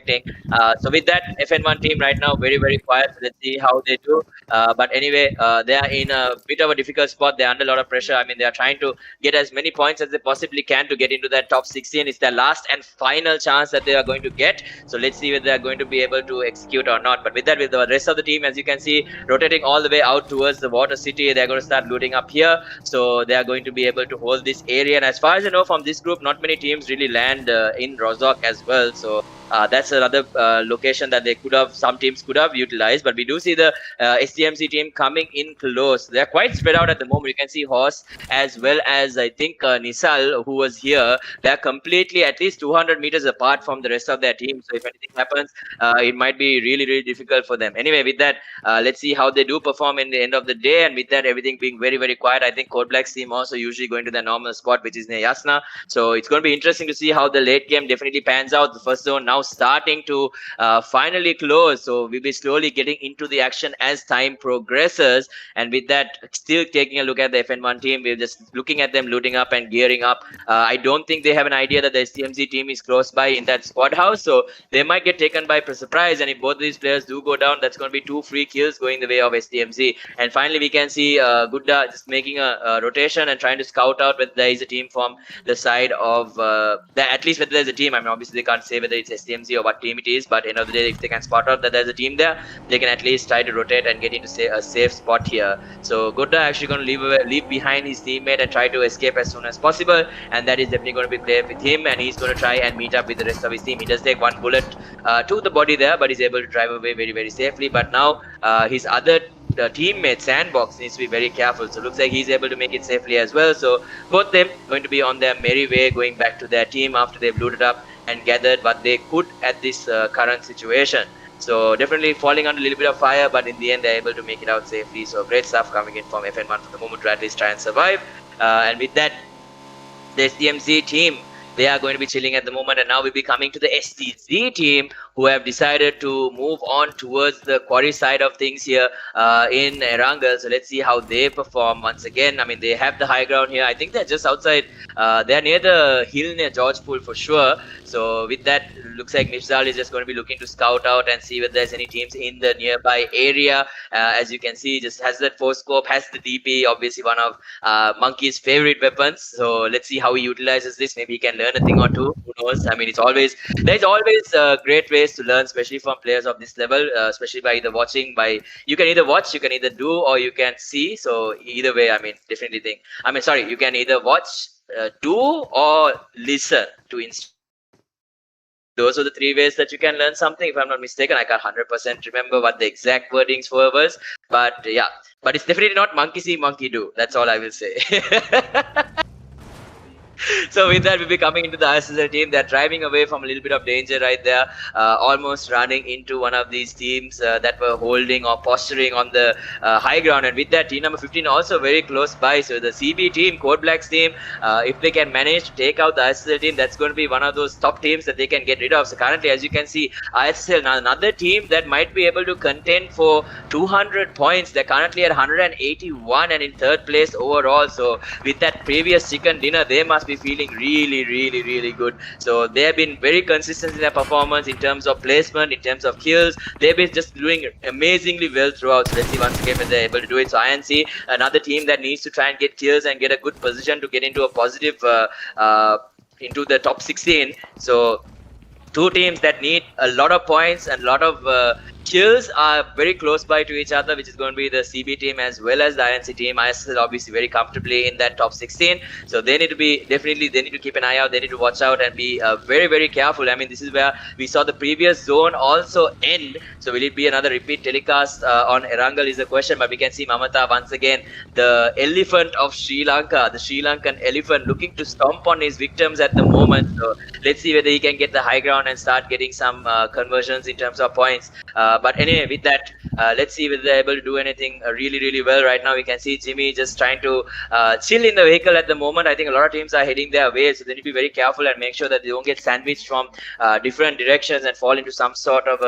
So with that, FN1 team right now very quiet. So let's see how they do. But anyway, they are in a bit of a difficult spot. They're under a lot of pressure. I mean, they are trying to get as many points as they possibly can to get into that top 16. It's their last and final chance that they are going to get. So let's see whether they are going to be able to execute or not. But with that, with the rest of the team, as you can see, rotating all the way out towards the water city, they're going to start looting up here. So they are going to be able to hold this area. And as far as I know, from this group, not many teams really land in Rozhok as well. So that's another location that some teams could have utilized. But we do see the STMC team coming in close. They're quite spread out at the moment. You can see Horse as well as I think Nisal, who was here. They're completely at least 200 meters apart from the rest of their team. So if anything happens, it might be really, really difficult for them. Anyway, with that, let's see how they do perform in the end of the day. And with that, everything being very, very quiet, I think Code Black's team also usually going to their normal spot, which is near Yasna. So it's going to be interesting to see how the late game definitely pans out. The first zone now starting to finally close. So we'll be slowly getting into the action as time progresses. And with that, still taking a look at the FN1 team, we're just looking at them looting up and gearing up. I don't think they have an idea that the STMC team is close by in that squad house. So they might get taken by surprise. And if both of these players do go down, that's going to be 2 free kills going the way of STMC. And finally, we can see Gudda just making a rotation and trying to scout out whether there is a team from the side of at least whether there's a team. I mean, obviously they can't say whether it's STMC or what team it is, but end of the day, if they can spot out that there's a team there, they can at least try to rotate and get into a safe spot here. So Gudda actually going to leave behind his teammate and try to escape as soon as possible, and that is definitely going to be played with him, and he's going to try and meet up with the rest of his team. He does take 1 bullet to the body there, but he's able to drive away very, very safely. But now his other teammate Sandbox needs to be very careful. So looks like he's able to make it safely as well. So both them going to be on their merry way, going back to their team after they've looted up and gathered what they could at this current situation. So definitely falling under a little bit of fire, but in the end they're able to make it out safely. So great stuff coming in from FN1 for the moment to at least try and survive. And with that, the STMC team, they are going to be chilling at the moment, and now we'll be coming to the SDZ team, who have decided to move on towards the quarry side of things here in Erangel. So let's see how they perform once again. I mean, they have the high ground here. I think they're just outside. They're near the hill near George Pool for sure. So with that, looks like Mifzal is just going to be looking to scout out and see whether there's any teams in the nearby area. As you can see, just has that 4-scope, has the DP, obviously one of Monkey's favorite weapons. So let's see how he utilizes this. Maybe he can learn a thing or two. Who knows? I mean, there's always great ways to learn, especially from players of this level, especially by either watching. You can either watch, you can either do, or you can see. So either way, I mean, you can either watch, do, or listen to instructions. Those are the 3 ways that you can learn something, if I'm not mistaken. I can't 100% remember what the exact wordings was, but yeah. But it's definitely not monkey see, monkey do. That's all I will say. So with that, we'll be coming into the SSL team. They're driving away from a little bit of danger right there, almost running into one of these teams that were holding or posturing on the high ground. And with that, team number 15 also very close by. So the CB team, Code Black's team, if they can manage to take out the ISSL team, that's going to be one of those top teams that they can get rid of. So currently, as you can see, ISSL, now another team that might be able to contend for 200 points. They're currently at 181 and in 3rd place overall. So with that previous chicken dinner, they must be feeling really, really, really good. So they have been very consistent in their performance in terms of placement, in terms of kills. They've been just doing amazingly well throughout. So let's see once again if they're able to do it. So INC, another team that needs to try and get kills and get a good position to get into a positive into the top 16. So 2 teams that need a lot of points and a lot of kills are very close by to each other, which is going to be the CB team as well as the INC team. ISL obviously very comfortably in that top 16. So they need to be, definitely they need to keep an eye out. They need to watch out and be very, very careful. I mean, this is where we saw the previous zone also end. So will it be another repeat telecast on Erangel is the question. But we can see Mamata once again, the elephant of Sri Lanka, the Sri Lankan elephant, looking to stomp on his victims at the moment. So let's see whether he can get the high ground and start getting some conversions in terms of points. But anyway, with that, let's see whether they're able to do anything really, really well. Right now, we can see Jimmy just trying to chill in the vehicle at the moment. I think a lot of teams are heading their way, so they need to be very careful and make sure that they don't get sandwiched from different directions and fall into some sort of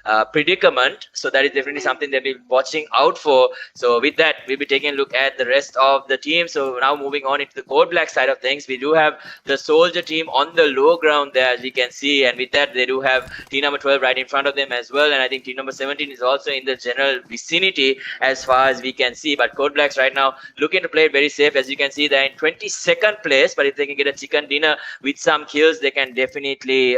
a predicament. So that is definitely something they'll be watching out for. So with that, we'll be taking a look at the rest of the team. So now moving on into the Code Black side of things, we do have the Soldier team on the low ground there, as we can see. And with that, they do have team number 12 right in front of them as well. And I think team number 17 is also in the general vicinity as far as we can see. But Code Blacks right now looking to play it very safe. As you can see, they're in 22nd place. But if they can get a chicken dinner with some kills, they can definitely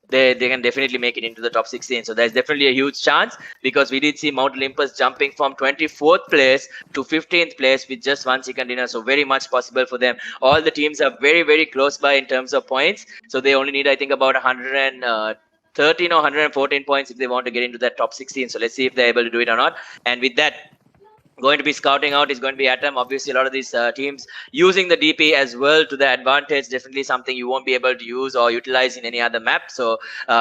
they can definitely make it into the top 16. So there's definitely a huge chance, because we did see Mount Olympus jumping from 24th place to 15th place with just 1 second dinner. So very much possible for them. All the teams are very, very close by in terms of points. So they only need, I think, about 113 or 114 points if they want to get into that top 16. So let's see if they're able to do it or not. And with that, going to be scouting out is going to be Atom. Obviously, a lot of these teams using the DP as well to their advantage. Definitely something you won't be able to use or utilize in any other map. So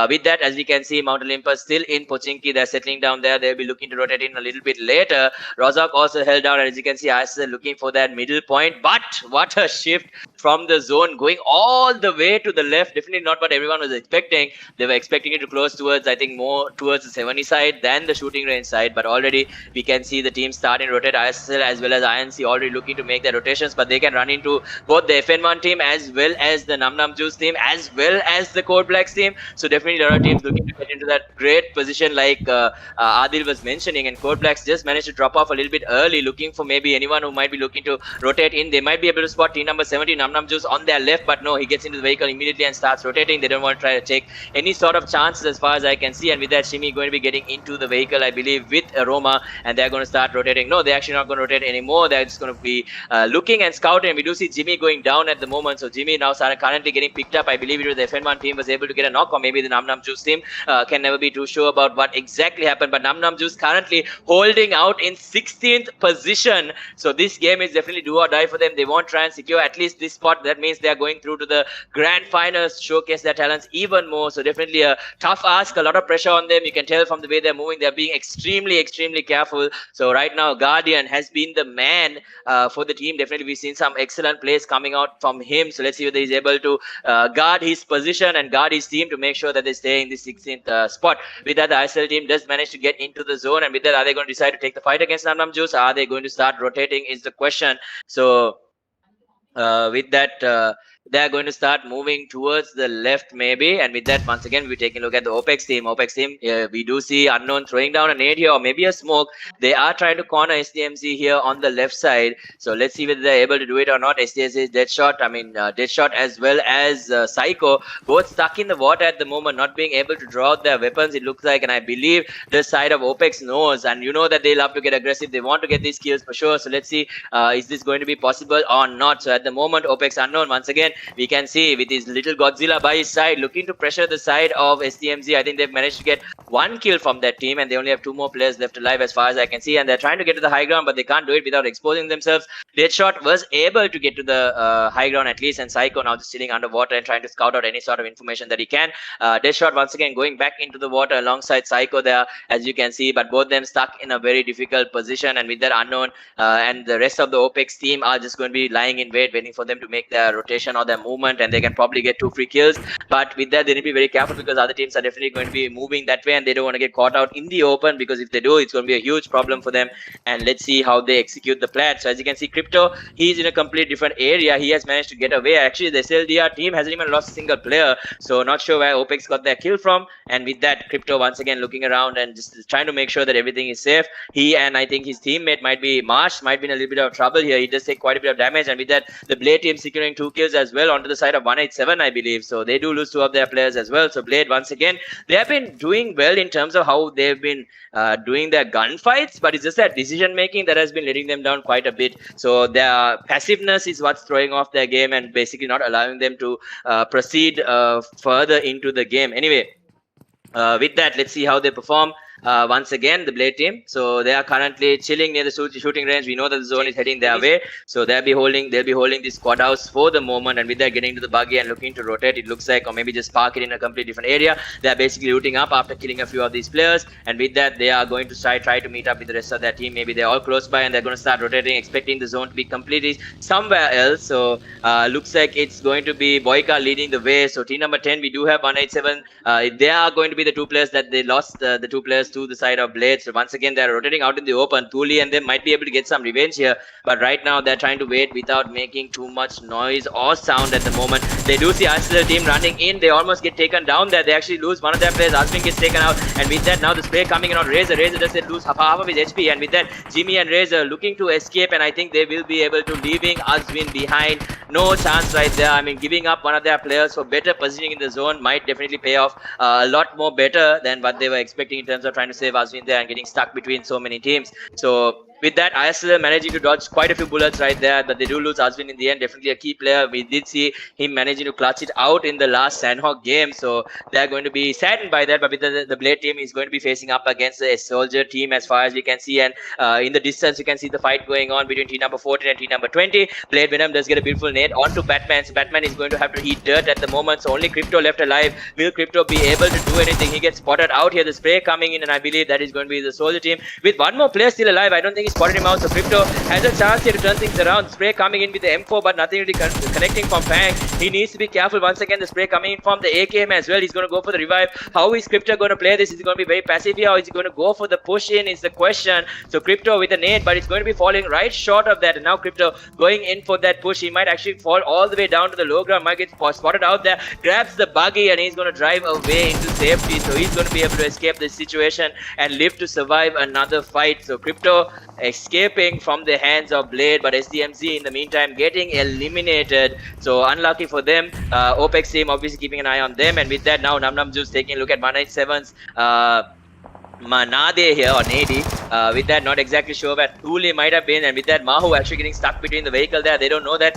with that, as we can see, Mount Olympus still in Pochinki. They're settling down there. They'll be looking to rotate in a little bit later. Rozhok also held down, and as you can see, ISL looking for that middle point. But what a shift from the zone, going all the way to the left. Definitely not what everyone was expecting. They were expecting it to close towards, I think, more towards the 70 side than the shooting range side. But already we can see the team starting rotate. ISL as well as INC already looking to make their rotations, but they can run into both the FN1 team as well as the Nam Nam Juice team as well as the Code Blacks team. So definitely there are teams looking to get into that great position like Adil was mentioning, and Code Blacks just managed to drop off a little bit early, looking for maybe anyone who might be looking to rotate in. They might be able to spot team number 70, Nam Nam Juice, on their left, but no, he gets into the vehicle immediately and starts rotating. They don't want to try to take any sort of chances as far as I can see, and with that, Shimi going to be getting into the vehicle, I believe, with Aroma, and they're going to start rotating. No, they actually not going to rotate anymore. They're just going to be looking and scouting. We do see Jimmy going down at the moment. So Jimmy now currently getting picked up. I believe it was the FN1 team was able to get a knock, or maybe the Nam Nam Juice team. Can never be too sure about what exactly happened. But Nam Nam Juice currently holding out in 16th position. So this game is definitely do or die for them. They won't try and secure at least this spot. That means they are going through to the grand finals, showcase their talents even more. So definitely a tough ask, a lot of pressure on them. You can tell from the way they're moving. They're being extremely, extremely careful. So right now, Guardian has been the man for the team. Definitely we've seen some excellent plays coming out from him. So let's see whether he's able to guard his position and guard his team to make sure that they stay in the 16th spot. With that, the ISL team does manage to get into the zone, and with that, are they going to decide to take the fight against Nam Nam Juice? Are they going to start rotating is the question. So with that, they're going to start moving towards the left maybe, and with that, once again, we're taking a look at the OPEX team. We do see Unknown throwing down a nade here, or maybe a smoke. They are trying to corner SDMC here on the left side, so let's see whether they're able to do it or not. SDS is Deadshot, Deadshot as well as Psycho, both stuck in the water at the moment, not being able to draw out their weapons, it looks like, and I believe the side of OPEX knows, and you know that they love to get aggressive. They want to get these kills for sure, so let's see, is this going to be possible or not? So at the moment, OPEX Unknown, once again, we can see with his little Godzilla by his side, looking to pressure the side of STMZ. I think they've managed to get one kill from that team, and they only have 2 more players left alive as far as I can see, and they're trying to get to the high ground, but they can't do it without exposing themselves. Deadshot was able to get to the high ground at least, and Psycho now just sitting underwater and trying to scout out any sort of information that he can. Deadshot once again going back into the water alongside Psycho there, as you can see, but both them stuck in a very difficult position, and with that, Unknown and the rest of the OPEX team are just going to be lying in wait, waiting for them to make their rotation or their movement, and they can probably get 2 free kills. But with that, they need to be very careful, because other teams are definitely going to be moving that way, and they don't want to get caught out in the open, because if they do, it's going to be a huge problem for them. And let's see how they execute the plan. So as you can see, Crypto, he's in a complete different area. He has managed to get away. Actually, the SLDR team hasn't even lost a single player, so not sure where OPEX got their kill from. And with that, Crypto once again looking around and just trying to make sure that everything is safe. He and I think his teammate might be Marsh, might be in a little bit of trouble here. He does take quite a bit of damage, and with that, the Blade team securing 2 kills as well onto the side of 187, I believe. So they do lose 2 of their players as well. So Blade, once again, they have been doing well in terms of how they've been doing their gunfights, but it's just that decision making that has been letting them down quite a bit. So their passiveness is what's throwing off their game and basically not allowing them to proceed further into the game. Anyway, with that, let's see how they perform. Once again, the Blade team, so they are currently chilling near the shooting range. We know that the zone is heading their way, so they'll be holding this squad house for the moment, and with that, getting to the buggy and looking to rotate, it looks like, or maybe just park it in a completely different area. They're basically looting up after killing a few of these players, and with that, they are going to try to meet up with the rest of their team. Maybe they're all close by, and they're going to start rotating, expecting the zone to be completely somewhere else. So looks like it's going to be Boyka leading the way. So team number 10, we do have 187. They are going to be the 2 players that they lost, the 2 players players to the side of Blades. So once again, they're rotating out in the open. Thuli and them might be able to get some revenge here, but right now they're trying to wait without making too much noise or sound at the moment. They do see Arsenal team running in. They almost get taken down there. They actually lose one of their players. Aswin gets taken out, and with that, now the spray coming in on Razor. Razor does lose half of his HP, and with that, Jimmy and Razor looking to escape, and I think they will be able to, leaving Aswin behind. No chance right there. I mean, giving up one of their players for better positioning in the zone might definitely pay off a lot more better than what they were expecting in terms of trying to save Aswin there and getting stuck between so many teams. So with that, ISL managing to dodge quite a few bullets right there, but they do lose Aswin in the end. Definitely a key player. We did see him managing to clutch it out in the last Sanhok game, so they're going to be saddened by that. But with the Blade team is going to be facing up against the Soldier team as far as we can see, and in the distance you can see the fight going on between team number 14 and team number 20. Blade Venom does get a beautiful nade onto Batman, so Batman is going to have to eat dirt at the moment, so only Crypto left alive. Will Crypto be able to do anything? He gets spotted out here, the spray coming in, and I believe that is going to be the Soldier team with one more player still alive. I don't think he spotted him out, so Crypto has a chance here to turn things around. Spray coming in with the M4, but nothing really connecting from Fang. He needs to be careful. Once again, the spray coming in from the AKM as well. He's going to go for the revive. How is Crypto going to play this? Is he going to be very passive here, or is he going to go for the push in is the question. So Crypto with a nade, but it's going to be falling right short of that, and now Crypto going in for that push. He might actually fall all the way down to the low ground, might get spotted out there, grabs the buggy, and he's going to drive away into safety. So he's going to be able to escape this situation and live to survive another fight. So Crypto escaping from the hands of Blade, but SDMZ in the meantime getting eliminated. So unlucky for them. OPEX team obviously keeping an eye on them, and with that now Nam Juice taking a look at 197's Manade here, or Nady. With that, not exactly sure where Thuli might have been, and with that, Mahu actually getting stuck between the vehicle there. They don't know that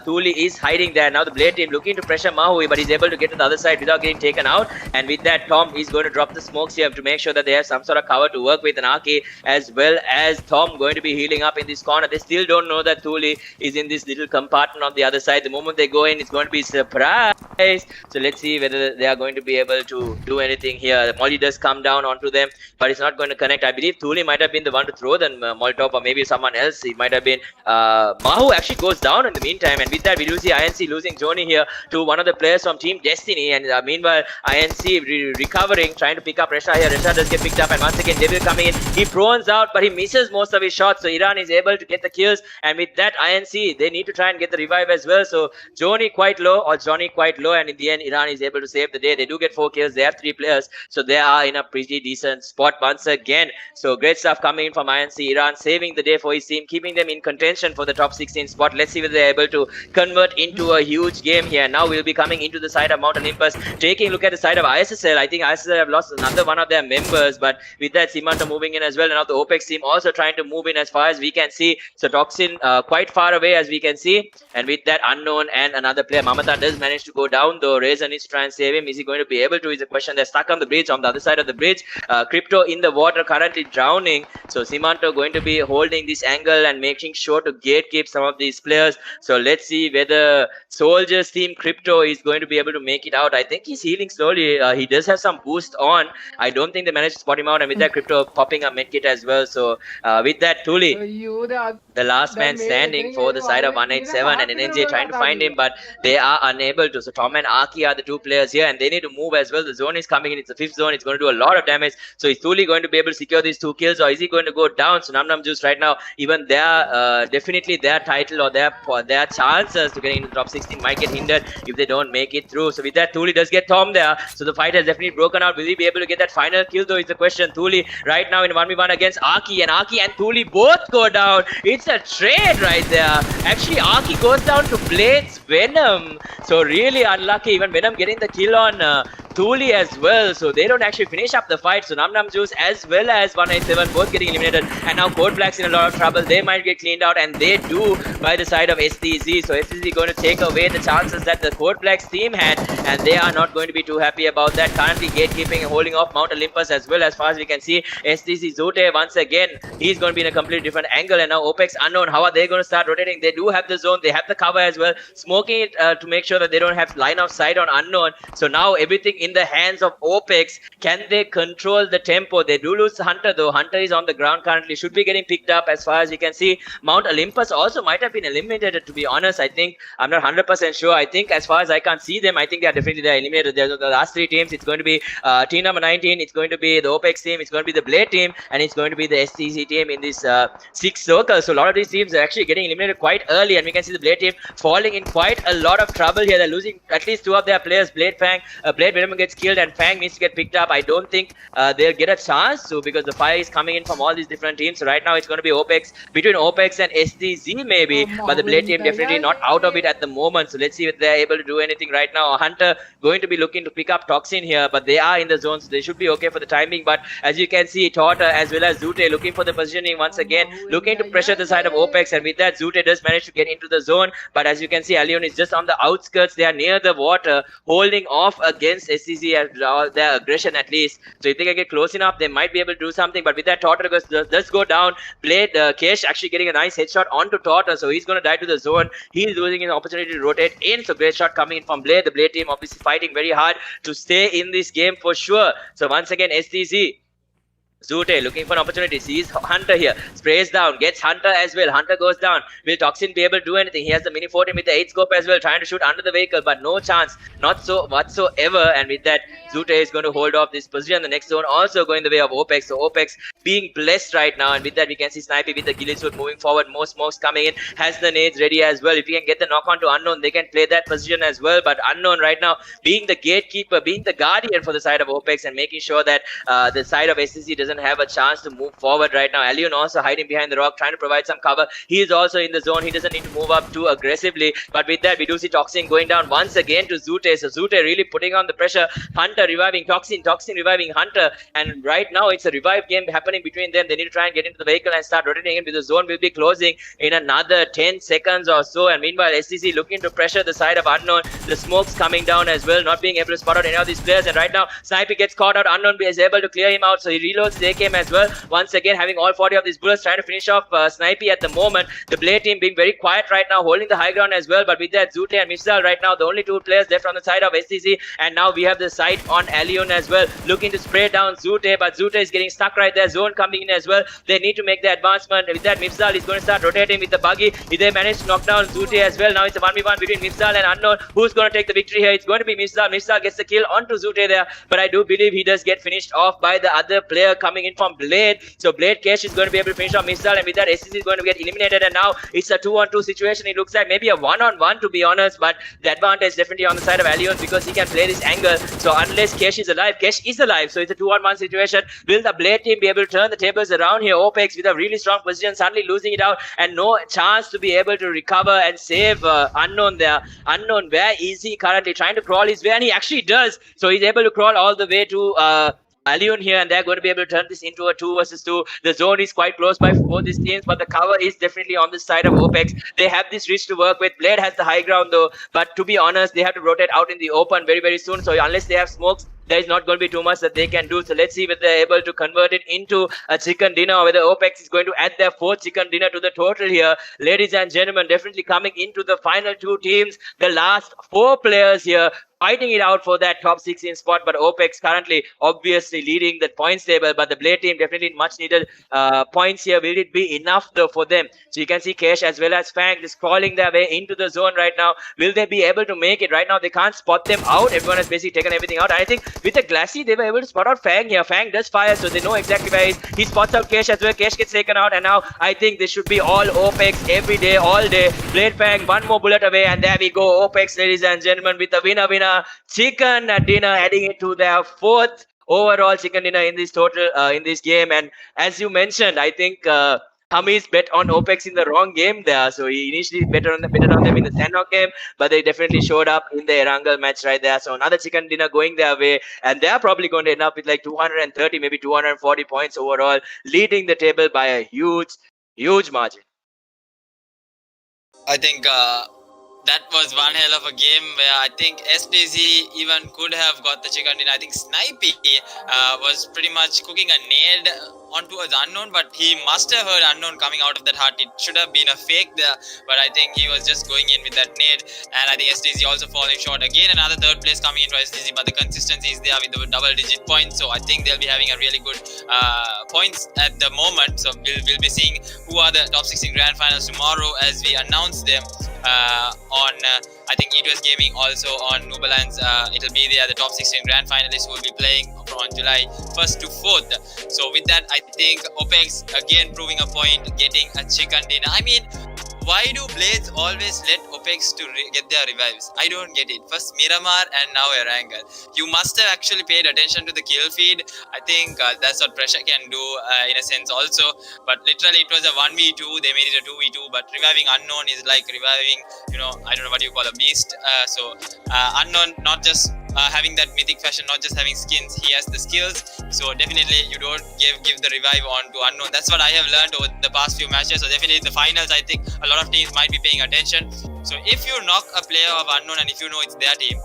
Thuli is hiding there. Now the Blade team looking to pressure Mahu, but he's able to get to the other side without getting taken out. And with that, Tom is going to drop the smokes here to make sure that they have some sort of cover to work with, and Aki as well as Tom going to be healing up in this corner. They still don't know that Thuli is in this little compartment on the other side. The moment they go in, it's going to be surprise. So let's see whether they are going to be able to do anything here. The Molly does come down onto them, but it's not going to connect. I believe Thuli might have been the one to throw the Molotov, or maybe someone else. It might have been Mahu actually goes down in the meantime, and with that we do see INC losing Joni here to one of the players from Team Destiny, and meanwhile INC recovering, trying to pick up Resha here. Resha does get picked up, and once again Devil coming in. He prones out, but he misses most of his shots, so Iran is able to get the kills, and with that INC they need to try and get the revive as well. So Johnny quite low, and in the end Iran is able to save the day. They do get 4 kills. They have 3 players, so they are in a pretty decent spot once again. So great stuff coming in from INC. Iran saving the day for his team, keeping them in contention for the top 16 spot. Let's see whether they're able to convert into a huge game here. Now we'll be coming into the side of Mount Olympus, taking a look at the side of ISSL. I think ISSL have lost another one of their members, but with that Simanta moving in as well, and now the OPEX team also trying to move in as far as we can see. So Toxin quite far away as we can see, and with that Unknown and another player. Mamata does manage to go down though. Razor needs to try and save him. Is he going to be able to is the question. They're stuck on the bridge, on the other side of the bridge. Crypto in the water, currently drowning. So Simanto going to be holding this angle and making sure to gatekeep some of these players. So let's see whether Soldiers team Crypto is going to be able to make it out. I think he's healing slowly. He does have some boost on. I don't think they managed to spot him out, and with that Crypto popping a medkit as well. So with that Thuli, the last man standing for the side of 187, and NNJ trying to find him, but they are unable to. So Tom and Aki are the 2 players here, and they need to move as well. The zone is coming in. It's the 5th zone. It's going to do a lot of damage. So is Thuli going to be able to secure these 2 kills, or is he going to go down? So Nam Juice right now, even their definitely their title or their chances to get into the top 16 might get hindered if they don't make it through. So with that, Thuli does get Tom there. So the fight has definitely broken out. Will he be able to get that final kill though is the question. Thuli right now in 1v1 against Aki, and Thuli both go down. It's a trade right there. Actually, Aki goes down to Blade's Venom. So really unlucky. Even Venom getting the kill on Thuli as well. So they don't actually finish up the fight. So Nam Juice as well as 187 both getting eliminated. And now Code Black's in a lot of trouble. They might get cleaned out, and they do by the side of SDZ. So SDZ going to take away the chances that the Code Black's team had, and they are not going to be too happy about that. Currently gatekeeping and holding off Mount Olympus as well, as far as we can see. SDZ Zote once again, he's going to be in a completely different angle, and now OPEX Unknown. How are they going to start rotating? They do have the zone, they have the cover as well, smoking it to make sure that they don't have line of sight on Unknown. So now everything in the hands of OPEX. Can they control the tempo? They do lose Hunter though. Hunter is on the ground currently, should be getting picked up as far as you can see. Mount Olympus also might have been eliminated, to be honest. I think, I'm not 100% sure. I think as far as I can see them, I think they are definitely eliminated. There's the last three teams. It's going to be team number 19, it's going to be the OPEX team, it's going to be the Blade team, and it's going to be the SDZ team in this 6 circles. So a lot of these teams are actually getting eliminated quite early, and we can see the Blade team falling in quite a lot of trouble here. They're losing at least 2 of their players. Blade Fang, Blade Miramar gets killed and Fang needs to get picked up. I don't think they'll get a chance to, because the fire is coming in from all these different teams. So right now it's going to be OPEX, between OPEX and SDZ maybe, but the Blade team definitely not out of it at the moment. So let's see if they're able to do anything right now. Hunter going to be looking to pick up Toxin here, but they are in the zone, so they should be okay for the timing. But as you can see, Torta as well as Zute looking for the positioning once again, looking to pressure the side of OPEX, and with that Zute does manage to get into the zone. But as you can see, Allion is just on the outskirts. They are near the water, holding off against SCZ and their aggression at least. So if they can get close enough, they might be able to do something. But with that, Torta does go down. Blade Kesh actually getting a nice headshot onto Torta, so he's going to die to the zone. He's losing an opportunity to rotate in. So great shot coming in from Blade. The Blade team obviously fighting very hard to stay in this game for sure. So once again, SDZ, Zute looking for an opportunity, sees Hunter here, sprays down, gets Hunter as well. Hunter goes down. Will Toxin be able to do anything? He has the mini 14 with the 8 scope as well, trying to shoot under the vehicle, but no chance, not so whatsoever. And with that, Zute is going to hold off this position. The next zone also going the way of OPEX. So OPEX being blessed right now, and with that we can see Snipey with the ghillie suit moving forward. More smokes coming in, has the nades ready as well. If you can get the knock on to Unknown, they can play that position as well. But Unknown right now being the gatekeeper, being the guardian for the side of OPEX, and making sure that the side of SCC doesn't have a chance to move forward right now. Allion also hiding behind the rock, trying to provide some cover. He is also in the zone. He doesn't need to move up too aggressively. But with that, we do see Toxin going down once again to Zute. So Zute really putting on the pressure. Hunter reviving Toxin, Toxin reviving Hunter. And right now, it's a revive game happening between them. They need to try and get into the vehicle and start rotating in, because the zone will be closing in another 10 seconds or so. And meanwhile, SCC looking to pressure the side of Unknown. The smoke's coming down as well, not being able to spot out any of these players. And right now, Sniper gets caught out. Unknown is able to clear him out, so he reloads the AKM as well. Once again, having all 40 of these bullets, trying to finish off Snipey at the moment. The Blade team being very quiet right now, holding the high ground as well. But with that, Zute and Mifsal right now, the only 2 players left on the side of SCC. And now we have the sight on Allion as well, looking to spray down Zute. But Zute is getting stuck right there. Zone coming in as well. They need to make the advancement. With that, Mifsal is going to start rotating with the buggy. If they manage to knock down Zute as well, now it's a 1v1 between Mifsal and Unknown. Who's going to take the victory here? It's going to be Mifsal. Mifsal gets the kill onto Zute there. But I do believe he does get finished off by the other player coming in from Blade. So Blade Kesh is going to be able to finish off Mifsal, and with that, SCC is going to get eliminated. And now it's a 2-on-2 situation. It looks like maybe a 1-on-1 to be honest, but the advantage is definitely on the side of Allion, because he can play this angle. So unless Kesh is alive, Kesh is alive. So it's a 2-on-1 situation. Will the Blade team be able to turn the tables around here? OPEX with a really strong position, suddenly losing it out, and no chance to be able to recover and save Unknown there. Unknown, where is he currently? Trying to crawl his way, and he actually does. So he's able to crawl all the way to Allion here, and they're going to be able to turn this into a 2 versus 2. The zone is quite close by both these teams, but the cover is definitely on the side of OPEX. They have this reach to work with. Blade has the high ground though, but to be honest, they have to rotate out in the open very, very soon. So unless they have smokes, there is not going to be too much that they can do. So let's see whether they're able to convert it into a chicken dinner, or whether OPEX is going to add their 4th chicken dinner to the total here. Ladies and gentlemen, definitely coming into the final 2 teams, the last 4 players here, fighting it out for that top 16 spot. But OPEX currently obviously leading the points table, but the Blade team definitely much needed points here. Will it be enough though for them? So you can see Kesh as well as Fang just crawling their way into the zone right now. Will they be able to make it? Right now they can't spot them out. Everyone has basically taken everything out. I think with the Glassy they were able to spot out Fang here. Fang does fire, so they know exactly where he is. He spots out Kesh as well. Kesh gets taken out, and now I think this should be all OPEX every day, all day. Blade Fang, 1 more bullet away, and there we go. OPEX, ladies and gentlemen, with the winner chicken dinner, adding it to their 4th overall chicken dinner in this total in this game. And as you mentioned, I think Hamis bet on OPEX in the wrong game there. So he initially betted on them in the Sanhok game, but they definitely showed up in the Erangel match right there. So another chicken dinner going their way, and they're probably going to end up with like 230, maybe 240 points overall, leading the table by a huge margin. I think that was one hell of a game where I think SDZ even could have got the chicken dinner. I think Snipey was pretty much cooking a nade on towards Unknown, but he must have heard Unknown coming out of that hut. It should have been a fake there, but I think he was just going in with that nade. And I think SDZ also falling short again. Another third place coming in for SDZ, but the consistency is there with the double-digit points. So I think they'll be having a really good points at the moment. So we'll be seeing who are the top 16 grand finals tomorrow as we announce them on I think E2S Gaming, also on Nubalands. It'll be there, the top 16 grand finalists who will be playing on July 1st to 4th. So with that, I think OPEX again proving a point, getting a chicken dinner. I mean, why do Blades always let OPEX to get their revives? I don't get it. First Miramar and now Erangel. You must have actually paid attention to the kill feed. I think that's what pressure can do in a sense also. But literally it was a 1v2. They made it a 2v2. But reviving Unknown is like reviving, I don't know what you call a beast. So Unknown not just having that mythic fashion, not just having skins, he has the skills. So definitely you don't give the revive on to Unknown. That's what I have learned over the past few matches. So definitely the finals, I think a lot of teams might be paying attention. So if you knock a player of Unknown and if you know it's their team,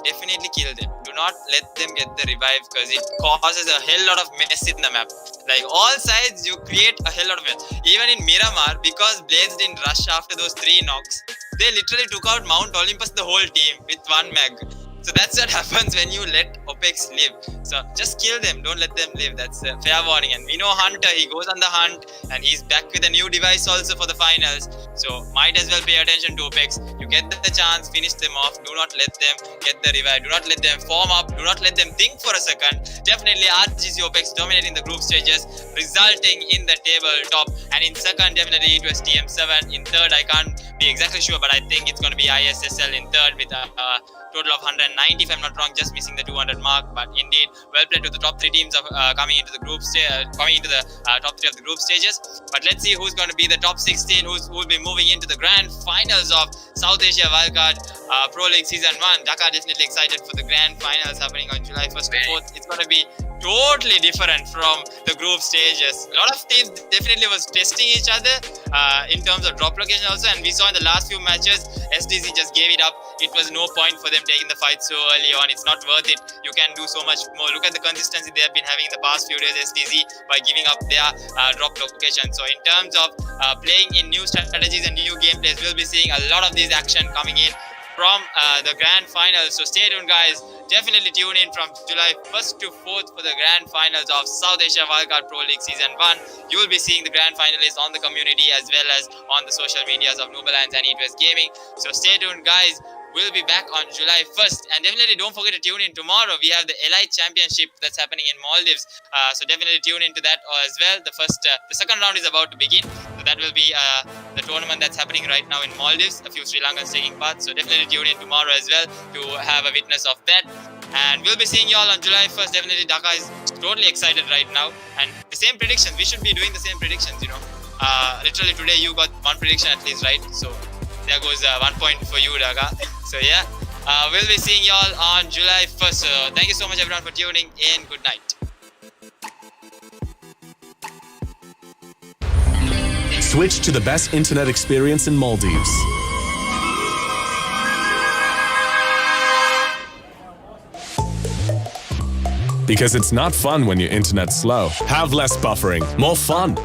definitely kill them. Do not let them get the revive, because it causes a hell lot of mess in the map. Like all sides, you create a hell lot of mess. Even in Miramar, because Blades didn't rush after those 3 knocks, they literally took out Mount Olympus, the whole team, with 1 mag. So that's what happens when you let OPEX live. So just kill them, don't let them live. That's a fair warning. And we know Hunter, he goes on the hunt and he's back with a new device also for the finals. So might as well pay attention to OPEX. You get the chance, finish them off. Do not let them get the revive. Do not let them form up. Do not let them think for a second. Definitely RGC OPEX dominating the group stages, resulting in the table top. And in second, definitely E2S TM7. In third, I can't be exactly sure, but I think it's going to be ISSL in third with a total of 190, if I'm not wrong, just missing the 200 mark. But indeed, well played to the top 3 teams of coming into the group coming into the top 3 of the group stages. But let's see who's going to be the top 16, who will be moving into the grand finals of South Asia Wildcard Pro League Season 1. Dhaka definitely excited for the grand finals happening on July 1st to 4th. It's going to be totally different from the group stages. A lot of teams definitely was testing each other in terms of drop location also, and we saw in the last few matches SDZ just gave it up. It was no point for them taking the fight so early on. It's not worth it. You can do so much more. Look at the consistency they have been having in the past few days, SDZ, by giving up their drop location. So in terms of playing in new strategies and new gameplays, we'll be seeing a lot of this action coming in from the grand finals. So stay tuned, guys. Definitely tune in from July 1st to 4th for the grand finals of South Asia Wildcard Pro League Season 1. You will be seeing the grand finalists on the community as well as on the social medias of Nubalands and E2S Gaming. So stay tuned, guys. We'll be back on July 1st. And definitely don't forget to tune in tomorrow. We have the Elite Championship that's happening in Maldives. So definitely tune into that as well. The second round is about to begin. So that will be the tournament that's happening right now in Maldives. A few Sri Lankans taking part. So definitely tune in tomorrow as well to have a witness of that. And we'll be seeing you all on July 1st. Definitely Dhaka is totally excited right now. And the same predictions. We should be doing the same predictions, Literally today you got one prediction at least, right? So there goes 1 point for you, Dhaka. So yeah, we'll be seeing y'all on July 1st. So thank you so much everyone for tuning in. Good night. Switch to the best internet experience in Maldives. Because it's not fun when your internet's slow. Have less buffering, more fun.